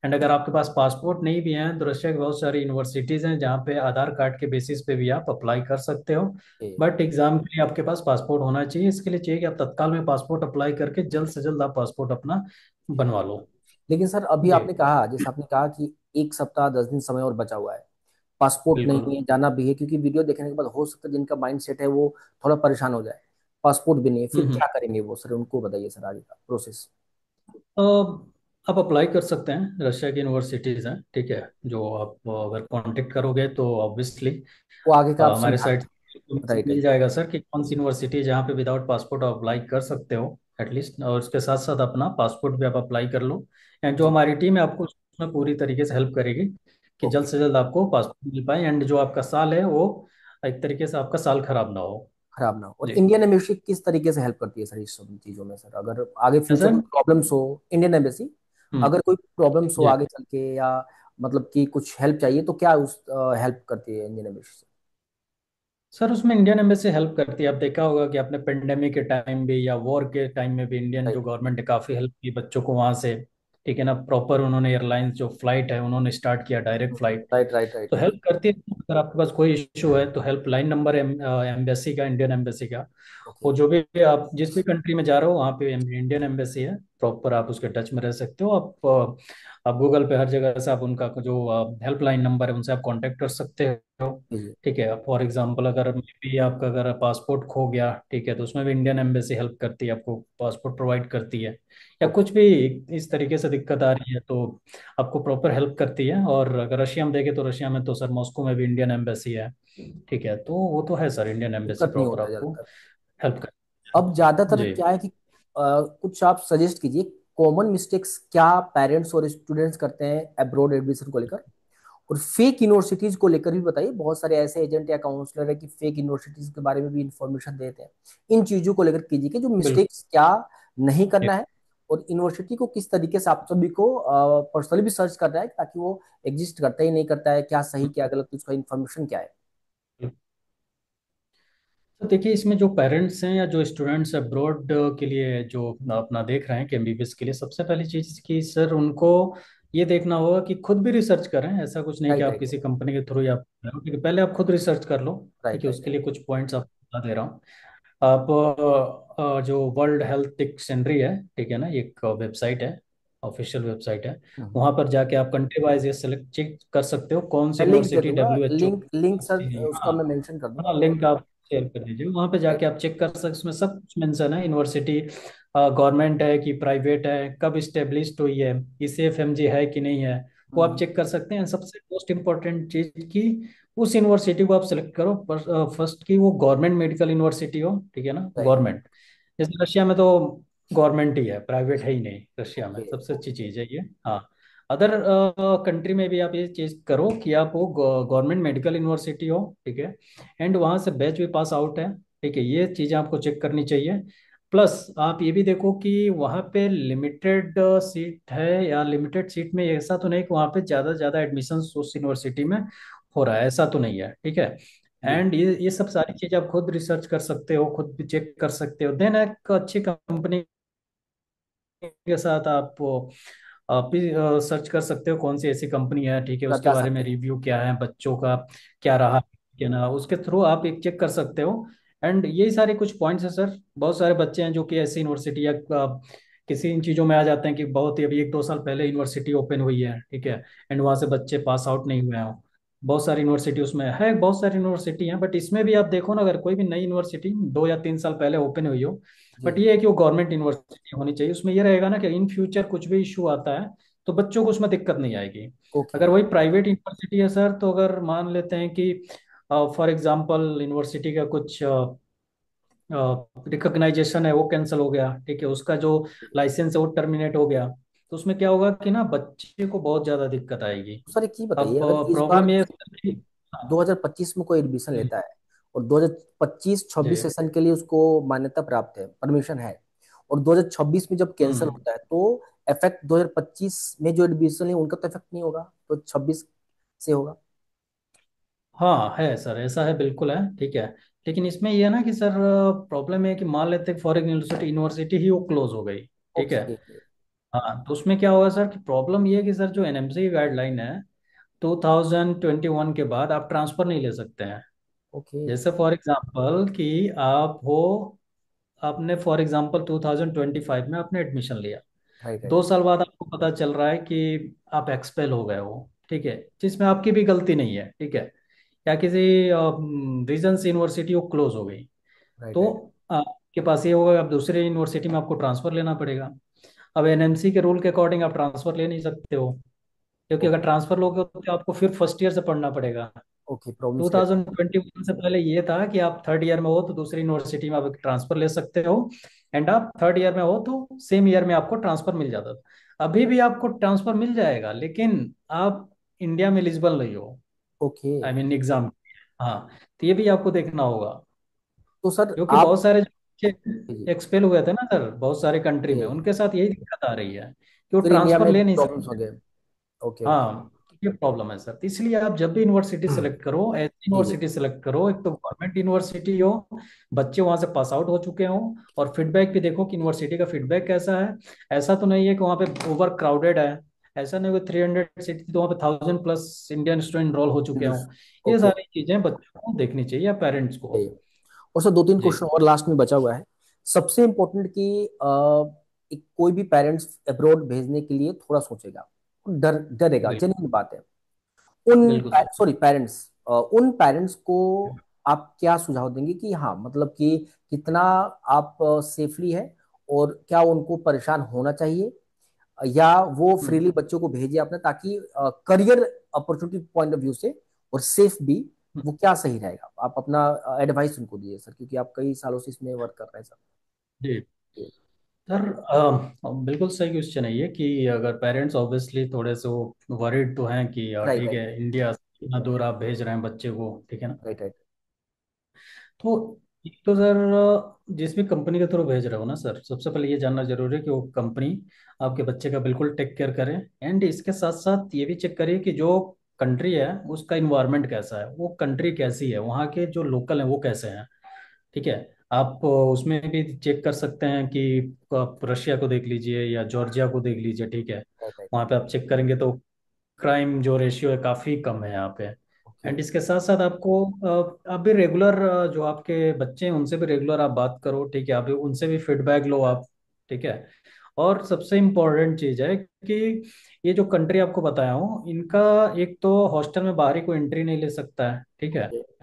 Speaker 1: एंड अगर आपके पास पासपोर्ट नहीं भी है तो रशिया की बहुत सारी यूनिवर्सिटीज़ हैं जहाँ पे आधार कार्ड के बेसिस पे भी आप अप्लाई कर सकते हो।
Speaker 2: ओके।
Speaker 1: बट एग्जाम के लिए आपके पास पासपोर्ट होना चाहिए, इसके लिए चाहिए कि आप तत्काल में पासपोर्ट अप्लाई करके जल्द से जल्द आप पासपोर्ट अपना बनवा लो।
Speaker 2: लेकिन सर अभी
Speaker 1: जी।
Speaker 2: आपने कहा, जैसे आपने कहा कि 1 सप्ताह 10 दिन समय और बचा हुआ है, पासपोर्ट
Speaker 1: बिल्कुल।
Speaker 2: नहीं है, जाना भी है, क्योंकि वीडियो देखने के बाद हो सकता है जिनका माइंड सेट है वो थोड़ा परेशान हो जाए, पासपोर्ट भी नहीं है, फिर
Speaker 1: हम्म।
Speaker 2: क्या करेंगे वो सर, उनको बताइए सर आगे का प्रोसेस।
Speaker 1: आप अप्लाई कर सकते हैं, रशिया की यूनिवर्सिटीज़ हैं, ठीक है, जो आप अगर कांटेक्ट करोगे तो ऑब्वियसली
Speaker 2: वो आगे का आप
Speaker 1: हमारे
Speaker 2: समझा
Speaker 1: साइट
Speaker 2: दें।
Speaker 1: से
Speaker 2: राइट
Speaker 1: मिल
Speaker 2: राइट।
Speaker 1: जाएगा सर कि कौन सी यूनिवर्सिटी है जहाँ पे विदाउट पासपोर्ट आप अप्लाई कर सकते हो एटलीस्ट, और उसके साथ साथ अपना पासपोर्ट भी आप अप्लाई कर लो। एंड जो
Speaker 2: जी।
Speaker 1: हमारी टीम है आपको उसमें पूरी तरीके से हेल्प करेगी कि जल्द
Speaker 2: ओके।
Speaker 1: से जल्द आपको पासपोर्ट मिल पाए, एंड जो आपका साल है वो एक तरीके से आपका साल खराब ना हो।
Speaker 2: खराब ना हो। और
Speaker 1: जी।
Speaker 2: इंडियन एम्बेसी किस तरीके से हेल्प करती है सर इस सब चीजों में सर, अगर आगे फ्यूचर
Speaker 1: ऐसा।
Speaker 2: में प्रॉब्लम्स हो, इंडियन एम्बेसी
Speaker 1: हम्म।
Speaker 2: अगर कोई प्रॉब्लम्स हो
Speaker 1: जी
Speaker 2: आगे चल के, या मतलब कि कुछ हेल्प चाहिए, तो क्या उस हेल्प करती है इंडियन एम्बेसी से?
Speaker 1: सर, उसमें इंडियन एम्बेसी हेल्प करती है। आप देखा होगा कि आपने पेंडेमिक के टाइम भी या वॉर के टाइम में भी इंडियन जो
Speaker 2: राइट
Speaker 1: गवर्नमेंट है काफ़ी हेल्प की बच्चों को वहाँ से, ठीक है ना, प्रॉपर उन्होंने एयरलाइंस जो फ्लाइट है उन्होंने स्टार्ट किया direct flight.
Speaker 2: Right right right
Speaker 1: तो
Speaker 2: राइट।
Speaker 1: हेल्प करती है। अगर आपके पास कोई इशू है तो हेल्पलाइन नंबर एम्बेसी का, इंडियन एम्बेसी का,
Speaker 2: ओके।
Speaker 1: वो जो भी आप जिस भी कंट्री में जा रहे हो वहाँ पे इंडियन एम्बेसी है, प्रॉपर आप उसके टच में रह सकते हो। आप गूगल पे हर जगह से आप उनका जो हेल्पलाइन नंबर है उनसे आप कांटेक्ट कर सकते हो।
Speaker 2: जी जी।
Speaker 1: ठीक है, फॉर एग्जांपल अगर भी आपका अगर पासपोर्ट खो गया, ठीक है, तो उसमें भी इंडियन एम्बेसी हेल्प करती है, आपको पासपोर्ट प्रोवाइड करती है। या
Speaker 2: ओके।
Speaker 1: कुछ भी इस तरीके से दिक्कत आ रही है तो आपको प्रॉपर हेल्प करती है। और अगर रशिया में देखें तो रशिया में तो सर मॉस्को में भी इंडियन एम्बेसी है, ठीक है, तो वो तो है सर, इंडियन एम्बेसी
Speaker 2: दिक्कत नहीं
Speaker 1: प्रॉपर
Speaker 2: होता
Speaker 1: आपको
Speaker 2: ज्यादातर।
Speaker 1: हेल्प कर।
Speaker 2: अब ज्यादातर
Speaker 1: जी।
Speaker 2: क्या है कि कुछ आप सजेस्ट कीजिए, कॉमन मिस्टेक्स क्या पेरेंट्स और स्टूडेंट्स करते हैं अब्रॉड एडमिशन को लेकर, और फेक यूनिवर्सिटीज को लेकर भी बताइए। बहुत सारे ऐसे एजेंट या काउंसलर है कि फेक यूनिवर्सिटीज के बारे में भी इंफॉर्मेशन देते हैं। इन चीजों को लेकर कीजिए कि जो
Speaker 1: बिल्कुल।
Speaker 2: मिस्टेक्स क्या नहीं करना है, और यूनिवर्सिटी को किस तरीके से आप सभी को पर्सनली भी सर्च करना है, ताकि वो एग्जिस्ट करता ही नहीं करता है, क्या सही क्या गलत, उसका इन्फॉर्मेशन क्या है।
Speaker 1: तो देखिए, इसमें जो पेरेंट्स हैं या जो स्टूडेंट्स अब्रॉड के लिए जो अपना देख रहे हैं कि एमबीबीएस के लिए, सबसे पहली चीज़ कि सर उनको ये देखना होगा कि खुद भी रिसर्च करें। ऐसा कुछ नहीं कि
Speaker 2: राइट
Speaker 1: आप
Speaker 2: राइट
Speaker 1: किसी कंपनी के थ्रू या ठीक है, पहले आप खुद रिसर्च कर लो। ठीक
Speaker 2: राइट
Speaker 1: है,
Speaker 2: राइट
Speaker 1: उसके लिए कुछ पॉइंट्स आप बता दे रहा हूँ। आप जो वर्ल्ड हेल्थ डिक्शनरी है, ठीक है ना, ये एक वेबसाइट है, ऑफिशियल वेबसाइट है।
Speaker 2: राइट।
Speaker 1: वहाँ पर जाके आप कंट्री वाइज ये सेलेक्ट चेक कर सकते हो कौन सी
Speaker 2: मैं लिंक दे
Speaker 1: यूनिवर्सिटी
Speaker 2: दूंगा,
Speaker 1: WHO।
Speaker 2: लिंक लिंक सर उसका
Speaker 1: हाँ।
Speaker 2: मैं मेंशन कर दूंगा
Speaker 1: हाँ,
Speaker 2: और।
Speaker 1: लिंक आप शेयर कर दीजिए, वहाँ पे
Speaker 2: राइट।
Speaker 1: जाके आप चेक कर सकते, उसमें सब कुछ मेंशन है, यूनिवर्सिटी गवर्नमेंट है कि प्राइवेट है, कब इस्टेब्लिश्ड हुई है, ECFMG है कि नहीं है, वो आप
Speaker 2: हम्म।
Speaker 1: चेक कर सकते हैं। सबसे मोस्ट इम्पोर्टेंट चीज की उस यूनिवर्सिटी को आप सेलेक्ट करो फर्स्ट की वो गवर्नमेंट मेडिकल यूनिवर्सिटी हो, ठीक है ना,
Speaker 2: राइट।
Speaker 1: गवर्नमेंट। जैसे रशिया में तो गवर्नमेंट ही है, प्राइवेट है ही नहीं रशिया में,
Speaker 2: ओके
Speaker 1: सबसे अच्छी
Speaker 2: ओके।
Speaker 1: चीज़ है ये। हाँ। अदर कंट्री में भी आप ये चीज़ करो कि आप वो गवर्नमेंट मेडिकल यूनिवर्सिटी हो, ठीक है, एंड वहाँ से बैच भी पास आउट है, ठीक है, ये चीज़ें आपको चेक करनी चाहिए। प्लस आप ये भी देखो कि वहाँ पे लिमिटेड सीट है, या लिमिटेड सीट में ऐसा तो नहीं कि वहाँ पे ज़्यादा से ज़्यादा एडमिशन उस यूनिवर्सिटी में हो रहा है, ऐसा तो नहीं है, ठीक है।
Speaker 2: जी।
Speaker 1: एंड ये सब सारी चीज़ें आप खुद रिसर्च कर सकते हो, खुद भी चेक कर सकते हो, देन एक अच्छी कंपनी के साथ आप भी सर्च कर सकते हो कौन सी ऐसी कंपनी है, ठीक है,
Speaker 2: मतलब
Speaker 1: उसके
Speaker 2: जा
Speaker 1: बारे में
Speaker 2: सकते हैं।
Speaker 1: रिव्यू क्या है, बच्चों का क्या रहा, ठीक है ना, उसके थ्रू आप एक चेक कर सकते हो। एंड यही सारे कुछ पॉइंट्स हैं सर। बहुत सारे बच्चे हैं जो कि ऐसी यूनिवर्सिटी या किसी इन चीज़ों में आ जाते हैं कि बहुत ही अभी 1-2 साल पहले यूनिवर्सिटी ओपन हुई है, ठीक है, एंड वहाँ से बच्चे पास आउट नहीं हुए हैं। बहुत सारी यूनिवर्सिटी उसमें है, बहुत सारी यूनिवर्सिटी हैं, बट इसमें भी आप देखो ना, अगर कोई भी नई यूनिवर्सिटी 2 या 3 साल पहले ओपन हुई हो,
Speaker 2: जी।
Speaker 1: बट ये है कि वो गवर्नमेंट यूनिवर्सिटी होनी चाहिए। उसमें ये रहेगा ना कि इन फ्यूचर कुछ भी इशू आता है तो बच्चों को उसमें दिक्कत नहीं आएगी।
Speaker 2: ओके।
Speaker 1: अगर वही प्राइवेट यूनिवर्सिटी है सर, तो अगर मान लेते हैं कि फॉर एग्जांपल यूनिवर्सिटी का कुछ रिकॉग्नाइजेशन है वो कैंसिल हो गया, ठीक है, उसका जो लाइसेंस है वो टर्मिनेट हो गया, तो उसमें क्या होगा कि ना बच्चे को बहुत ज़्यादा दिक्कत आएगी।
Speaker 2: तो सर एक चीज
Speaker 1: अब
Speaker 2: बताइए, अगर इस बार
Speaker 1: प्रॉब्लम ये है सर कि हाँ।
Speaker 2: 2025 में कोई एडमिशन
Speaker 1: जी।
Speaker 2: लेता है, और 2025-26
Speaker 1: जी।
Speaker 2: सेशन के लिए उसको मान्यता प्राप्त है, परमिशन है, और 2026 में जब कैंसिल
Speaker 1: हम्म।
Speaker 2: होता है, तो इफेक्ट 2025 में जो एडमिशन है उनका तो इफेक्ट नहीं होगा, तो 26 से होगा।
Speaker 1: हाँ है सर, ऐसा है, बिल्कुल है, ठीक है। लेकिन इसमें यह है ना कि सर प्रॉब्लम है कि मान लेते हैं फॉरेन यूनिवर्सिटी यूनिवर्सिटी ही वो क्लोज हो गई, ठीक है,
Speaker 2: ओके।
Speaker 1: हाँ, तो उसमें क्या होगा सर कि प्रॉब्लम ये है कि सर जो एनएमसी की गाइडलाइन है 2021 के बाद आप ट्रांसफ़र नहीं ले सकते हैं।
Speaker 2: ओके।
Speaker 1: जैसे फॉर एग्जांपल कि आप हो, आपने फॉर एग्जांपल 2025 में आपने एडमिशन लिया,
Speaker 2: राइट राइट।
Speaker 1: 2 साल बाद आपको पता चल रहा है कि आप एक्सपेल हो गए हो, ठीक है, जिसमें आपकी भी गलती नहीं है, ठीक है, या किसी रीजन से यूनिवर्सिटी वो क्लोज हो गई,
Speaker 2: राइट
Speaker 1: तो
Speaker 2: राइट।
Speaker 1: आपके पास ये होगा, आप दूसरे यूनिवर्सिटी में आपको ट्रांसफ़र लेना पड़ेगा। अब एनएमसी के रूल के अकॉर्डिंग आप ट्रांसफ़र ले नहीं सकते हो, क्योंकि अगर
Speaker 2: ओके।
Speaker 1: ट्रांसफ़र लोगे तो आपको फिर फर्स्ट ईयर से पढ़ना पड़ेगा।
Speaker 2: ओके, प्रॉब्लम्स क्रिएट कर रहे
Speaker 1: 2021 से पहले ये था कि आप थर्ड ईयर में हो तो दूसरी यूनिवर्सिटी में आप ट्रांसफर ले सकते हो, एंड आप थर्ड ईयर में हो तो सेम ईयर में आपको ट्रांसफर मिल जाता था। अभी भी आपको ट्रांसफर मिल जाएगा, लेकिन आप इंडिया में एलिजिबल नहीं हो,
Speaker 2: हैं। ओके।
Speaker 1: I mean exam. हाँ, तो ये भी आपको देखना होगा,
Speaker 2: तो सर
Speaker 1: क्योंकि
Speaker 2: आप।
Speaker 1: बहुत सारे जो
Speaker 2: जी।
Speaker 1: एक्सपेल हुए थे ना सर बहुत सारे कंट्री में,
Speaker 2: ओके।
Speaker 1: उनके साथ यही दिक्कत आ रही है कि वो
Speaker 2: फिर इंडिया
Speaker 1: ट्रांसफर
Speaker 2: में
Speaker 1: ले नहीं
Speaker 2: प्रॉब्लम्स हो
Speaker 1: सकते।
Speaker 2: गए। Okay okay.
Speaker 1: हाँ, ये प्रॉब्लम है सर, तो इसलिए आप जब भी यूनिवर्सिटी सेलेक्ट करो, ऐसी
Speaker 2: जी जी।
Speaker 1: यूनिवर्सिटी सेलेक्ट करो एक तो गवर्नमेंट यूनिवर्सिटी हो, बच्चे वहां से पास आउट हो चुके हों, और फीडबैक भी देखो कि यूनिवर्सिटी का फीडबैक कैसा है। ऐसा तो नहीं है कि वहाँ पे ओवर क्राउडेड है, ऐसा नहीं कि 300 सीट तो वहाँ पे 1000+ इंडियन स्टूडेंट इनरोल हो चुके हों। ये
Speaker 2: ओके।
Speaker 1: सारी चीजें बच्चों को देखनी चाहिए या पेरेंट्स को।
Speaker 2: ओके। और सर दो तीन
Speaker 1: जी
Speaker 2: क्वेश्चन और लास्ट में बचा हुआ है। सबसे इम्पोर्टेंट कि एक कोई भी पेरेंट्स अब्रॉड भेजने के लिए थोड़ा सोचेगा, डरेगा,
Speaker 1: बिल्कुल,
Speaker 2: जेन्युइन बात है। उन
Speaker 1: बिल्कुल सर।
Speaker 2: सॉरी पेरेंट्स, उन पेरेंट्स को आप क्या सुझाव देंगे कि हाँ मतलब कि कितना आप सेफली है, और क्या उनको परेशान होना चाहिए, या वो
Speaker 1: हम्म।
Speaker 2: फ्रीली बच्चों को भेजे अपने, ताकि career opportunity point of view से और सेफ भी, वो क्या सही रहेगा? आप अपना एडवाइस उनको दीजिए सर, क्योंकि आप कई सालों से इसमें वर्क कर रहे हैं सर।
Speaker 1: जी
Speaker 2: जी।
Speaker 1: सर, बिल्कुल सही क्वेश्चन है ये कि अगर पेरेंट्स ऑब्वियसली थोड़े से वो वरीड तो हैं कि
Speaker 2: राइट
Speaker 1: ठीक
Speaker 2: राइट
Speaker 1: है इंडिया से इतना दूर आप भेज रहे हैं बच्चे को, ठीक है ना।
Speaker 2: Right right.
Speaker 1: तो एक तो सर जिस भी कंपनी के थ्रू भेज रहे हो ना सर, सबसे पहले ये जानना जरूरी है कि वो कंपनी आपके बच्चे का बिल्कुल टेक केयर करे, एंड इसके साथ साथ ये भी चेक करिए कि जो कंट्री है उसका इन्वायरमेंट कैसा है, वो कंट्री कैसी है, वहाँ के जो लोकल हैं वो कैसे हैं, ठीक है। आप उसमें भी चेक कर सकते हैं कि आप रशिया को देख लीजिए या जॉर्जिया को देख लीजिए, ठीक है।
Speaker 2: Right right.
Speaker 1: वहाँ पे आप चेक करेंगे तो क्राइम जो रेशियो है काफ़ी कम है यहाँ पे।
Speaker 2: ओके।
Speaker 1: एंड इसके साथ साथ आपको आप भी रेगुलर जो आपके बच्चे हैं उनसे भी रेगुलर आप बात करो, ठीक है, आप भी उनसे भी फीडबैक लो आप, ठीक है। और सबसे इम्पोर्टेंट चीज़ है कि ये जो कंट्री आपको बताया हूँ इनका एक तो हॉस्टल में बाहरी कोई एंट्री नहीं ले सकता है, ठीक है।
Speaker 2: ओके।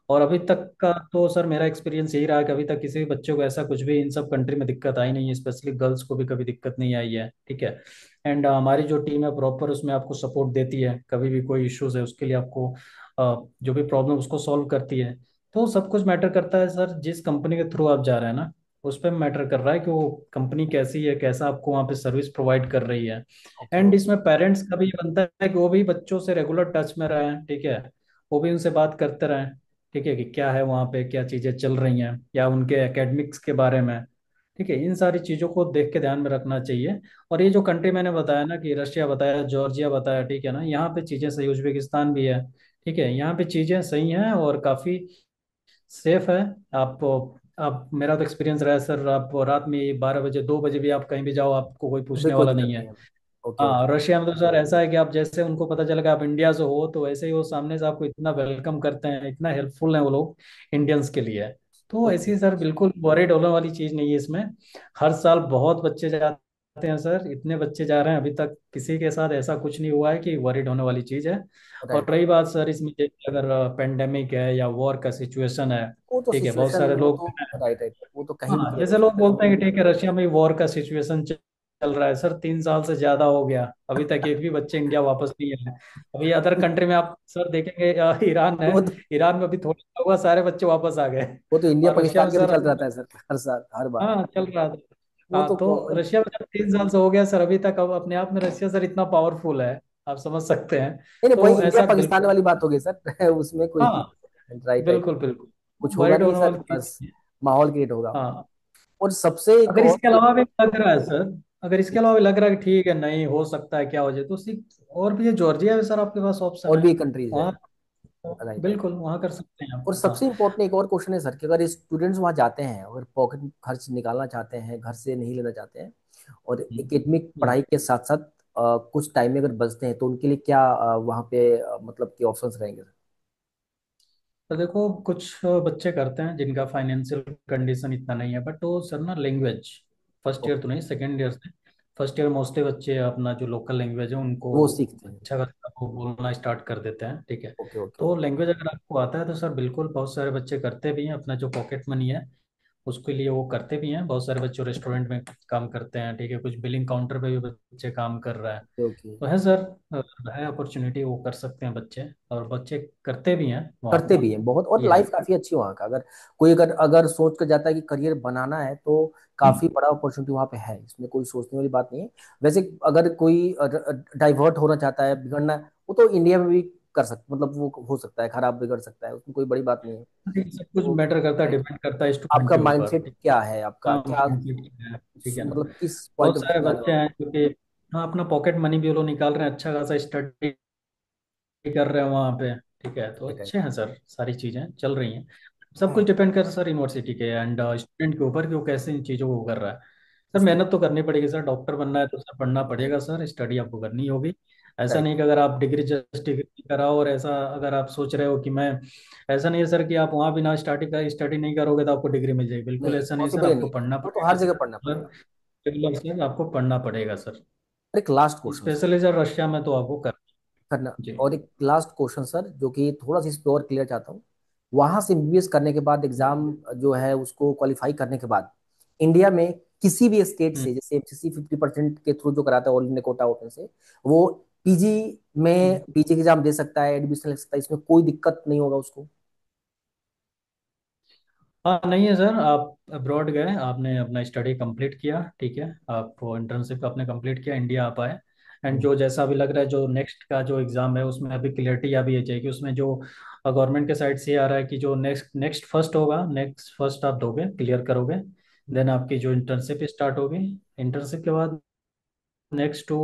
Speaker 1: और अभी तक का तो सर मेरा एक्सपीरियंस यही रहा है कि अभी तक किसी भी बच्चे को ऐसा कुछ भी इन सब कंट्री में दिक्कत आई नहीं है, स्पेशली गर्ल्स को भी कभी दिक्कत नहीं आई है, ठीक है। एंड हमारी जो टीम है प्रॉपर उसमें आपको सपोर्ट देती है, कभी भी कोई इश्यूज है उसके लिए आपको जो भी प्रॉब्लम उसको सॉल्व करती है। तो सब कुछ मैटर करता है सर, जिस कंपनी के थ्रू आप जा रहे हैं ना उस पर मैटर कर रहा है कि वो कंपनी कैसी है, कैसा आपको वहाँ पे सर्विस प्रोवाइड कर रही है।
Speaker 2: ओके।
Speaker 1: एंड इसमें पेरेंट्स का भी ये बनता है कि वो भी बच्चों से रेगुलर टच में रहें, ठीक है, वो भी उनसे बात करते रहें, ठीक है, कि क्या है वहाँ पे क्या चीज़ें चल रही हैं या उनके एकेडमिक्स के बारे में, ठीक है। इन सारी चीज़ों को देख के ध्यान में रखना चाहिए। और ये जो कंट्री मैंने बताया ना कि रशिया बताया, जॉर्जिया बताया, ठीक है ना, यहाँ पे चीज़ें सही, उज्बेकिस्तान भी है, ठीक है, यहाँ पे चीज़ें सही हैं और काफ़ी सेफ है। आप आप मेरा तो एक्सपीरियंस रहा है सर, आप रात में 12 बजे 2 बजे भी आप कहीं भी जाओ आपको कोई
Speaker 2: अभी
Speaker 1: पूछने
Speaker 2: कोई
Speaker 1: वाला
Speaker 2: दिक्कत
Speaker 1: नहीं है।
Speaker 2: नहीं है। ओके
Speaker 1: हाँ,
Speaker 2: ओके।
Speaker 1: रशिया में तो सर ऐसा है कि आप जैसे उनको पता चलेगा आप इंडिया से हो तो वैसे ही वो सामने से आपको इतना वेलकम करते हैं, इतना हेल्पफुल हैं वो लोग इंडियंस के लिए। तो
Speaker 2: ओके।
Speaker 1: ऐसी सर बिल्कुल वरीड होने वाली चीज़ नहीं है इसमें। हर साल बहुत बच्चे जाते हैं सर, इतने बच्चे जा रहे हैं, अभी तक किसी के साथ ऐसा कुछ नहीं हुआ है कि वरीड होने वाली चीज़ है। और
Speaker 2: राइट।
Speaker 1: रही बात सर इसमें जैसे अगर पेंडेमिक है या वॉर का सिचुएशन है,
Speaker 2: वो तो
Speaker 1: ठीक है, बहुत
Speaker 2: सिचुएशन,
Speaker 1: सारे
Speaker 2: वो
Speaker 1: लोग,
Speaker 2: तो राइट राइट, वो तो कहीं भी
Speaker 1: हाँ,
Speaker 2: क्रिएट हो
Speaker 1: जैसे लोग
Speaker 2: सकता है।
Speaker 1: बोलते हैं कि ठीक है रशिया में वॉर का सिचुएशन चल रहा है सर, 3 साल से ज्यादा हो गया, अभी तक एक भी बच्चे इंडिया वापस नहीं आए। अभी अदर कंट्री में आप सर देखेंगे ईरान है,
Speaker 2: वो तो
Speaker 1: ईरान में अभी थोड़ा हुआ सारे बच्चे वापस आ गए।
Speaker 2: वो तो इंडिया
Speaker 1: और रशिया
Speaker 2: पाकिस्तान
Speaker 1: में
Speaker 2: का भी
Speaker 1: सर
Speaker 2: चल
Speaker 1: अभी,
Speaker 2: रहता है सर, हर साल हर बार।
Speaker 1: हाँ चल रहा था।
Speaker 2: वो
Speaker 1: हाँ,
Speaker 2: तो
Speaker 1: तो
Speaker 2: कॉमन।
Speaker 1: रशिया में जब 3 साल से हो गया सर अभी तक, अब अपने आप में रशिया सर इतना पावरफुल है, आप समझ सकते हैं।
Speaker 2: नहीं नहीं, वही
Speaker 1: तो
Speaker 2: इंडिया
Speaker 1: ऐसा
Speaker 2: पाकिस्तान
Speaker 1: बिल्कुल,
Speaker 2: वाली बात हो गई सर उसमें कोई।
Speaker 1: हाँ,
Speaker 2: राइट राइट।
Speaker 1: बिल्कुल बिल्कुल,
Speaker 2: कुछ होगा
Speaker 1: वरीड
Speaker 2: नहीं
Speaker 1: होने
Speaker 2: सर,
Speaker 1: वाली चीज
Speaker 2: बस
Speaker 1: नहीं है।
Speaker 2: माहौल क्रिएट होगा।
Speaker 1: हाँ,
Speaker 2: और सबसे एक
Speaker 1: अगर
Speaker 2: और।
Speaker 1: इसके अलावा भी लग रहा है सर, अगर इसके अलावा भी लग रहा है कि ठीक है नहीं हो सकता है क्या हो जाए तो उसी, और भी ये जॉर्जिया है सर आपके पास ऑप्शन
Speaker 2: और
Speaker 1: है,
Speaker 2: भी कंट्रीज है।
Speaker 1: वहाँ
Speaker 2: राइट राइट।
Speaker 1: बिल्कुल वहाँ कर सकते हैं आप।
Speaker 2: और
Speaker 1: हाँ,
Speaker 2: सबसे इम्पोर्टेंट एक और क्वेश्चन है सर, कि अगर स्टूडेंट्स वहाँ जाते हैं, अगर पॉकेट खर्च निकालना चाहते हैं, घर से नहीं लेना चाहते हैं, और
Speaker 1: हम्म,
Speaker 2: एकेडमिक
Speaker 1: हम्म।
Speaker 2: पढ़ाई के साथ साथ कुछ टाइम में अगर बचते हैं तो उनके लिए क्या वहाँ पे मतलब कि ऑप्शंस रहेंगे?
Speaker 1: तो देखो कुछ बच्चे करते हैं जिनका फाइनेंशियल कंडीशन इतना नहीं है, बट वो सर ना लैंग्वेज फर्स्ट ईयर तो नहीं, सेकेंड ईयर से फर्स्ट ईयर मोस्टली बच्चे अपना जो लोकल लैंग्वेज है उनको
Speaker 2: वो सीखते हैं।
Speaker 1: अच्छा खासा वो बोलना स्टार्ट कर देते हैं, ठीक है।
Speaker 2: Okay okay.
Speaker 1: तो लैंग्वेज अगर आपको आता है तो सर बिल्कुल बहुत सारे बच्चे करते भी हैं, अपना जो पॉकेट मनी है उसके लिए वो करते भी हैं। बहुत सारे बच्चे रेस्टोरेंट में काम करते हैं, ठीक है, कुछ बिलिंग काउंटर पे भी बच्चे काम कर रहे हैं।
Speaker 2: Okay okay.
Speaker 1: तो है सर, है अपॉर्चुनिटी, वो कर सकते हैं बच्चे, और बच्चे करते भी हैं वहाँ
Speaker 2: करते
Speaker 1: पे।
Speaker 2: भी हैं बहुत, और
Speaker 1: ये है।
Speaker 2: लाइफ काफी अच्छी है वहाँ का। अगर कोई अगर अगर सोच कर जाता है कि करियर बनाना है तो काफी बड़ा अपॉर्चुनिटी वहाँ पे है, इसमें कोई सोचने वाली बात नहीं है। वैसे अगर कोई डाइवर्ट होना चाहता है, बिगड़ना है, वो तो इंडिया में भी कर सकता, मतलब वो हो सकता है, खराब बिगड़ सकता है, उसमें कोई बड़ी बात नहीं है।
Speaker 1: सब कुछ
Speaker 2: तो
Speaker 1: मैटर करता है, डिपेंड करता है स्टूडेंट
Speaker 2: आपका
Speaker 1: के ऊपर,
Speaker 2: माइंडसेट
Speaker 1: ठीक है।
Speaker 2: क्या है, आपका
Speaker 1: हाँ
Speaker 2: क्या,
Speaker 1: mindset है, ठीक है ना।
Speaker 2: मतलब किस पॉइंट
Speaker 1: बहुत
Speaker 2: ऑफ व्यू
Speaker 1: सारे
Speaker 2: से जाने
Speaker 1: बच्चे
Speaker 2: वाले
Speaker 1: हैं जो कि हाँ अपना पॉकेट मनी भी वो लोग निकाल रहे हैं, अच्छा खासा स्टडी कर रहे हैं वहाँ पे, ठीक है। तो
Speaker 2: हैं?
Speaker 1: अच्छे हैं सर, सारी चीज़ें चल रही हैं। सब
Speaker 2: हाँ,
Speaker 1: कुछ डिपेंड करता है सर यूनिवर्सिटी के एंड स्टूडेंट के ऊपर कि वो कैसे इन चीज़ों को कर रहा है। सर
Speaker 2: उसके
Speaker 1: मेहनत तो करनी पड़ेगी सर, डॉक्टर बनना है तो सर पढ़ना पड़ेगा सर, स्टडी आपको करनी होगी। ऐसा
Speaker 2: राइट।
Speaker 1: नहीं कि अगर आप डिग्री जस्ट डिग्री कराओ और ऐसा अगर आप सोच रहे हो कि मैं, ऐसा नहीं है सर कि आप वहाँ भी ना स्टार्टिंग स्टडी नहीं करोगे तो आपको डिग्री मिल जाएगी, बिल्कुल
Speaker 2: नहीं,
Speaker 1: ऐसा नहीं है सर,
Speaker 2: पॉसिबल ही नहीं
Speaker 1: आपको
Speaker 2: है,
Speaker 1: पढ़ना
Speaker 2: वो तो हर
Speaker 1: पड़ेगा
Speaker 2: जगह
Speaker 1: सर।
Speaker 2: पढ़ना
Speaker 1: सर
Speaker 2: पड़ेगा।
Speaker 1: रेगुलर सर आपको पढ़ना पड़ेगा सर,
Speaker 2: और एक last question
Speaker 1: specially sir Russia में तो आपको कर।
Speaker 2: करना,
Speaker 1: जी।
Speaker 2: और एक लास्ट क्वेश्चन सर, जो कि थोड़ा सा इस पे और क्लियर चाहता हूँ। वहां से एमबीबीएस करने के बाद एग्जाम जो है उसको क्वालिफाई करने के बाद इंडिया में किसी भी स्टेट
Speaker 1: हम्म
Speaker 2: से, जैसे एमसीसी 50% के थ्रू जो कराता है ऑल इंडिया कोटा ओपन से, वो पीजी में
Speaker 1: हम्म।
Speaker 2: पीजी एग्जाम दे सकता है, एडमिशन ले सकता है, इसमें कोई दिक्कत नहीं होगा उसको?
Speaker 1: हाँ नहीं है सर, आप अब्रॉड गए, आपने अपना स्टडी कंप्लीट किया, ठीक है, आप इंटर्नशिप आपने कंप्लीट किया, इंडिया आप आए, एंड
Speaker 2: हम्म,
Speaker 1: जो जैसा अभी लग रहा है जो नेक्स्ट का जो एग्ज़ाम है उसमें अभी क्लियरिटी अभी ये चाहिए कि उसमें जो गवर्नमेंट के साइड से ये आ रहा है कि जो नेक्स्ट नेक्स्ट फर्स्ट होगा, नेक्स्ट फर्स्ट आप दोगे, क्लियर करोगे,
Speaker 2: हम्म।
Speaker 1: देन आपकी जो इंटर्नशिप स्टार्ट होगी, इंटर्नशिप के बाद नेक्स्ट टू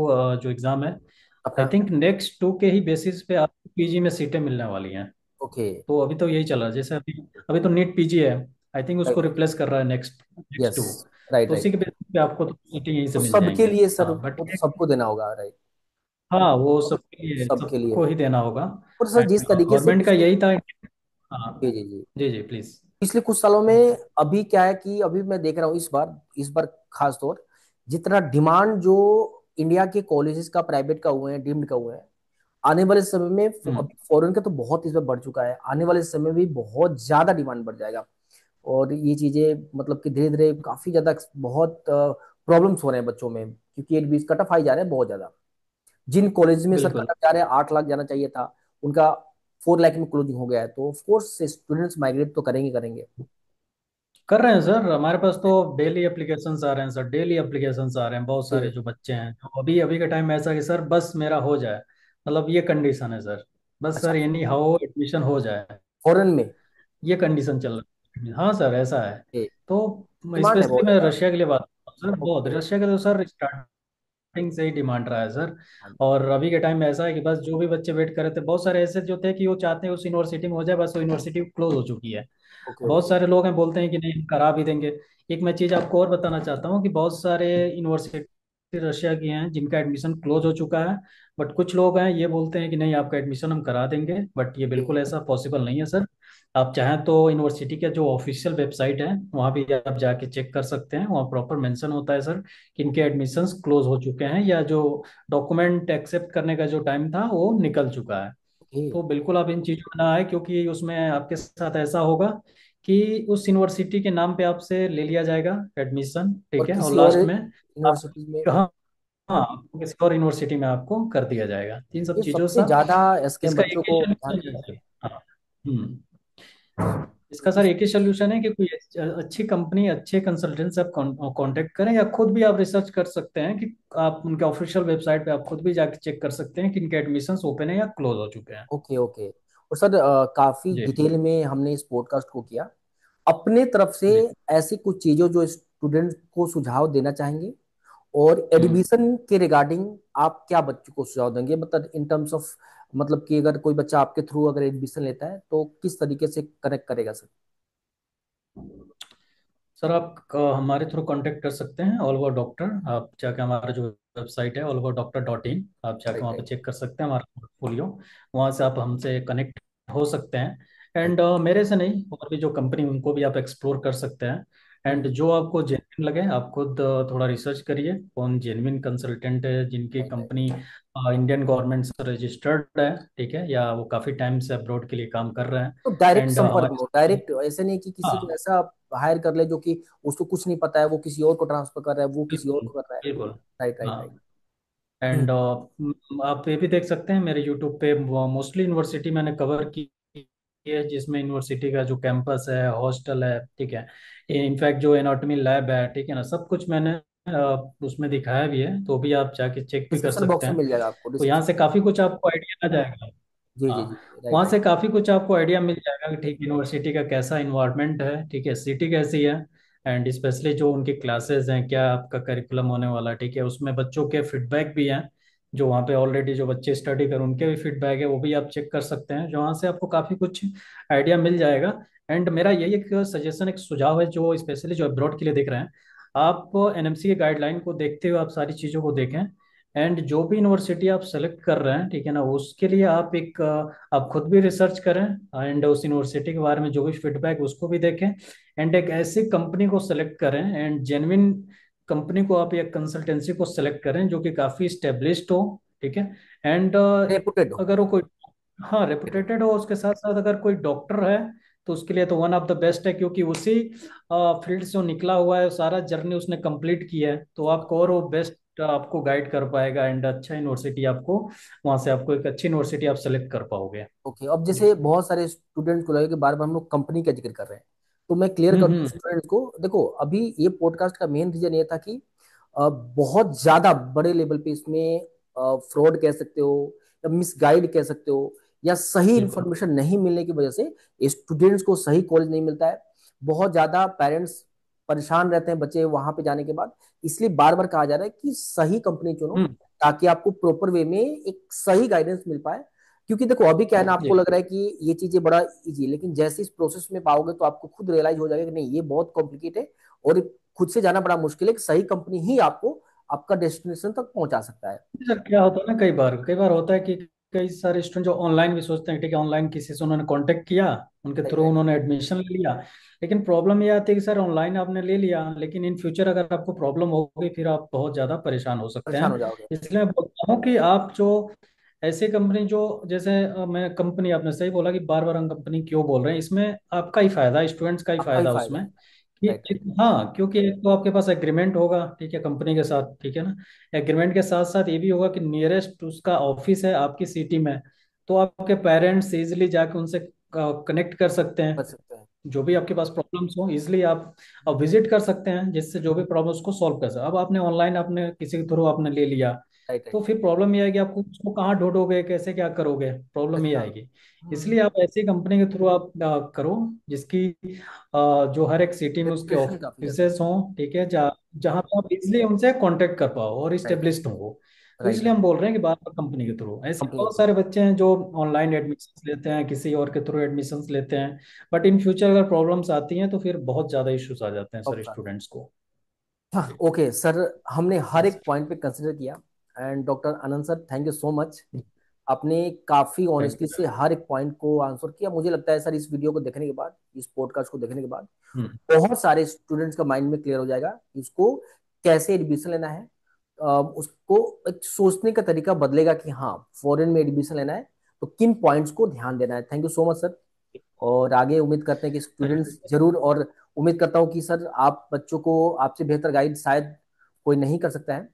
Speaker 1: जो एग्ज़ाम है, आई
Speaker 2: अपना।
Speaker 1: थिंक नेक्स्ट टू के ही बेसिस पे आपको पीजी में सीटें मिलने वाली हैं।
Speaker 2: ओके।
Speaker 1: तो अभी तो यही चल रहा है, जैसे अभी अभी तो नीट पीजी है, आई थिंक उसको
Speaker 2: राइट।
Speaker 1: रिप्लेस कर रहा है next next
Speaker 2: yes.
Speaker 1: Two.
Speaker 2: Right
Speaker 1: तो उसी
Speaker 2: राइट।
Speaker 1: के बेसिस पे आपको तो सीटें यहीं से
Speaker 2: तो
Speaker 1: मिल
Speaker 2: सबके
Speaker 1: जाएंगे।
Speaker 2: लिए सर,
Speaker 1: हाँ बट
Speaker 2: वो तो सबको देना होगा, राइट?
Speaker 1: हाँ वो सबके लिए
Speaker 2: सबके लिए
Speaker 1: सबको
Speaker 2: है।
Speaker 1: ही देना होगा।
Speaker 2: और सर
Speaker 1: एंड
Speaker 2: जिस तरीके से
Speaker 1: गवर्नमेंट का
Speaker 2: पिछले,
Speaker 1: यही था। हाँ।
Speaker 2: जी जी जी,
Speaker 1: जी जी प्लीज।
Speaker 2: पिछले कुछ सालों में अभी क्या है कि अभी मैं देख रहा हूँ इस बार खास तौर, जितना डिमांड जो इंडिया के कॉलेजेस का, प्राइवेट का हुए हैं, डीम्ड का हुए हैं, आने वाले समय में
Speaker 1: हम्म।
Speaker 2: अभी फॉरेन का तो बहुत इस बार बढ़ चुका है, आने वाले समय में भी बहुत ज्यादा डिमांड बढ़ जाएगा। और ये चीजें मतलब कि धीरे धीरे काफी ज्यादा बहुत प्रॉब्लम्स हो रहे हैं बच्चों में, क्योंकि एडमिशन कट ऑफ हाई जा रहे हैं बहुत ज्यादा। जिन कॉलेज में सर
Speaker 1: बिल्कुल।
Speaker 2: कट ऑफ जा रहे हैं 8 लाख जाना चाहिए था, उनका 4 लाख में क्लोजिंग हो गया है, तो ऑफकोर्स स्टूडेंट्स माइग्रेट तो करेंगे करेंगे।
Speaker 1: कर रहे हैं सर, हमारे पास तो डेली एप्लीकेशंस आ रहे हैं सर, डेली एप्लीकेशंस आ रहे हैं, बहुत
Speaker 2: ओके।
Speaker 1: सारे जो बच्चे हैं जो अभी अभी के टाइम में ऐसा कि सर बस मेरा हो जाए, मतलब ये कंडीशन है सर, बस
Speaker 2: अच्छा,
Speaker 1: सर एनी हाउ एडमिशन हो जाए,
Speaker 2: फॉरेन में?
Speaker 1: ये कंडीशन चल रहा है। हाँ सर ऐसा है। तो
Speaker 2: डिमांड है
Speaker 1: स्पेशली
Speaker 2: बहुत
Speaker 1: मैं
Speaker 2: ज्यादा।
Speaker 1: रशिया के लिए बात कर रहा हूँ सर, बहुत
Speaker 2: ओके।
Speaker 1: रशिया के तो सर स्टार्टिंग से ही डिमांड रहा है सर। और अभी के टाइम में ऐसा है कि बस जो भी बच्चे वेट कर रहे थे, बहुत सारे ऐसे जो थे कि वो चाहते हैं उस यूनिवर्सिटी में हो जाए, बस वो यूनिवर्सिटी क्लोज हो चुकी है।
Speaker 2: ओके
Speaker 1: बहुत
Speaker 2: ओके।
Speaker 1: सारे लोग हैं बोलते हैं कि नहीं हम करा भी देंगे। एक मैं चीज़ आपको और बताना चाहता हूँ कि बहुत सारे यूनिवर्सिटी रशिया की हैं जिनका एडमिशन क्लोज हो चुका है, बट कुछ लोग हैं ये बोलते हैं कि नहीं आपका एडमिशन हम करा देंगे, बट ये
Speaker 2: ओके
Speaker 1: बिल्कुल ऐसा पॉसिबल नहीं है सर। आप चाहें तो यूनिवर्सिटी के जो ऑफिशियल वेबसाइट है वहाँ भी आप जाके चेक कर सकते हैं, वहाँ प्रॉपर मेंशन होता है सर कि इनके एडमिशन्स क्लोज हो चुके हैं, या जो डॉक्यूमेंट एक्सेप्ट करने का जो टाइम था वो निकल चुका है।
Speaker 2: ओके।
Speaker 1: तो बिल्कुल आप इन चीज़ों में ना आए, क्योंकि उसमें आपके साथ ऐसा होगा कि उस यूनिवर्सिटी के नाम पे आपसे ले लिया जाएगा एडमिशन,
Speaker 2: और
Speaker 1: ठीक है, और
Speaker 2: किसी और
Speaker 1: लास्ट में आप
Speaker 2: यूनिवर्सिटीज में?
Speaker 1: कहाँ, हाँ आपको किसी और यूनिवर्सिटी में आपको कर दिया जाएगा। इन सब
Speaker 2: ये
Speaker 1: चीज़ों
Speaker 2: सबसे
Speaker 1: सा
Speaker 2: ज्यादा स्कैम
Speaker 1: इसका
Speaker 2: बच्चों
Speaker 1: एक ही
Speaker 2: को ध्यान
Speaker 1: सोल्यूशन
Speaker 2: रखना
Speaker 1: है
Speaker 2: चाहिए।
Speaker 1: सर। हाँ। हम्म। इसका सर एक ही सोल्यूशन है कि कोई अच्छी कंपनी, अच्छे कंसल्टेंट से आप कांटेक्ट करें, या खुद भी आप रिसर्च कर सकते हैं कि आप उनके ऑफिशियल वेबसाइट पे आप खुद भी जाके चेक कर सकते हैं कि इनके एडमिशन्स ओपन है या क्लोज हो चुके हैं।
Speaker 2: Okay okay. और सर काफी
Speaker 1: जी।
Speaker 2: डिटेल में हमने इस पॉडकास्ट को किया, अपने तरफ से
Speaker 1: जी।
Speaker 2: ऐसी कुछ चीजों जो स्टूडेंट को सुझाव देना चाहेंगे, और
Speaker 1: हम्म।
Speaker 2: एडमिशन के रिगार्डिंग आप क्या बच्चों को सुझाव देंगे, मतलब इन टर्म्स ऑफ, मतलब कि अगर कोई बच्चा आपके थ्रू अगर एडमिशन लेता है तो किस तरीके से कनेक्ट करेगा सर?
Speaker 1: सर आप हमारे थ्रू कांटेक्ट कर सकते हैं, ऑल ओवर डॉक्टर। आप जाके हमारा जो वेबसाइट है alloverdoctor.in, आप जाके
Speaker 2: राइट
Speaker 1: वहाँ पे
Speaker 2: राइट
Speaker 1: चेक कर सकते हैं हमारा पोर्टफोलियो। वहाँ से आप हमसे कनेक्ट हो सकते हैं।
Speaker 2: राइट।
Speaker 1: एंड मेरे से नहीं, और भी जो कंपनी उनको भी आप एक्सप्लोर कर सकते हैं। एंड जो आपको जेन्युइन लगे आप खुद थोड़ा रिसर्च करिए कौन जेन्युइन कंसल्टेंट है जिनकी
Speaker 2: right right.
Speaker 1: Company Indian government से रजिस्टर्ड है, ठीक है, या वो काफ़ी टाइम से अब्रॉड के लिए काम कर रहे हैं।
Speaker 2: तो डायरेक्ट
Speaker 1: एंड
Speaker 2: संपर्क में
Speaker 1: हमारे,
Speaker 2: हो, डायरेक्ट, ऐसे नहीं कि किसी को
Speaker 1: हाँ,
Speaker 2: ऐसा हायर कर ले जो कि उसको कुछ नहीं पता है, वो किसी और को ट्रांसफर कर रहा है, वो किसी और
Speaker 1: बिल्कुल
Speaker 2: को कर रहा है।
Speaker 1: बिल्कुल।
Speaker 2: Right right right.
Speaker 1: हाँ। एंड आप ये भी देख सकते हैं मेरे यूट्यूब पे, मोस्टली यूनिवर्सिटी मैंने कवर की है, जिसमें यूनिवर्सिटी का जो कैंपस है, हॉस्टल है, ठीक है, इनफैक्ट जो एनाटॉमी लैब है, ठीक है ना, सब कुछ मैंने उसमें दिखाया भी है, तो भी आप जाके चेक भी कर
Speaker 2: डिस्क्रिप्शन
Speaker 1: सकते
Speaker 2: बॉक्स में
Speaker 1: हैं।
Speaker 2: मिल जाएगा आपको,
Speaker 1: तो यहाँ
Speaker 2: डिस्क्रिप्शन।
Speaker 1: से काफ़ी कुछ आपको आइडिया आ जाएगा।
Speaker 2: जी जी
Speaker 1: हाँ,
Speaker 2: जी। राइट
Speaker 1: वहाँ
Speaker 2: राइट।
Speaker 1: से काफ़ी कुछ आपको आइडिया मिल जाएगा कि ठीक यूनिवर्सिटी का कैसा इन्वायरमेंट है, ठीक है, सिटी कैसी है, एंड स्पेशली जो उनकी क्लासेस हैं, क्या आपका करिकुलम होने वाला है, ठीक है, उसमें बच्चों के फीडबैक भी हैं, जो वहाँ पे ऑलरेडी जो बच्चे स्टडी कर उनके भी फीडबैक है, वो भी आप चेक कर सकते हैं, जो वहाँ से आपको काफ़ी कुछ आइडिया मिल जाएगा। एंड मेरा यही एक सजेशन, एक सुझाव है, जो स्पेशली जो अब्रॉड के लिए देख रहे हैं, आप एनएमसी के गाइडलाइन को देखते हुए आप सारी चीज़ों को देखें। एंड जो भी यूनिवर्सिटी आप सेलेक्ट कर रहे हैं, ठीक है ना, उसके लिए आप एक आप खुद भी रिसर्च करें, एंड उस यूनिवर्सिटी के बारे में जो भी फीडबैक उसको भी देखें। एंड एक ऐसी कंपनी को सेलेक्ट करें, एंड जेन्युइन कंपनी को आप, एक कंसल्टेंसी को सेलेक्ट करें जो कि काफ़ी स्टेब्लिश्ड हो, ठीक है। एंड
Speaker 2: रेपुटेड हो।
Speaker 1: अगर वो कोई, हाँ, रेपुटेटेड हो, उसके साथ साथ अगर कोई डॉक्टर है तो उसके लिए तो वन ऑफ द बेस्ट है, क्योंकि उसी फील्ड से वो निकला हुआ है, सारा जर्नी उसने कंप्लीट किया है, तो आपको और वो बेस्ट आपको गाइड कर पाएगा, एंड अच्छा यूनिवर्सिटी आपको, वहां से आपको एक अच्छी यूनिवर्सिटी आप सेलेक्ट कर पाओगे।
Speaker 2: ओके, अब
Speaker 1: जी।
Speaker 2: जैसे बहुत सारे स्टूडेंट को लगे कि बार बार हम लोग कंपनी का जिक्र कर रहे हैं, तो मैं क्लियर कर दूं
Speaker 1: हम्म।
Speaker 2: स्टूडेंट को। देखो, अभी ये पॉडकास्ट का मेन रीजन ये था कि बहुत ज्यादा बड़े लेवल पे इसमें फ्रॉड कह सकते हो या मिसगाइड कह सकते हो, या सही
Speaker 1: बिल्कुल।
Speaker 2: इंफॉर्मेशन नहीं मिलने की वजह से स्टूडेंट्स को सही कॉलेज नहीं मिलता है। बहुत ज्यादा पेरेंट्स परेशान रहते हैं बच्चे वहां पे जाने के बाद। इसलिए बार बार कहा जा रहा है कि सही कंपनी चुनो,
Speaker 1: हम्म।
Speaker 2: ताकि आपको प्रॉपर वे में एक सही गाइडेंस मिल पाए। क्योंकि देखो, अभी क्या है ना,
Speaker 1: जी।
Speaker 2: आपको लग रहा है कि ये चीजें बड़ा इजी है, लेकिन जैसे इस प्रोसेस में पाओगे तो आपको खुद रियलाइज हो जाएगा कि नहीं, ये बहुत कॉम्प्लिकेट है, और खुद से जाना बड़ा मुश्किल है। कि सही कंपनी ही आपको आपका डेस्टिनेशन तक पहुंचा सकता है।
Speaker 1: सर क्या होता है ना, कई बार होता है कि कई सारे स्टूडेंट जो ऑनलाइन भी सोचते हैं, ठीक है, ऑनलाइन किसी से उन्होंने कांटेक्ट किया, उनके
Speaker 2: राइट
Speaker 1: थ्रू
Speaker 2: राइट।
Speaker 1: उन्होंने एडमिशन ले लिया, लेकिन प्रॉब्लम ये आती है कि सर ऑनलाइन आपने ले लिया, लेकिन इन फ्यूचर अगर आपको प्रॉब्लम होगी फिर आप बहुत ज़्यादा परेशान हो सकते
Speaker 2: परेशान
Speaker 1: हैं।
Speaker 2: हो जाओगे।
Speaker 1: इसलिए मैं बोलता हूँ कि आप जो ऐसी कंपनी जो, जैसे मैं कंपनी, आपने सही बोला कि बार बार हम कंपनी क्यों बोल रहे हैं, इसमें आपका ही फायदा, स्टूडेंट्स का ही
Speaker 2: आपका ही
Speaker 1: फायदा
Speaker 2: फायदा
Speaker 1: उसमें,
Speaker 2: है। राइट
Speaker 1: कि
Speaker 2: राइट।
Speaker 1: हाँ, क्योंकि एक तो आपके पास एग्रीमेंट होगा, ठीक है, कंपनी के साथ, ठीक है ना, एग्रीमेंट के साथ साथ ये भी होगा कि नियरेस्ट उसका ऑफिस है आपकी सिटी में, तो आपके पेरेंट्स इजिली जाके उनसे कनेक्ट कर सकते
Speaker 2: कर
Speaker 1: हैं,
Speaker 2: सकते हैं।
Speaker 1: जो भी आपके पास प्रॉब्लम्स हो इजिली आप अब विजिट कर सकते हैं, जिससे जो भी प्रॉब्लम उसको सॉल्व कर सकते। अब आपने ऑनलाइन, आपने किसी के थ्रू आपने ले लिया,
Speaker 2: राइट
Speaker 1: तो
Speaker 2: राइट।
Speaker 1: फिर प्रॉब्लम ये आएगी, आपको उसको कहाँ ढूंढोगे, कैसे क्या करोगे, प्रॉब्लम ये
Speaker 2: अच्छा।
Speaker 1: आएगी। इसलिए आप ऐसी कंपनी के थ्रू आप करो जिसकी जो हर एक सिटी में उसके
Speaker 2: रेपुटेशन काफी ज्यादा है।
Speaker 1: ऑफिसेस हों, ठीक है, जहाँ पे आप इजिली उनसे कांटेक्ट कर पाओ और
Speaker 2: राइट राइट।
Speaker 1: इस्टेब्लिश्ड हो वो। तो
Speaker 2: राइट
Speaker 1: इसलिए
Speaker 2: राइट।
Speaker 1: हम बोल रहे हैं कि बार बार कंपनी के थ्रू, ऐसे
Speaker 2: कंपनी के
Speaker 1: बहुत
Speaker 2: थ्रू।
Speaker 1: सारे बच्चे हैं जो ऑनलाइन एडमिशन्स लेते हैं, किसी और के थ्रू एडमिशन्स लेते हैं, बट इन फ्यूचर अगर प्रॉब्लम्स आती हैं तो फिर बहुत ज़्यादा इश्यूज आ जाते हैं सर
Speaker 2: ऑफ जाते हैं।
Speaker 1: स्टूडेंट्स को।
Speaker 2: हाँ,
Speaker 1: जी।
Speaker 2: ओके सर, हमने हर
Speaker 1: यस
Speaker 2: एक पॉइंट पे कंसिडर किया। And doctor Anand sir, thank you so much. आपने काफी
Speaker 1: थैंक
Speaker 2: ऑनेस्टली
Speaker 1: यू
Speaker 2: से
Speaker 1: सर।
Speaker 2: हर एक पॉइंट को आंसर किया। मुझे लगता है सर, इस वीडियो को देखने के बाद, इस पॉडकास्ट को देखने के बाद
Speaker 1: हम्म।
Speaker 2: बहुत सारे स्टूडेंट्स का माइंड में क्लियर हो जाएगा कि उसको कैसे एडमिशन लेना है। उसको एक सोचने का तरीका बदलेगा कि हाँ, फॉरेन में एडमिशन लेना है तो किन पॉइंट्स को ध्यान देना है। Thank you so much sir. और आगे उम्मीद करते हैं कि
Speaker 1: थैंक यू
Speaker 2: स्टूडेंट्स
Speaker 1: सर।
Speaker 2: जरूर, और उम्मीद करता हूँ कि सर आप बच्चों को, आपसे बेहतर गाइड शायद कोई नहीं कर सकता है।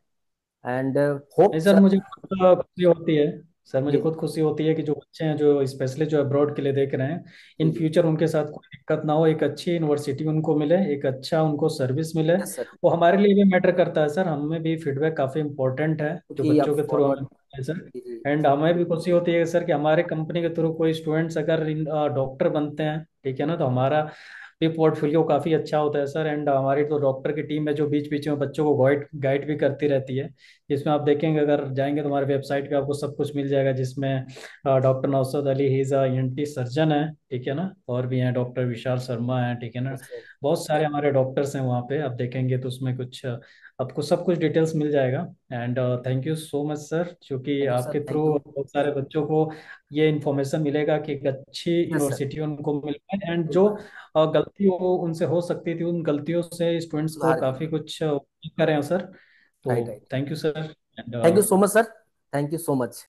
Speaker 2: एंड होप
Speaker 1: नहीं सर,
Speaker 2: सर।
Speaker 1: मुझे खुद खुशी होती है, सर मुझे
Speaker 2: जी
Speaker 1: खुद खुशी होती है कि जो बच्चे हैं जो स्पेशली जो अब्रॉड के लिए देख रहे हैं,
Speaker 2: जी
Speaker 1: इन
Speaker 2: जी।
Speaker 1: फ्यूचर उनके साथ कोई दिक्कत ना हो, एक अच्छी यूनिवर्सिटी उनको मिले, एक अच्छा उनको सर्विस मिले,
Speaker 2: यस सर।
Speaker 1: वो हमारे लिए भी मैटर करता है सर, हमें भी फीडबैक काफ़ी इंपॉर्टेंट है जो
Speaker 2: क्योंकि आप
Speaker 1: बच्चों के थ्रू हमें
Speaker 2: फॉरवर्ड।
Speaker 1: मिलता है सर।
Speaker 2: Ji ji.
Speaker 1: एंड हमें भी खुशी होती है सर कि हमारे कंपनी के थ्रू कोई स्टूडेंट्स अगर डॉक्टर बनते हैं, ठीक है ना, तो हमारा ये पोर्टफोलियो काफ़ी अच्छा होता है सर। एंड हमारी तो डॉक्टर की टीम है जो बीच बीच में बच्चों को गाइड गाइड भी करती रहती है। जिसमें आप देखेंगे, अगर जाएंगे तो हमारे वेबसाइट पे आपको सब कुछ मिल जाएगा, जिसमें doctor Nausad Ali, he is a ENT surgeon है, ठीक है ना, और भी हैं डॉक्टर विशाल शर्मा हैं, ठीक है ना।
Speaker 2: Yes sir.
Speaker 1: बहुत सारे हमारे डॉक्टर्स हैं वहाँ पे, आप देखेंगे तो उसमें कुछ आपको सब कुछ डिटेल्स मिल जाएगा। And thank you so much sir, क्योंकि
Speaker 2: थैंक यू सर,
Speaker 1: आपके
Speaker 2: थैंक
Speaker 1: थ्रू
Speaker 2: यू।
Speaker 1: बहुत सारे बच्चों को ये इन्फॉर्मेशन मिलेगा कि एक अच्छी
Speaker 2: यस सर।
Speaker 1: यूनिवर्सिटी उनको मिल पाए, एंड जो
Speaker 2: बिल्कुल।
Speaker 1: गलती वो उनसे हो सकती थी, उन गलतियों से स्टूडेंट्स को
Speaker 2: सुधार
Speaker 1: काफ़ी
Speaker 2: करें।
Speaker 1: कुछ करें सर। तो
Speaker 2: right right.
Speaker 1: Thank you sir. And
Speaker 2: thank you so much sir. Thank you so much.